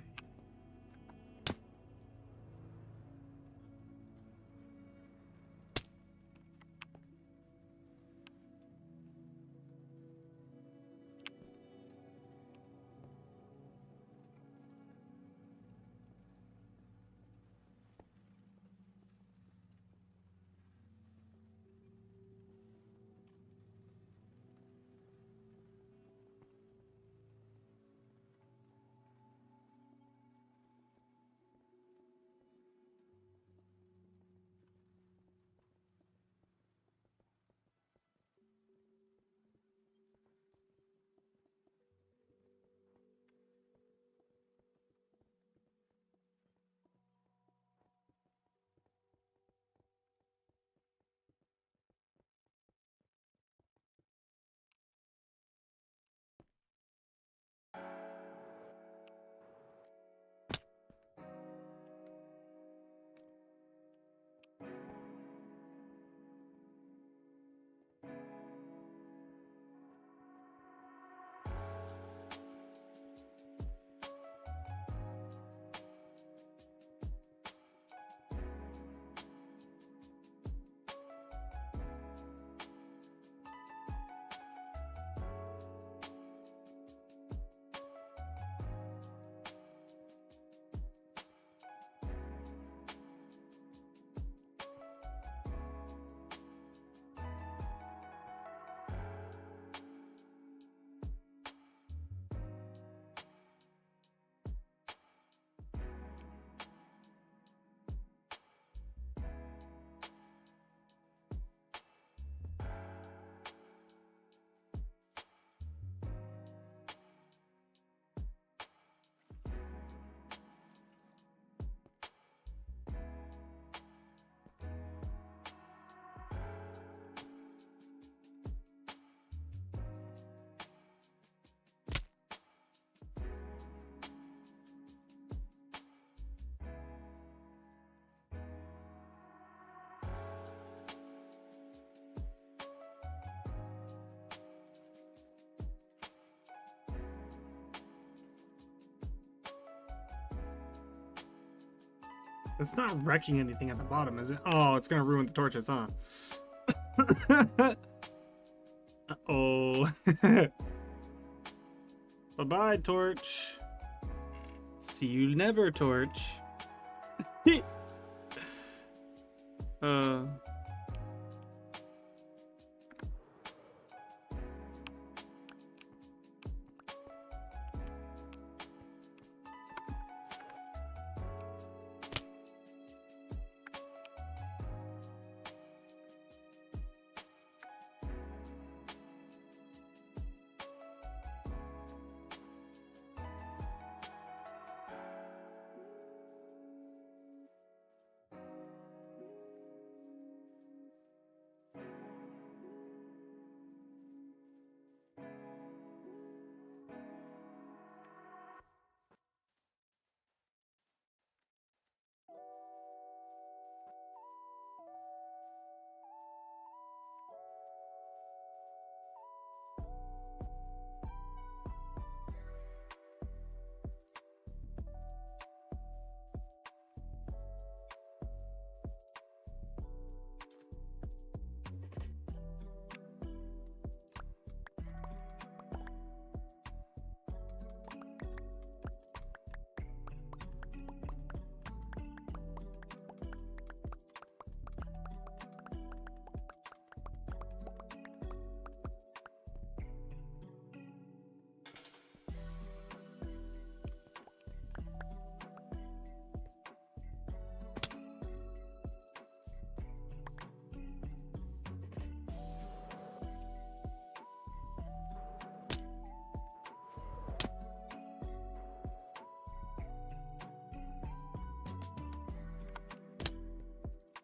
It's not wrecking anything at the bottom, is it? Oh, it's gonna ruin the torches, huh? Uh-oh. Bye-bye, torch. See you never, torch. uh...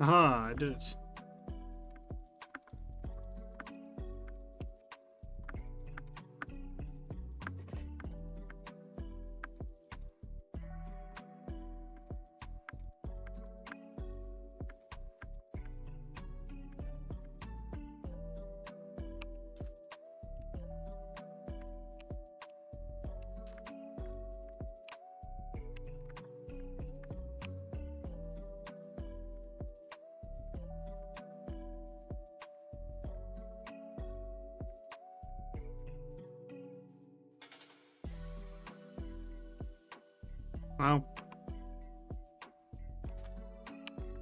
Aha, I did it. Wow.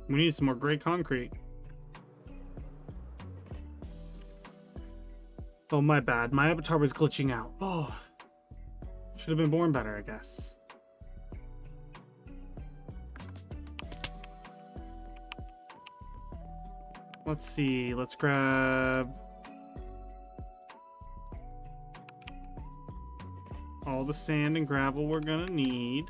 We need some more gray concrete. Oh, my bad. My avatar was glitching out. Oh. Should have been born better, I guess. Let's see. Let's grab all the sand and gravel we're gonna need.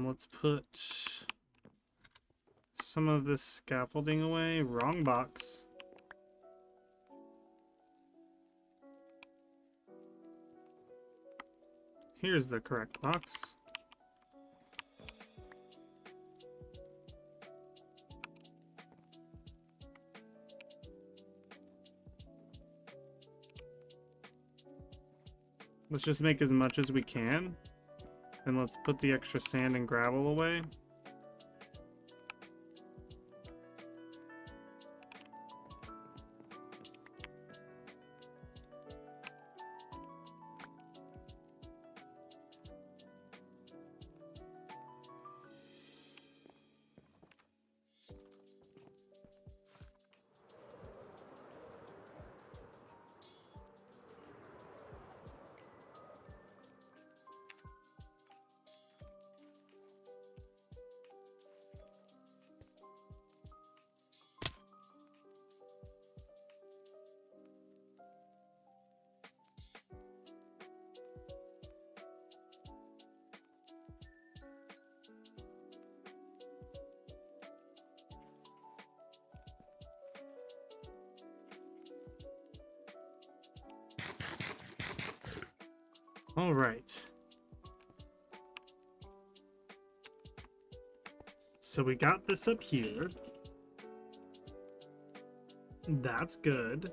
Let's put some of this scaffolding away. Wrong box. Here's the correct box. Let's just make as much as we can. And let's put the extra sand and gravel away. All right. So we got this up here. That's good.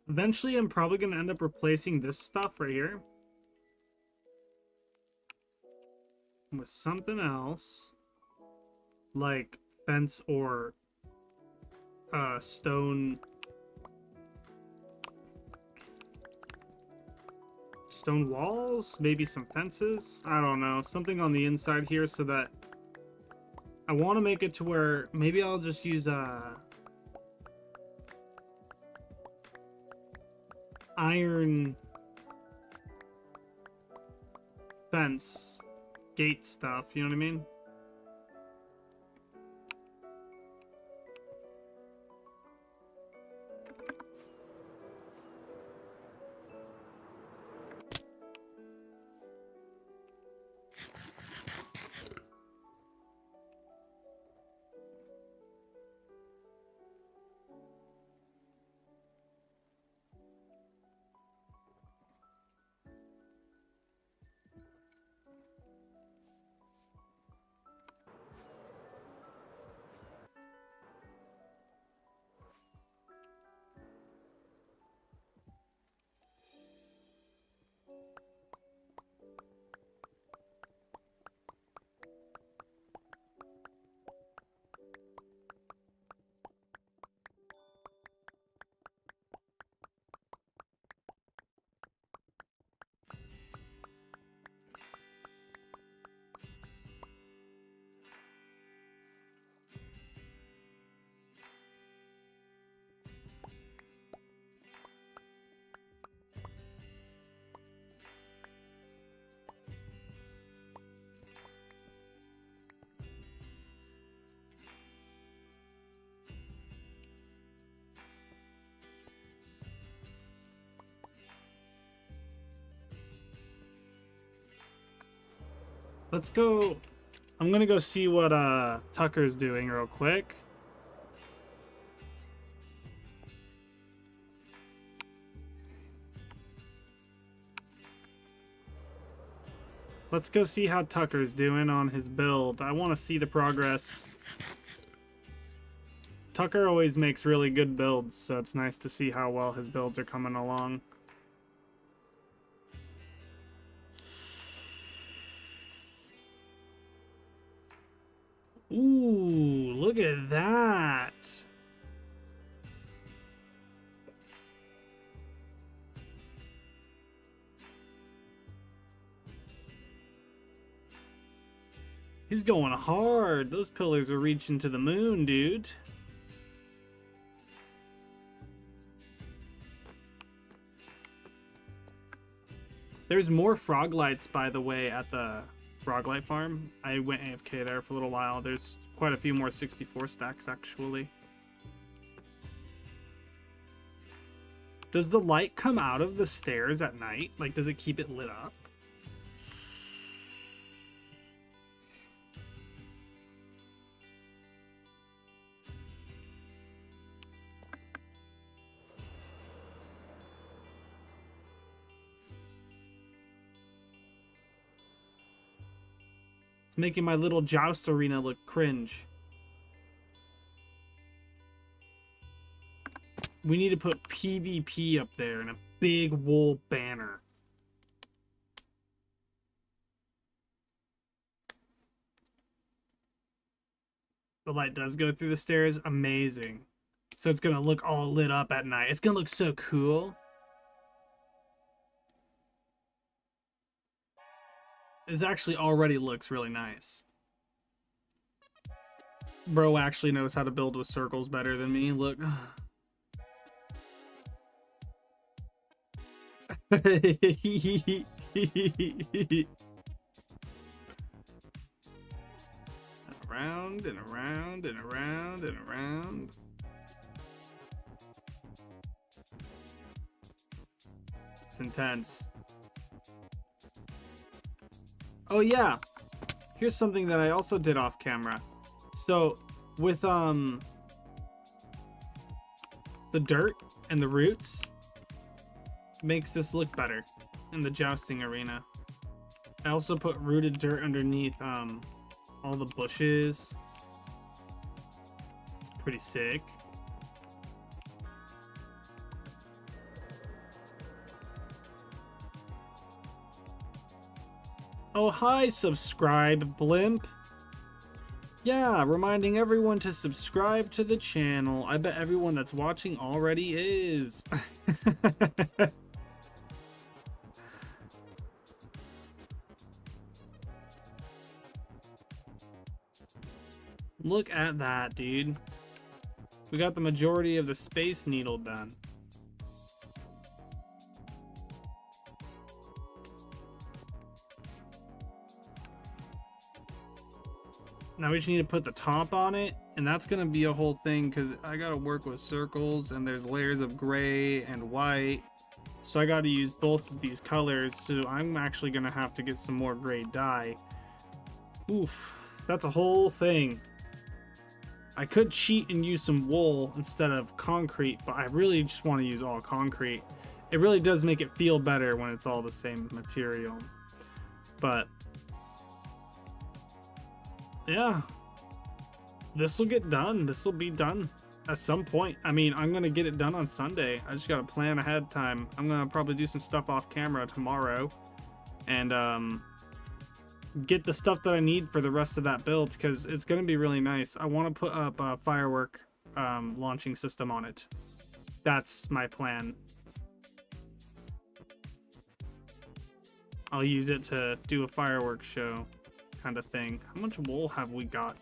Eventually I'm probably going to end up replacing this stuff right here with something else, like fence or stone walls, maybe some fences. I don't know, something on the inside here, so that I want to make it to where maybe I'll just use iron fence gate stuff, you know what I mean? Let's go. I'm gonna go see what Tucker's doing real quick. Let's go see how Tucker's doing on his build. I want to see the progress. Tucker always makes really good builds, so it's nice to see how well his builds are coming along. Ooh, look at that. He's going hard. Those pillars are reaching to the moon, dude. There's more frog lights, by the way, at the Froglight farm. I went AFK there for a little while. There's quite a few more 64 stacks, actually. Does the light come out of the stairs at night? Like, does it keep it lit up? It's making my little joust arena look cringe. We need to put PvP up there and a big wool banner. The light does go through the stairs. Amazing. So it's going to look all lit up at night. It's going to look so cool. This actually already looks really nice. Bro actually knows how to build with circles better than me. Look. Around and around and around and around. It's intense. Oh yeah, here's something that I also did off camera. So with the dirt and the roots makes this look better in the jousting arena. I also put rooted dirt underneath all the bushes. It's pretty sick. Oh, hi, subscribe, blimp. Yeah, reminding everyone to subscribe to the channel. I bet everyone that's watching already is. Look at that, dude. We got the majority of the Space Needle done. Now we just need to put the top on it, and that's gonna be a whole thing because I gotta work with circles and there's layers of gray and white. So I gotta use both of these colors, so I'm actually gonna have to get some more gray dye. Oof, that's a whole thing. I could cheat and use some wool instead of concrete, but I really just want to use all concrete. It really does make it feel better when it's all the same material. But yeah, this will get done. This will be done at some point. I mean, I'm gonna get it done on Sunday. I just gotta plan ahead of time. I'm gonna probably do some stuff off camera tomorrow and get the stuff that I need for the rest of that build, because it's gonna be really nice. I want to put up a firework launching system on it. That's my plan. I'll use it to do a fireworks show kind of thing. How much wool have we got?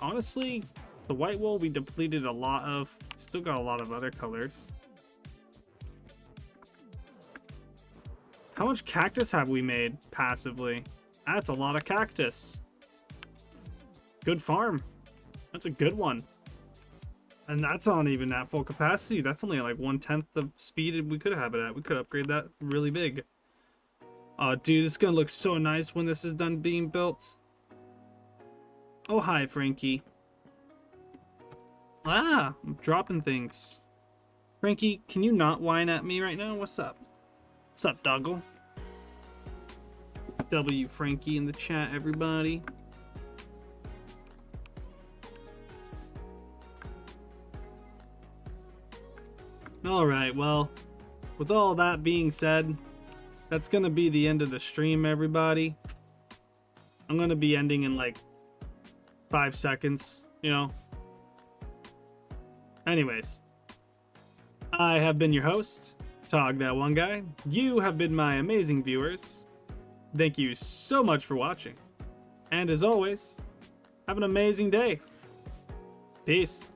Honestly, the white wool we depleted a lot of. Still got a lot of other colors. How much cactus have we made passively? That's a lot of cactus. Good farm. That's a good one. And that's not even at full capacity. That's only like 1/10 the speed we could have it at. We could upgrade that really big. Oh, dude, it's gonna look so nice when this is done being built. Oh, hi, Frankie. Ah, I'm dropping things. Frankie, can you not whine at me right now? What's up? What's up, doggo? W Frankie in the chat, everybody. Alright, well, with all that being said, that's gonna be the end of the stream, everybody. I'm gonna be ending in like 5 seconds, you know. Anyways, I have been your host, TOGthatoneguy. You have been my amazing viewers. Thank you so much for watching. And as always, have an amazing day. Peace.